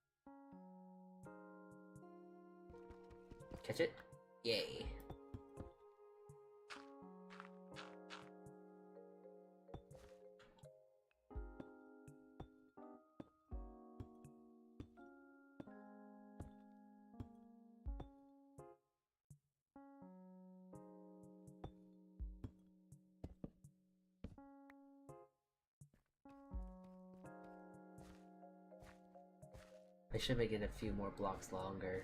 Catch it? Yay. I should make it a few more blocks longer.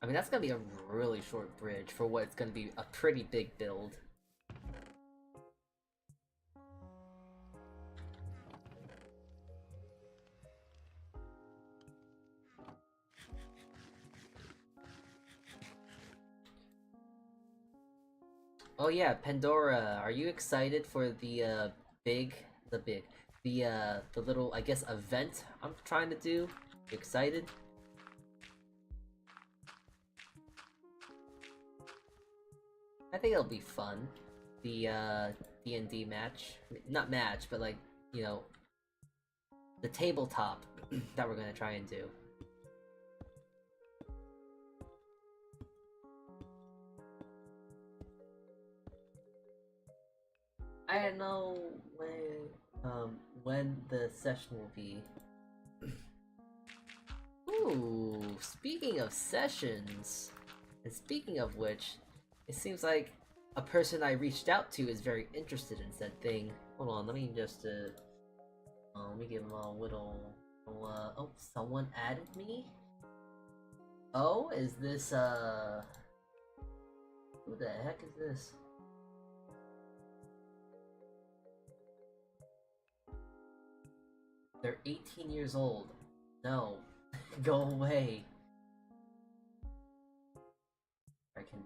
I mean, that's gonna be a really short bridge for what it's gonna be a pretty big build. Oh yeah, Pandora, are you excited for the little, I guess, event I'm trying to do? You excited? I think it'll be fun. The D&D match. Not match, but like, you know, the tabletop that we're gonna try and do. I don't know when the session will be. Ooh, speaking of sessions, and speaking of which, it seems like a person I reached out to is very interested in said thing. Hold on, let me just let me give him a little. Oh, someone added me. Oh, is this who the heck is this? They're 18 years old. No. Go away. I can...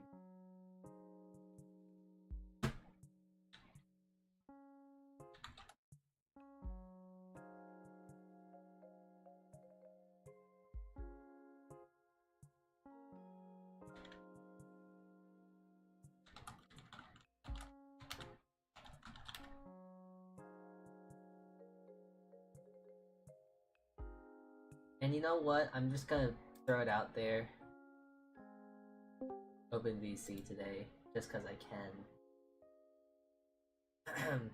And you know what? I'm just gonna throw it out there. Open VC today, just cause I can.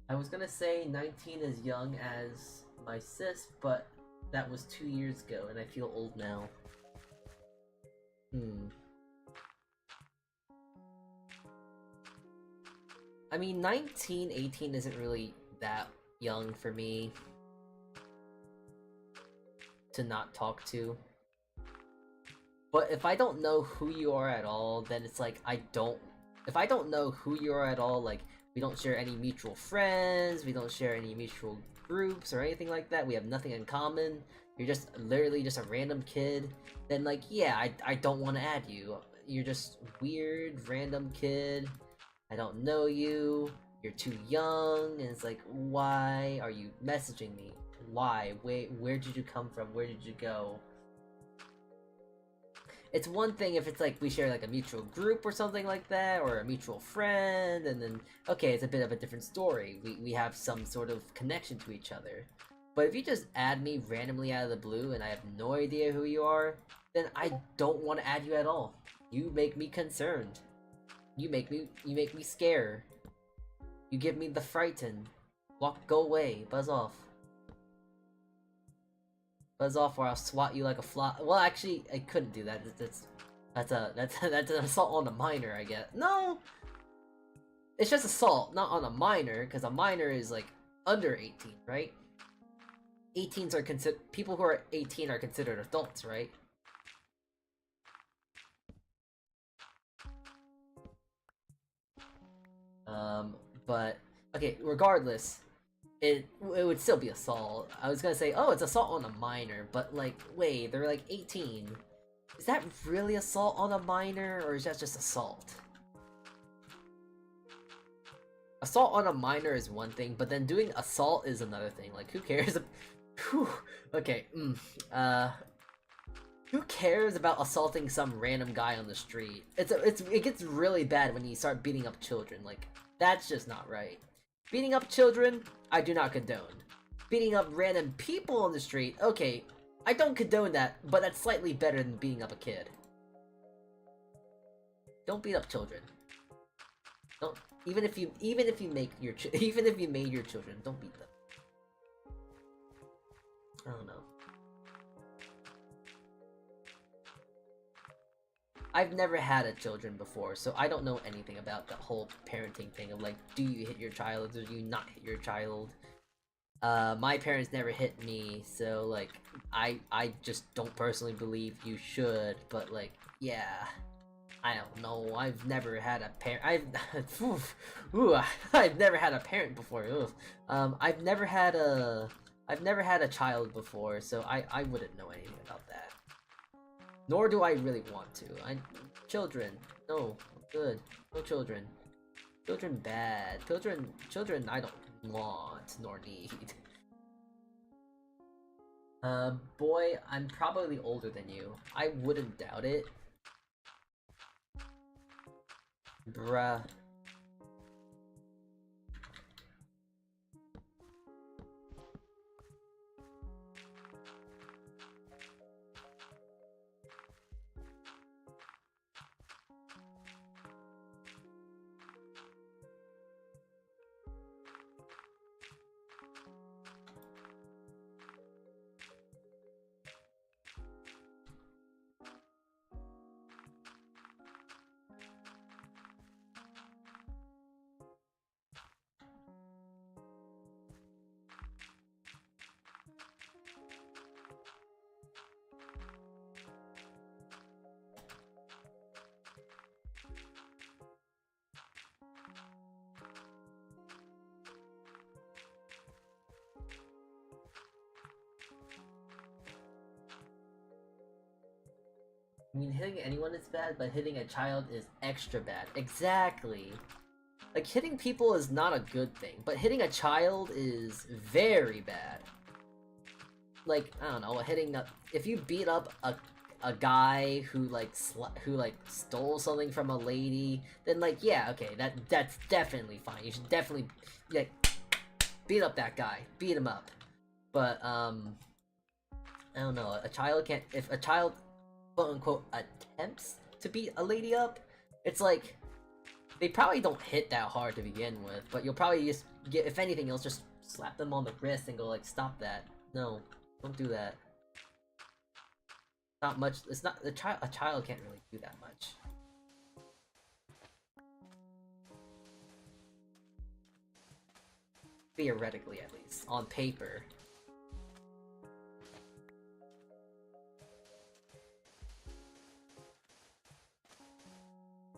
I was gonna say 19 is young as my sis, but that was 2 years ago, and I feel old now. I mean, 19, 18 isn't really that young for me to not talk to. But if I don't know who you are at all, then it's like if I don't know who you are at all, like we don't share any mutual friends, we don't share any mutual groups or anything like that, we have nothing in common, you're just literally just a random kid, then like, yeah, I don't want to add you. You're just weird, random kid. I don't know you. You're too young, and it's like, why are you messaging me? Why? Where did you come from? Where did you go? It's one thing if it's like we share like a mutual group or something like that, or a mutual friend, and then okay, it's a bit of a different story. We have some sort of connection to each other. But if you just add me randomly out of the blue and I have no idea who you are, then I don't want to add you at all. You make me concerned. You make me scared. You give me the frightened. Go away, buzz off. Buzz off or I'll swat you like a fly. Well, actually, I couldn't do that. That's an assault on a minor, I guess. No! It's just assault, not on a minor, because a minor is like under 18, right? 18s are people who are 18 are considered adults, right? But okay, regardless, it would still be assault. I was gonna say, oh, it's assault on a minor, but like, wait, they're like 18. Is that really assault on a minor, or is that just assault? Assault on a minor is one thing, but then doing assault is another thing. Like, who cares? Whew. Okay, who cares about assaulting some random guy on the street? It gets really bad when you start beating up children. Like, that's just not right. Beating up children, I do not condone. Beating up random people on the street, okay, I don't condone that, but that's slightly better than beating up a kid. Don't beat up children. Don't even if you made your children, don't beat them. I don't know. I've never had a children before, so I don't know anything about the whole parenting thing of like, do you hit your child or do you not hit your child? My parents never hit me, so like, I just don't personally believe you should, but like, yeah, I don't know. I've never had a parent. I've never had a parent before. I've never had a child before, so I wouldn't know anything about that. Nor do I really want to. Children, no, good. No children. Children bad. Children I don't want nor need. Boy, I'm probably older than you. I wouldn't doubt it. Bruh. I mean, hitting anyone is bad, but hitting a child is extra bad. Exactly. Like, hitting people is not a good thing, but hitting a child is very bad. Like, I don't know, if you beat up a guy who stole something from a lady, then like, yeah, okay, that's definitely fine. You should definitely like beat up that guy, beat him up. But I don't know, if a child quote unquote attempts to beat a lady up, it's like, They probably don't hit that hard to begin with, but you'll probably just get, if anything, you'll just slap them on the wrist and go like, stop that. No, don't do that. Not much, it's not, a child can't really do that much. Theoretically, at least. On paper.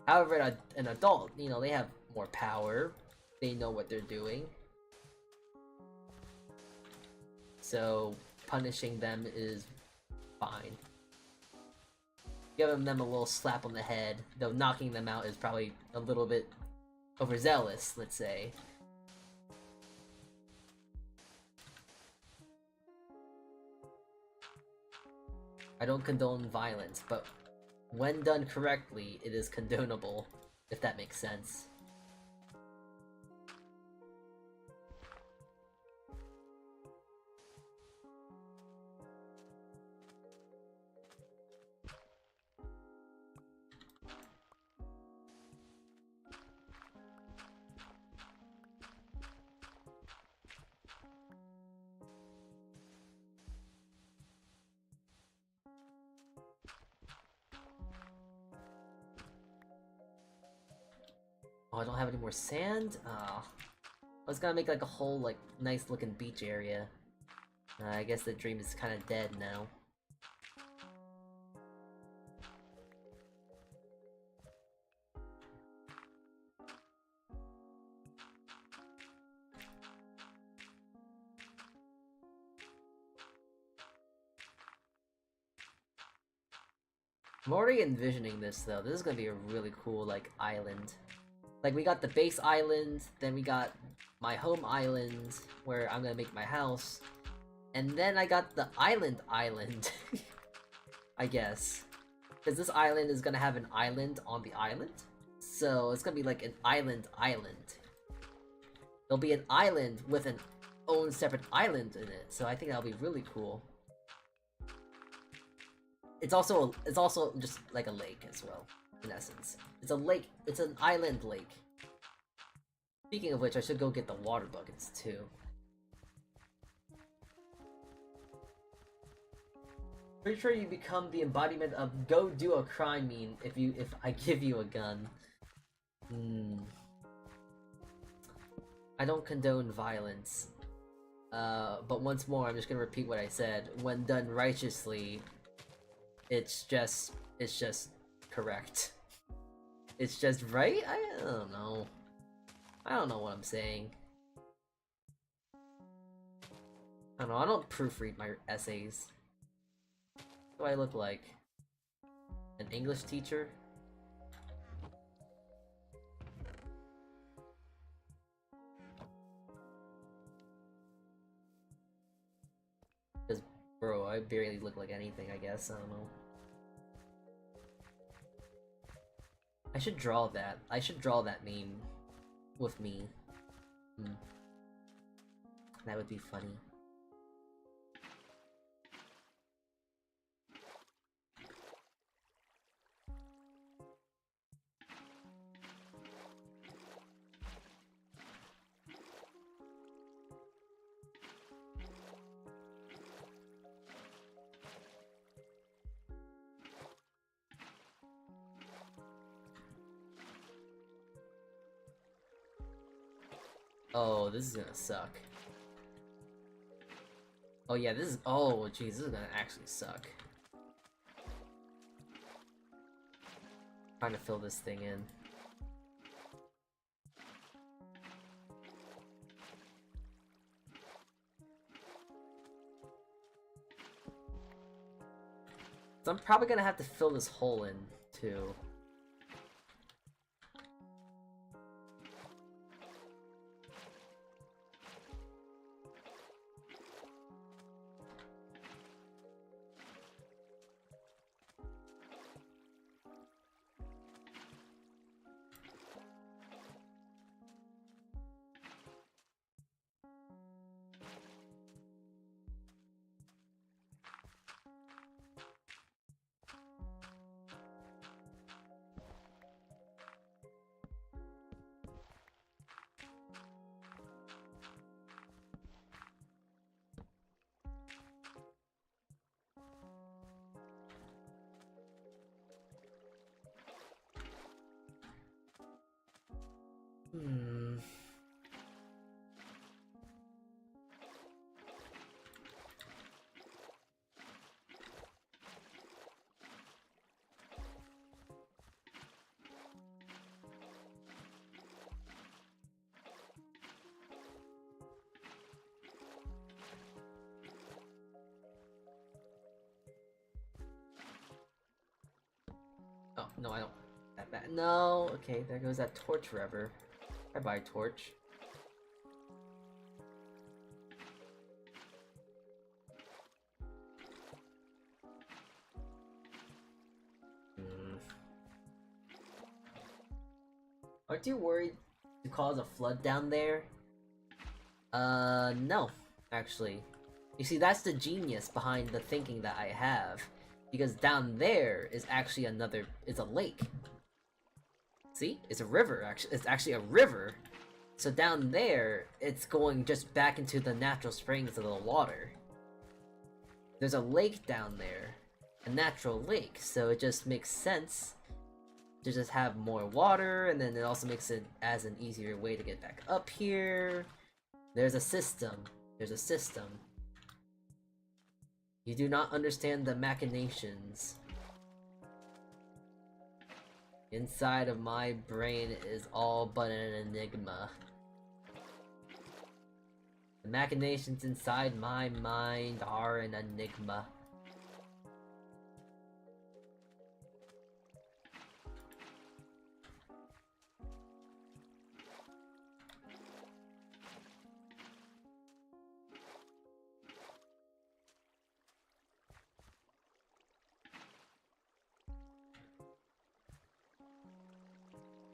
However, an adult, you know, they have more power. They know what they're doing. So, punishing them is fine. Giving them a little slap on the head, though knocking them out is probably a little bit overzealous, let's say. I don't condone violence, but when done correctly, it is condonable, if that makes sense. Oh, I don't have any more sand? Oh. I was gonna make like a whole like nice looking beach area. I guess the dream is kind of dead now. I'm already envisioning this though. This is gonna be a really cool like island. Like we got the base island, then we got my home island where I'm gonna make my house, and then I got the island, I guess. Because this island is gonna have an island on the island, so it's gonna be like an island. There'll be an island with an own separate island in it, so I think that'll be really cool. It's also just like a lake as well, in essence. It's a lake. It's an island lake. Speaking of which, I should go get the water buckets too. Pretty sure you become the embodiment of "go do a crime" meme if I give you a gun. I don't condone violence. But once more, I'm just gonna repeat what I said. When done righteously, it's just correct. It's just right? I don't know. I don't know what I'm saying. I don't know, I don't proofread my essays. What do I look like? An English teacher? Because, bro, I barely look like anything, I guess. I don't know. I should draw that. I should draw that meme with me. That would be funny. Oh, this is gonna suck. Oh yeah, this is- oh jeez, this is gonna actually suck. Trying to fill this thing in. So I'm probably gonna have to fill this hole in, too. Hmm. Oh, no, I don't. That bad. No, okay, there goes that torch forever. Bye-bye, torch. Hmm. Aren't you worried to cause a flood down there? No, actually. You see, that's the genius behind the thinking that I have. Because down there is actually it's a lake. See? It's a river, actually. It's actually a river. So down there, it's going just back into the natural springs of the water. There's a lake down there. A natural lake, so it just makes sense to just have more water, and then it also makes it as an easier way to get back up here. There's a system. There's a system. You do not understand the machinations. Inside of my brain is all but an enigma. The machinations inside my mind are an enigma.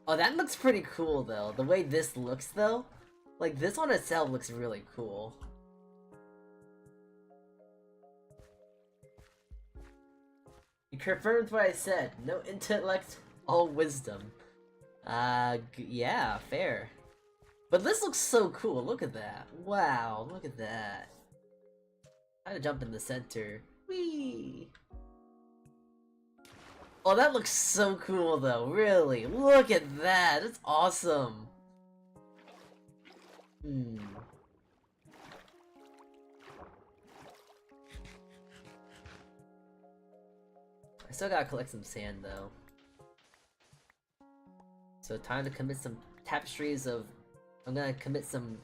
Oh, that looks pretty cool, though. The way this looks, though. Like, this one itself looks really cool. You confirmed what I said. No intellect, all wisdom. Yeah, fair. But this looks so cool. Look at that. Wow, look at that. I gotta jump in the center. Whee! Oh, that looks so cool, though. Really, look at that. That's awesome. Hmm. I still gotta collect some sand, though. So time to commit some tapestries of... I'm gonna commit some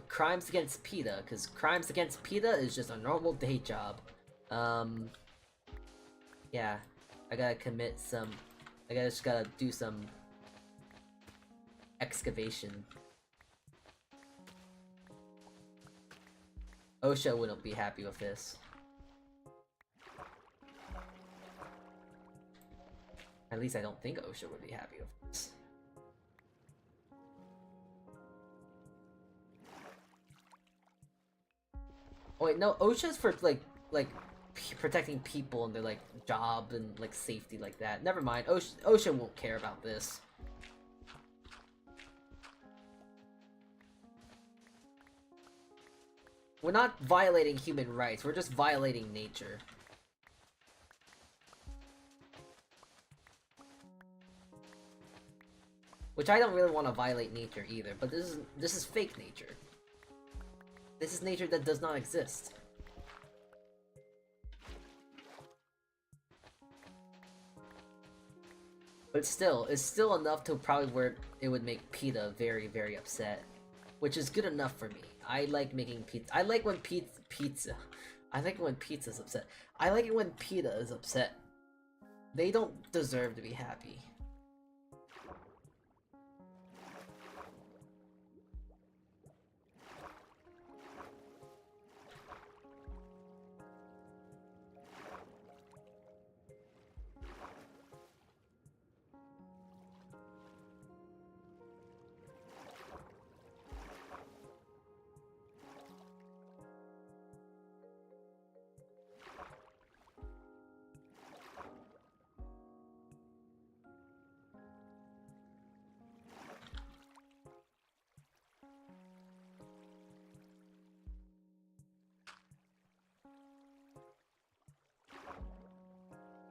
crimes against PETA, because crimes against PETA is just a normal day job. Yeah. I gotta commit some... just gotta do some... excavation. OSHA wouldn't be happy with this. At least I don't think OSHA would be happy with this. Oh wait, no, OSHA's for like protecting people and their like job and like safety like that. Never mind, OSHA won't care about this. We're not violating human rights, we're just violating nature. Which I don't really want to violate nature either, but this is fake nature. This is nature that does not exist. But still, it's still enough to probably where it would make PETA very, very upset. Which is good enough for me. I like making pizza. I like when pizza. I like it when pizza's upset. I like it when PETA is upset. They don't deserve to be happy.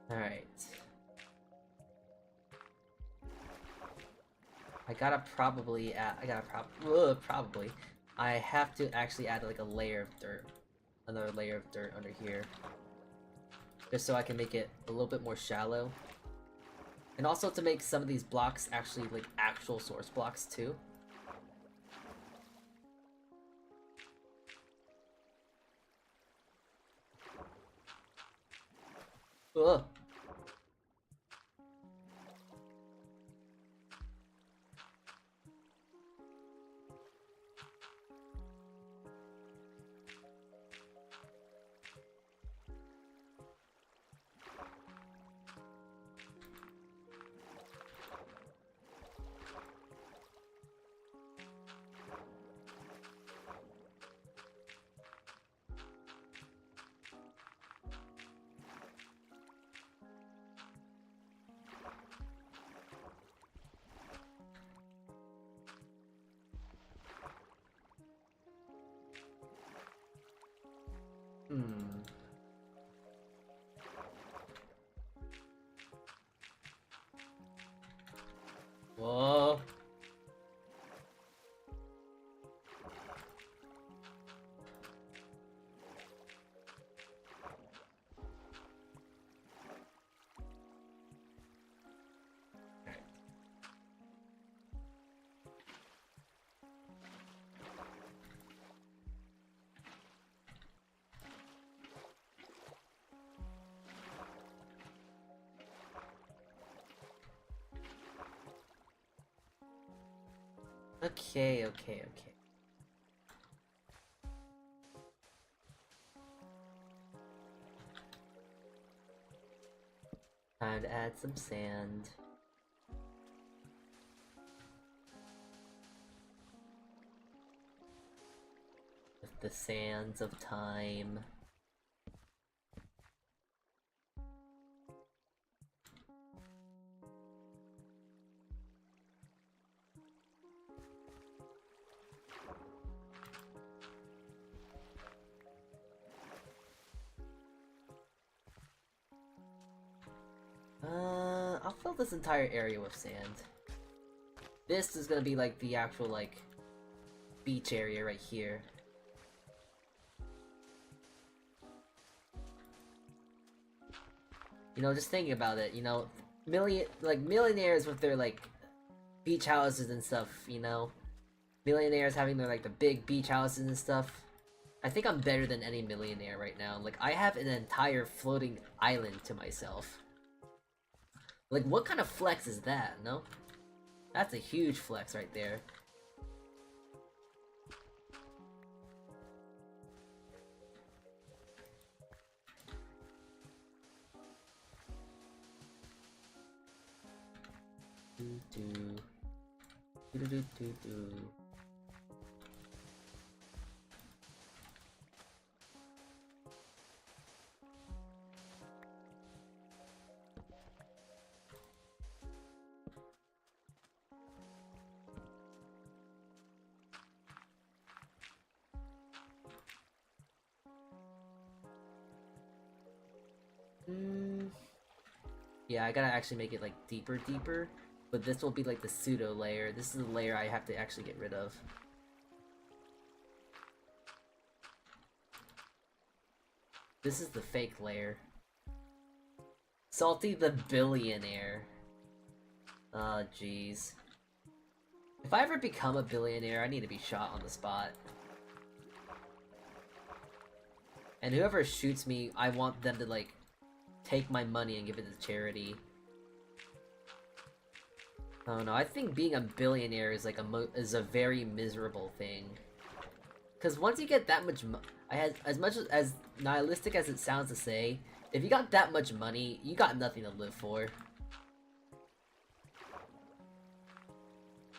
Alright. I gotta probably add, probably. I have to actually add like a layer of dirt. Another layer of dirt under here. Just so I can make it a little bit more shallow. And also to make some of these blocks actually like actual source blocks too. Ugh. Hmm. Whoa. Okay. Time to add some sand. With the sands of time. I'll fill this entire area with sand. This is gonna be like the actual like beach area right here. You know, just thinking about it, you know, millionaires with their like beach houses and stuff, you know, millionaires having their like the big beach houses and stuff. I think I'm better than any millionaire right now. Like, I have an entire floating island to myself. Like, what kind of flex is that, no? That's a huge flex right there. Yeah, I gotta actually make it like deeper, but this will be like the pseudo layer. This is the layer I have to actually get rid of. This is the fake layer. Salty the billionaire. Oh, jeez. If I ever become a billionaire, I need to be shot on the spot. And whoever shoots me, I want them to like take my money and give it to charity. Oh no, I think being a billionaire is like a very miserable thing. Cause once you get that much as much as nihilistic as it sounds to say, if you got that much money, you got nothing to live for.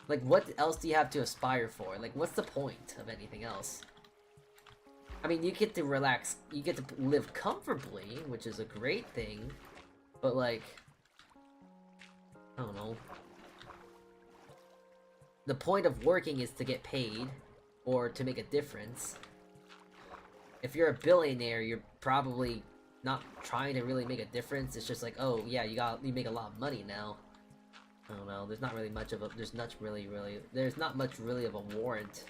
Like, what else do you have to aspire for? Like, what's the point of anything else? I mean, you get to relax, you get to live comfortably, which is a great thing, but like, I don't know. The point of working is to get paid, or to make a difference. If you're a billionaire, you're probably not trying to really make a difference, it's just like, oh yeah, you make a lot of money now. I don't know, there's not really much of a- there's not much really of a warrant.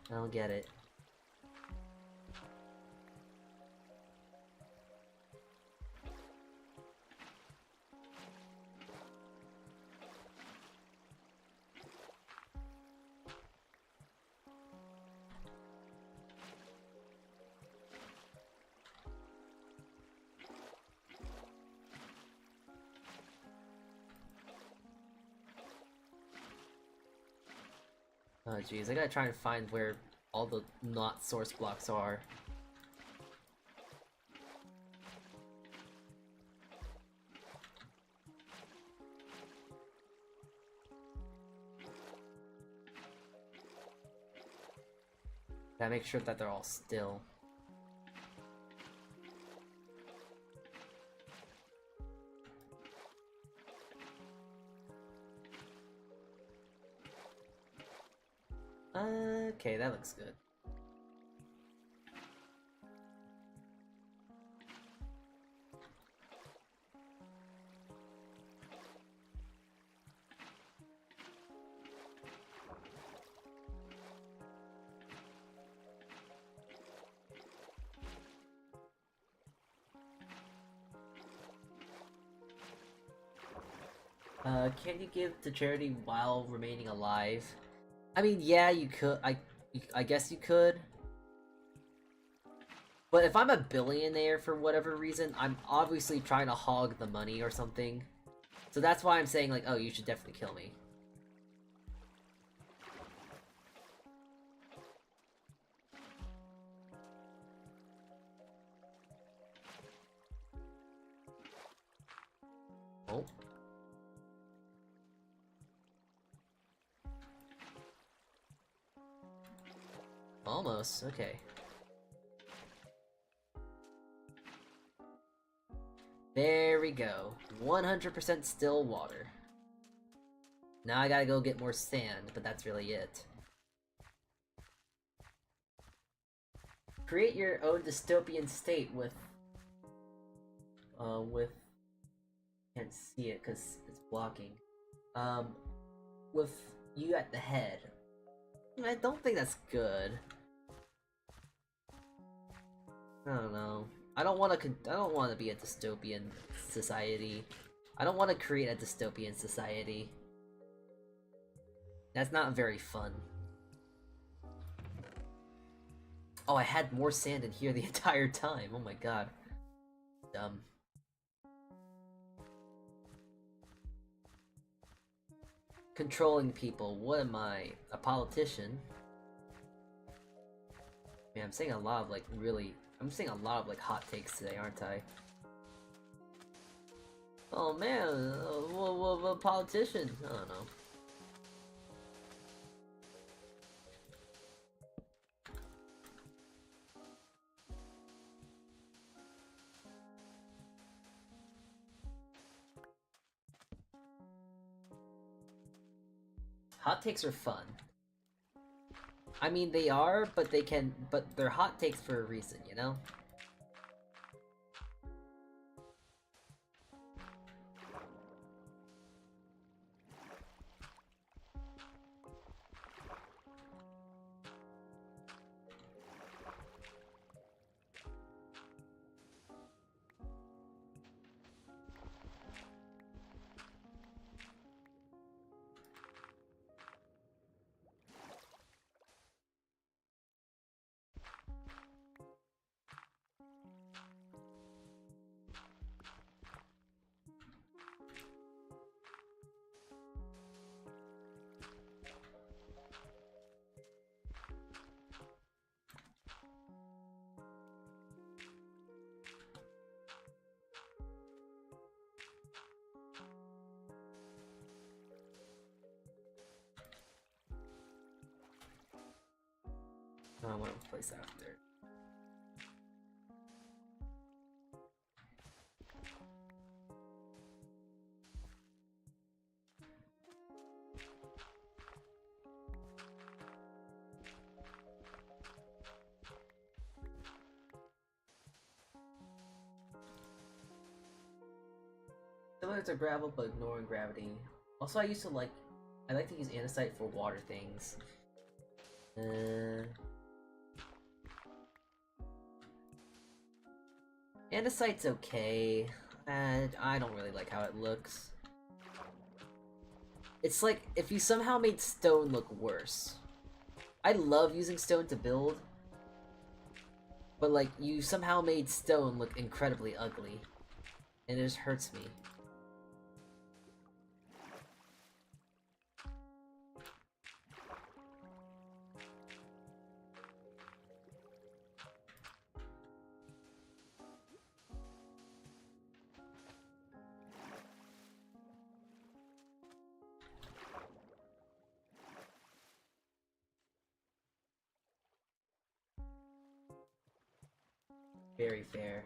I don't get it. Oh jeez, I gotta try and find where all the not source blocks are. Gotta make sure that they're all still. Okay, that looks good. Can you give to charity while remaining alive? I mean, yeah, you could. I guess you could. But if I'm a billionaire for whatever reason, I'm obviously trying to hog the money or something. So that's why I'm saying, like, oh, you should definitely kill me. Oh. Almost, okay. There we go. 100% still water. Now I gotta go get more sand, but that's really it. Create your own dystopian state with... Can't see it because it's blocking. With you at the head. I don't think that's good. I don't know. I don't want to be a dystopian society. I don't want to create a dystopian society. That's not very fun. Oh, I had more sand in here the entire time. Oh my god. Dumb. Controlling people. What am I? A politician? Man, I'm saying a lot of like really... I'm saying a lot of like hot takes today, aren't I? Oh man, a politician. I don't know. Hot takes are fun. I mean, they are, but they're hot takes for a reason, you know? I want to place after. similar to gravel, but ignoring gravity. Also, I like to use andesite for water things. Andesite's okay, and I don't really like how it looks. It's like if you somehow made stone look worse. I love using stone to build, but like you somehow made stone look incredibly ugly, and it just hurts me. Very fair.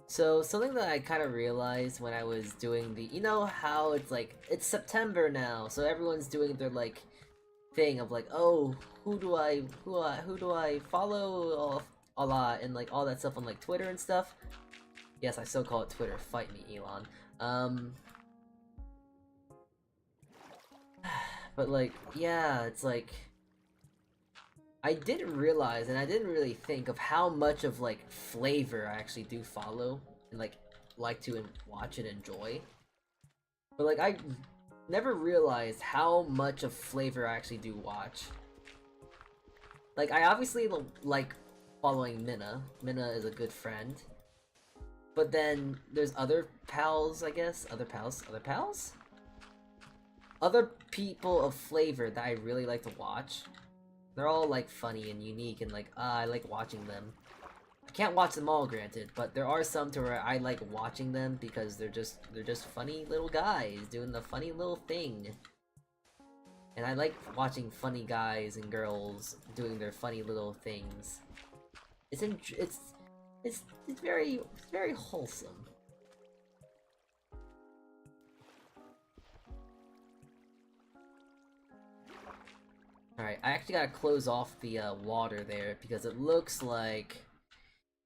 So, something that I kind of realized when I was doing the, you know how it's like, it's September now, so everyone's doing their like thing of like, oh, who do I follow a lot, and like all that stuff on like Twitter and stuff. Yes, I still call it Twitter. Fight me, Elon. But like, yeah, it's like I didn't realize, and I didn't really think of how much of like flavor I actually do follow and like to watch and enjoy. But like I never realized how much of flavor I actually do watch. Like I obviously like following Minna. Minna is a good friend. But then there's other pals, I guess. Other pals? Other people of flavor that I really like to watch. They're all like funny and unique and like I like watching them. I can't watch them all, granted, but there are some to where I like watching them because they're just funny little guys doing the funny little thing. And I like watching funny guys and girls doing their funny little things. It's very wholesome. Alright, I actually gotta close off the water there because it looks like,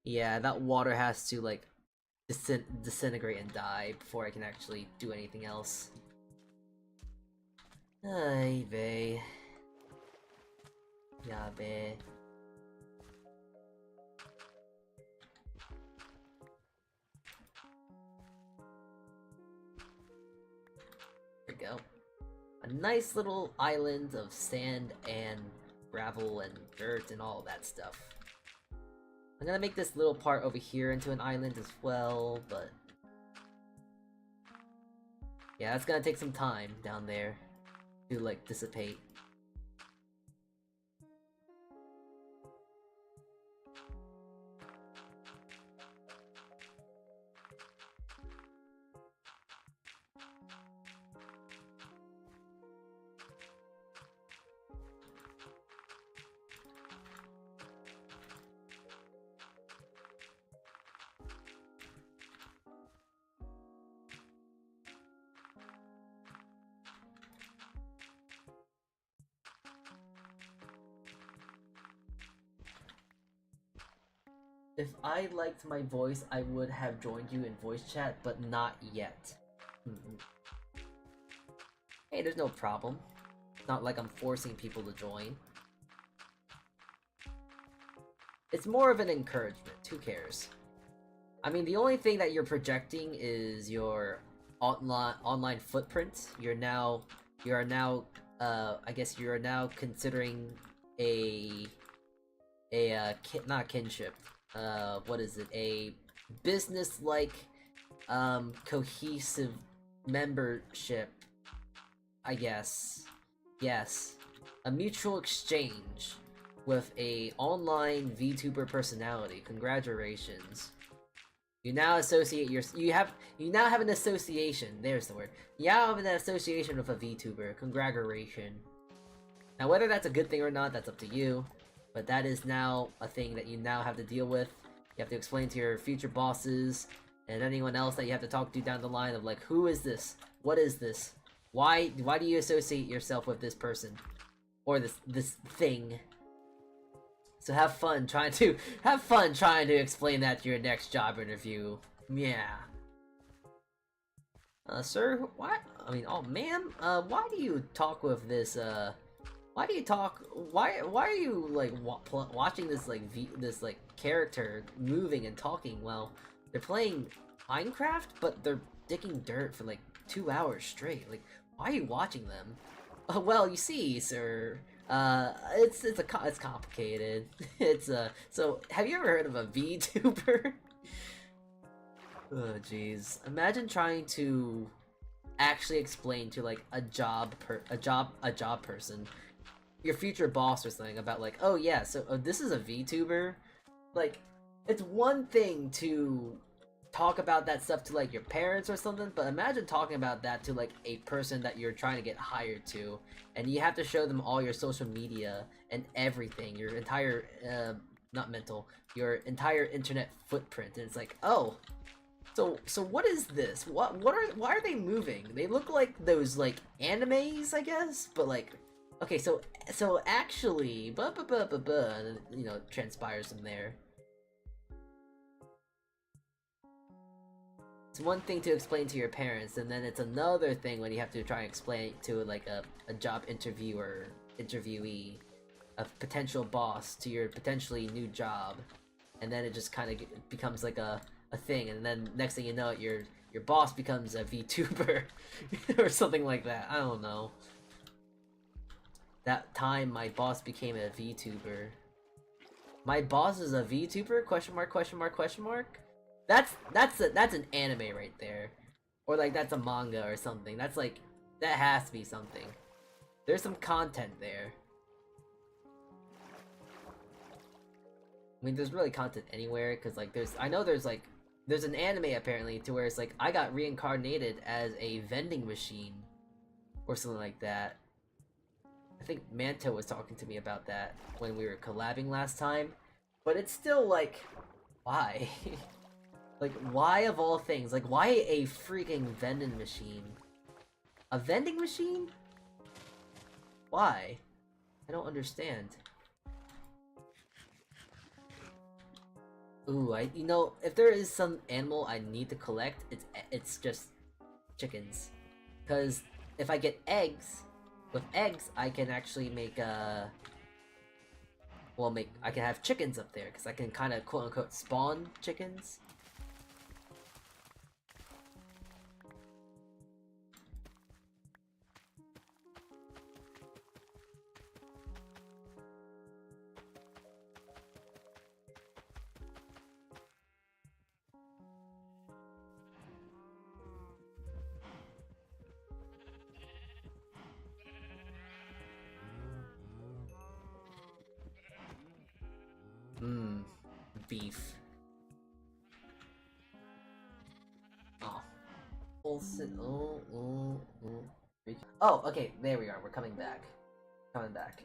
yeah, that water has to like disintegrate and die before I can actually do anything else. Ay vey. Yeah, vey. There we go. A nice little island of sand and gravel and dirt and all that stuff. I'm gonna make this little part over here into an island as well, but yeah, that's gonna take some time down there to like dissipate. If I liked my voice, I would have joined you in voice chat, but not yet. Hey, there's no problem. It's not like I'm forcing people to join. It's more of an encouragement. Who cares? I mean, the only thing that you're projecting is your online footprint. I guess you are now considering not kinship. What is it? A business-like, cohesive membership, I guess. Yes. A mutual exchange with a online VTuber personality. Congratulations. You now associate you now have an association. There's the word. You now have an association with a VTuber. Congratulations. Now, whether that's a good thing or not, that's up to you. But that is now a thing that you now have to deal with. You have to explain to your future bosses and anyone else that you have to talk to down the line of like, who is this? What is this? Why do you associate yourself with this person? or this thing. So have fun trying to explain that to your next job interview. Yeah. Sir, what? I mean, oh, ma'am. Why do you talk with this? Why do you talk? Why are you like watching this this character moving and talking while they're playing Minecraft, but they're digging dirt for like 2 hours straight? Like, why are you watching them? Well, you see, sir. It's complicated. So have you ever heard of a VTuber? Oh jeez. Imagine trying to actually explain to like a job person, your future boss or something, about like, oh yeah, so this is a VTuber. Like, it's one thing to talk about that stuff to like your parents or something, but imagine talking about that to like a person that you're trying to get hired to, and you have to show them all your social media and everything, your entire your entire internet footprint, and it's like, oh, so what is this? Why are they moving? They look like those like animes, I guess, but like, okay, so actually, and, you know, transpires from there. It's one thing to explain to your parents, and then it's another thing when you have to try and explain it to like a job interviewee, a potential boss to your potentially new job, and then it just kind of becomes like a thing, and then next thing you know, your boss becomes a VTuber or something like that. I don't know. That time my boss became a VTuber. My boss is a VTuber? Question mark, question mark, question mark? That's an anime right there. Or like that's a manga or something. That's like, that has to be something. There's some content there. I mean, there's really content anywhere, because like I know there's an anime apparently to where it's like I got reincarnated as a vending machine or something like that. I think Manto was talking to me about that when we were collabing last time, but it's still like, why? Like, why of all things? Like, why a freaking vending machine? A vending machine? Why? I don't understand. Ooh, you know, if there is some animal I need to collect, it's just chickens. Because if I get eggs, with eggs I can actually make I can have chickens up there, because I can kind of quote unquote spawn chickens. Beef. Oh. Olsen. Oh, okay, there we are. We're coming back. Coming back.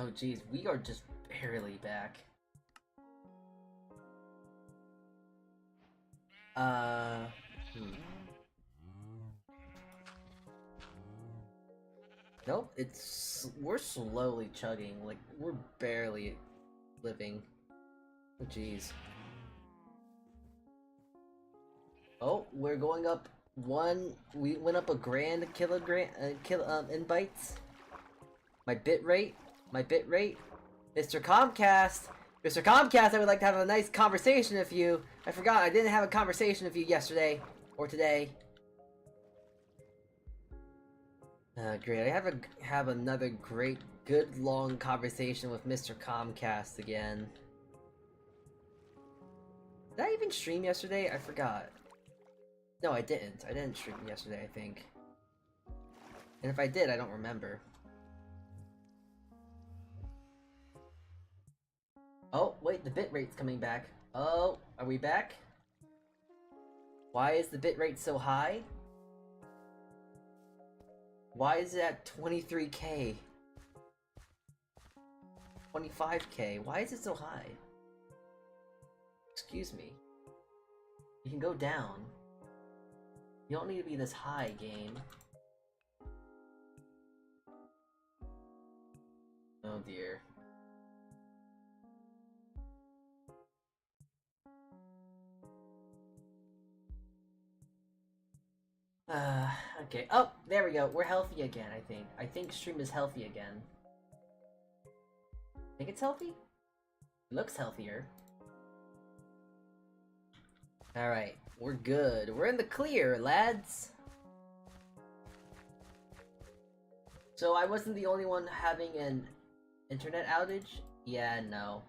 Oh geez, we are just barely back. Nope, we're slowly chugging, like, we're barely living. Oh jeez. Oh, we're going up we went up a grand in bytes. My bit rate, Mr. Comcast, I would like to have a nice conversation with you. I forgot I didn't have a conversation with you yesterday or today. Great. I have another great, good long conversation with Mr. Comcast again. Did I even stream yesterday? I forgot. No, I didn't. I didn't stream yesterday, I think. And if I did, I don't remember. Oh, wait, the bitrate's coming back. Oh, are we back? Why is the bitrate so high? Why is it at 23k? 25k? Why is it so high? Excuse me. You can go down. You don't need to be this high, game. Oh dear. Okay. Oh, there we go. We're healthy again, I think. I think stream is healthy again. Think it's healthy? It looks healthier. Alright, we're good. We're in the clear, lads! So I wasn't the only one having an internet outage? Yeah, no.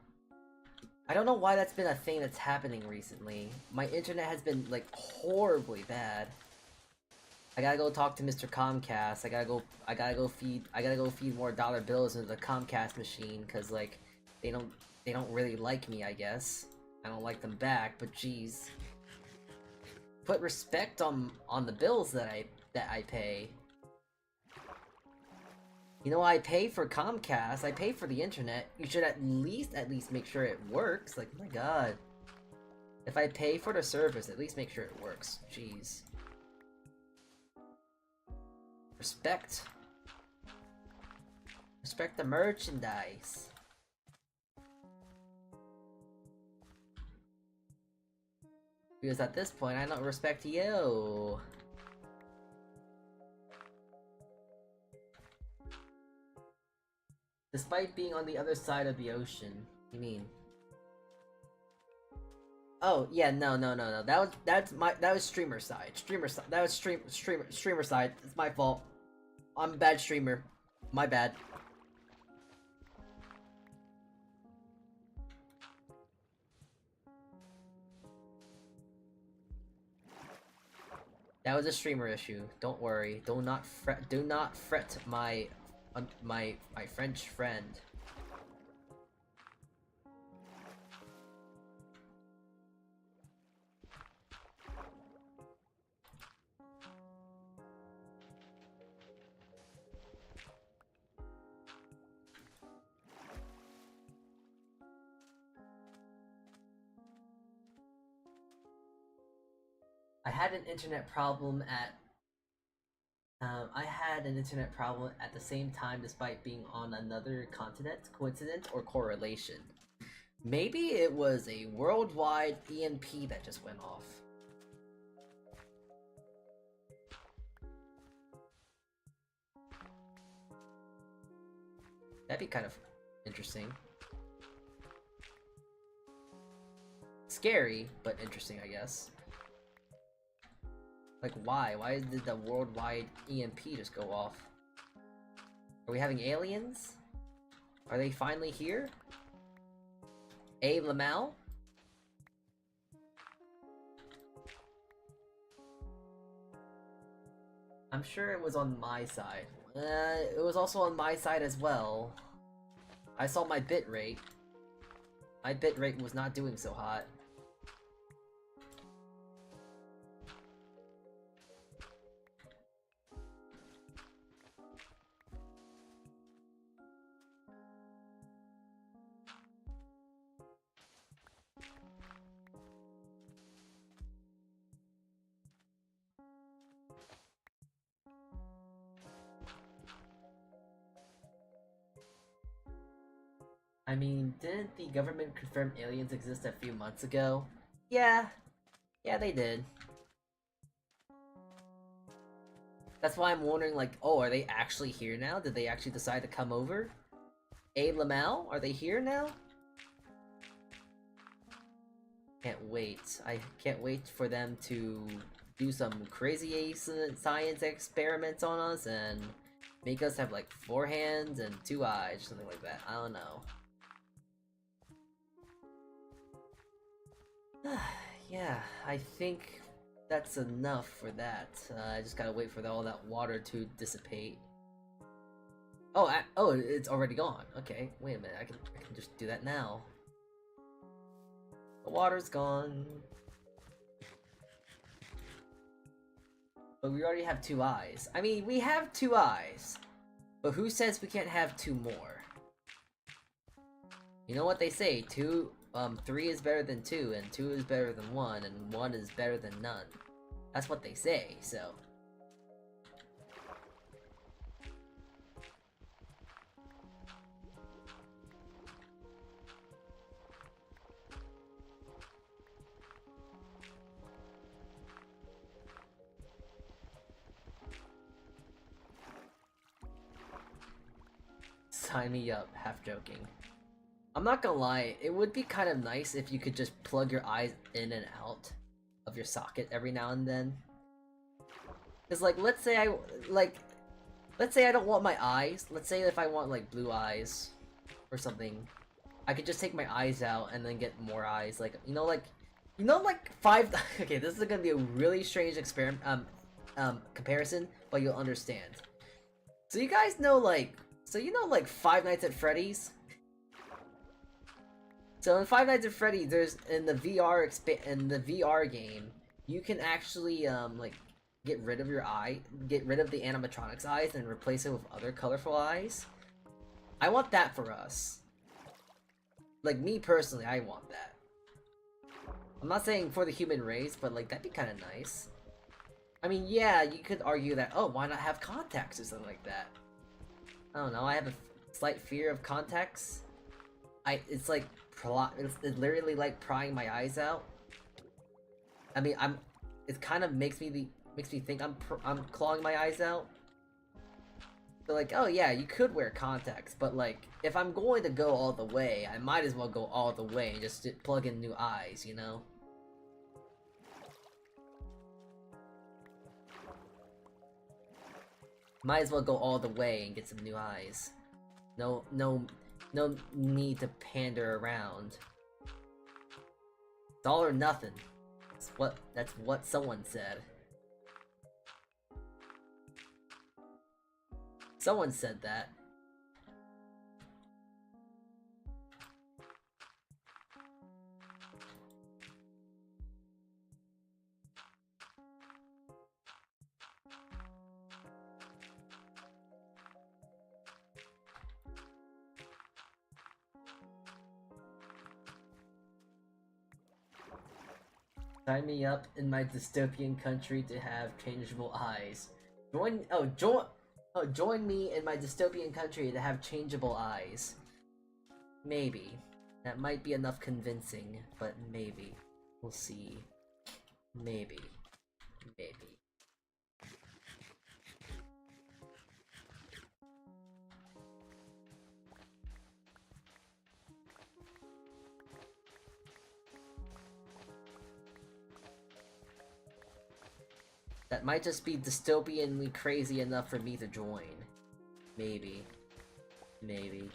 I don't know why that's been a thing that's happening recently. My internet has been, like, horribly bad. I gotta go talk to Mr. Comcast. I gotta go feed more dollar bills into the Comcast machine, cause like, they don't really like me, I guess. I don't like them back, but jeez. Put respect on the bills that I pay. You know, I pay for Comcast, I pay for the internet. You should at least make sure it works. Like, my god. If I pay for the service, at least make sure it works. Jeez. Respect. Respect the merchandise. Because at this point, I don't respect you. Despite being on the other side of the ocean. You mean? Oh yeah, no. That was streamer side. That was streamer side. It's my fault. I'm a bad streamer. My bad. That was a streamer issue. Don't worry. Do not fret my French friend. I had an internet problem at the same time despite being on another continent. Coincidence or correlation? Maybe it was a worldwide EMP that just went off. That'd be kind of interesting. Scary, but interesting, I guess. Like, why? Why did the worldwide EMP just go off? Are we having aliens? Are they finally here? A. Lamal? I'm sure it was on my side. It was also on my side as well. I saw my bitrate. My bitrate was not doing so hot. I mean, didn't the government confirm aliens exist a few months ago? Yeah. Yeah, they did. That's why I'm wondering, like, oh, are they actually here now? Did they actually decide to come over? A. Lamal? Are they here now? Can't wait. I can't wait for them to do some crazy science experiments on us and make us have, like, 4 hands and 2 eyes, something like that. I don't know. Yeah, I think that's enough for that. I just gotta wait for all that water to dissipate. Oh, oh, it's already gone. Okay, wait a minute. I can just do that now. The water's gone. But we already have 2 eyes. I mean, we have 2 eyes. But who says we can't have 2 more? You know what they say, 3 is better than 2, and 2 is better than 1, and 1 is better than none. That's what they say, so... Sign me up, half joking. I'm not gonna lie, it would be kind of nice if you could just plug your eyes in and out of your socket every now and then. Cause like, let's say I don't want my eyes. Let's say if I want like blue eyes or something, I could just take my eyes out and then get more eyes. Like, you know, like 5. Okay, this is gonna be a really strange experiment, comparison, but you'll understand. So you guys know like. So you know like Five Nights at Freddy's? So in Five Nights at Freddy's, there's in the VR game, you can actually like get rid of the animatronics eyes and replace it with other colorful eyes. I want that for us. Like me personally, I want that. I'm not saying for the human race, but like that'd be kind of nice. I mean, yeah, you could argue that, oh, why not have contacts or something like that? I don't know, I have a slight fear of contacts. It's literally like prying my eyes out. I mean, it kind of makes me think I'm clawing my eyes out. So like, oh yeah, you could wear contacts, but like, if I'm going to go all the way, I might as well go all the way and just plug in new eyes, you know? Might as well go all the way and get some new eyes. No need to pander around. It's all or nothing. That's what someone said. Someone said that. Sign me up in my dystopian country to have changeable eyes. Join me in my dystopian country to have changeable eyes. Maybe. That might be enough convincing, but maybe. We'll see. Maybe. Maybe. That might just be dystopianly crazy enough for me to join. Maybe. Maybe.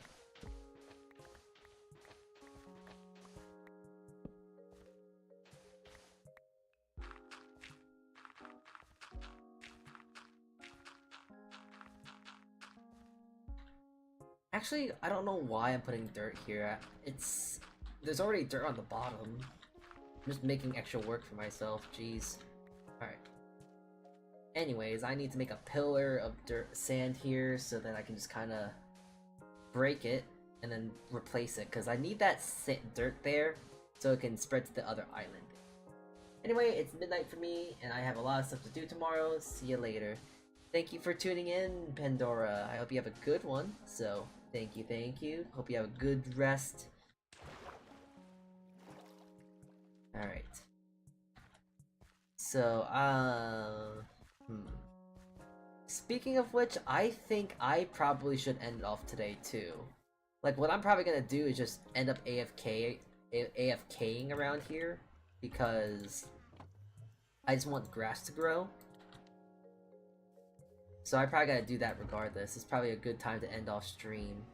Actually, I don't know why I'm putting dirt here. There's already dirt on the bottom. I'm just making extra work for myself, jeez. Alright. Anyways, I need to make a pillar of sand here so that I can just kind of break it and then replace it, because I need that dirt there so it can spread to the other island. Anyway, it's midnight for me and I have a lot of stuff to do tomorrow. See you later. Thank you for tuning in, Pandora. I hope you have a good one. So, thank you. Hope you have a good rest. Alright. So, speaking of which, I think I probably should end it off today too. Like, what I'm probably gonna do is just end up AFKing around here, because I just want grass to grow. So I probably gotta do that regardless. It's probably a good time to end off stream.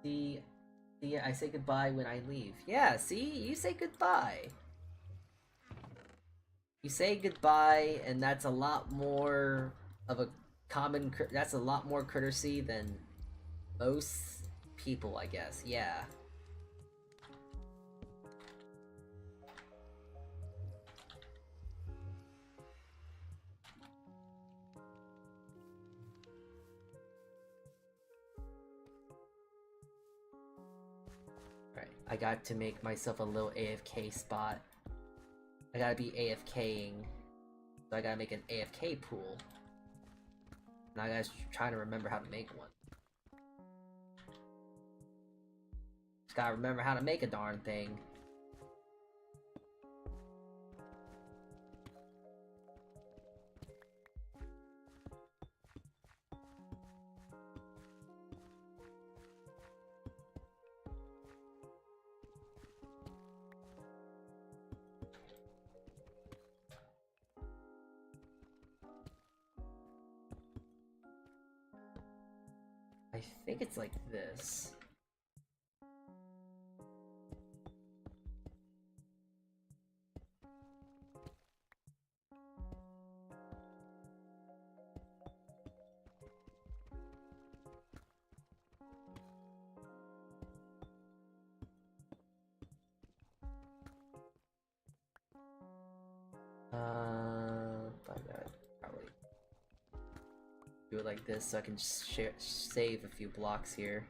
See, I say goodbye when I leave. Yeah, see? You say goodbye. You say goodbye, and that's a lot more of a that's a lot more courtesy than most people, I guess. Yeah. I got to make myself a little AFK spot. I gotta be AFKing. So I gotta make an AFK pool. Now I gotta try to remember how to make one. Just gotta remember how to make a darn thing. I think it's like this. I gotta probably do it like this so I can save a few blocks here.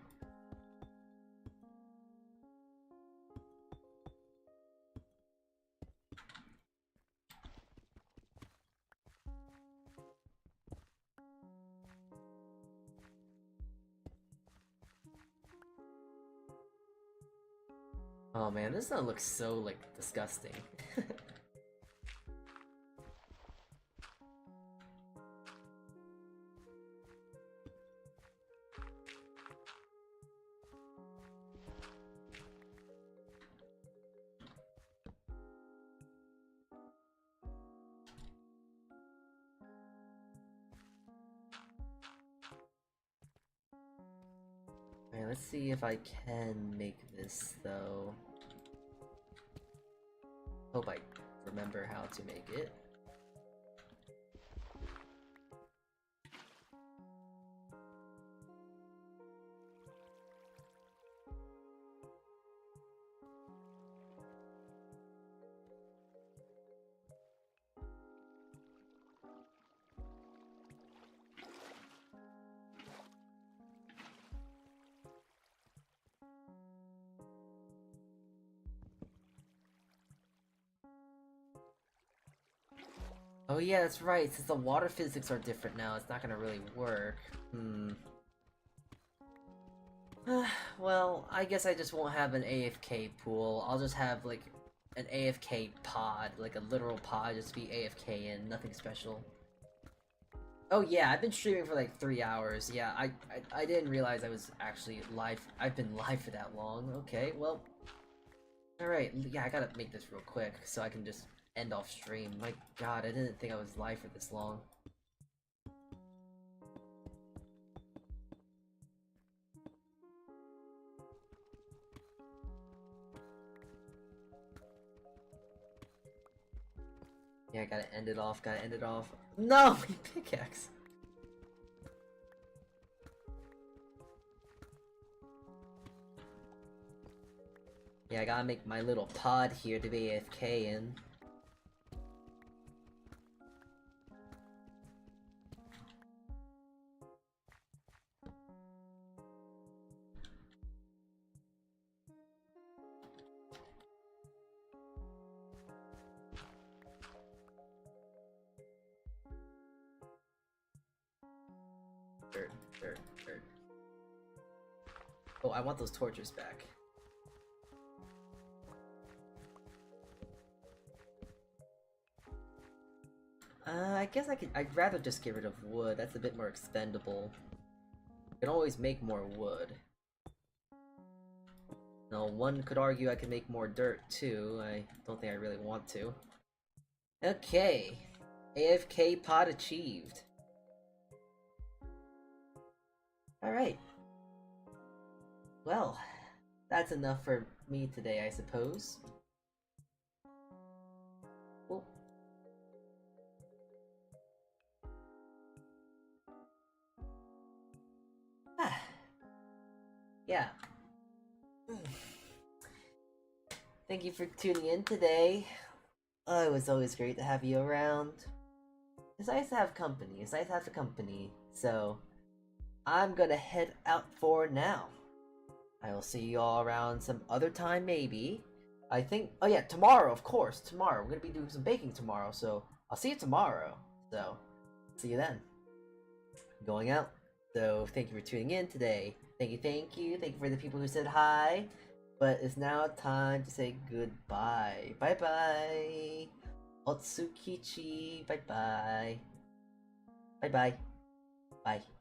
Oh man, this one looks so like disgusting. Alright, let's see if I can make this though. Hope I remember how to make it. Oh yeah, that's right, since the water physics are different now, it's not gonna really work. Well, I guess I just won't have an AFK pool. I'll just have, like, an AFK pod, like a literal pod, just be AFK in, nothing special. Oh yeah, I've been streaming for like 3 hours. Yeah, I didn't realize I was actually live. I've been live for that long. Okay, well... Alright, yeah, I gotta make this real quick, so I can just end off stream. My god, I didn't think I was live for this long. Yeah, I gotta end it off, No! My pickaxe! Yeah, I gotta make my little pod here to be AFK in. Dirt. Oh, I want those torches back. I guess I'd rather just get rid of wood. That's a bit more expendable. You can always make more wood. Now, one could argue I could make more dirt too. I don't think I really want to. Okay. AFK pod achieved. Alright. Well, that's enough for me today, I suppose. Well, yeah. Thank you for tuning in today. Oh, it was always great to have you around. It's nice to have company. It's nice to have the company. So, I'm gonna head out for now. I will see you all around some other time, maybe. I think, oh yeah, tomorrow, of course, tomorrow. We're gonna be doing some baking tomorrow, so I'll see you tomorrow. So, see you then. I'm going out. So, thank you for tuning in today. Thank you, thank you. Thank you for the people who said hi. But it's now time to say goodbye. Bye-bye. Otsukichi. Bye-bye. Bye-bye. Bye.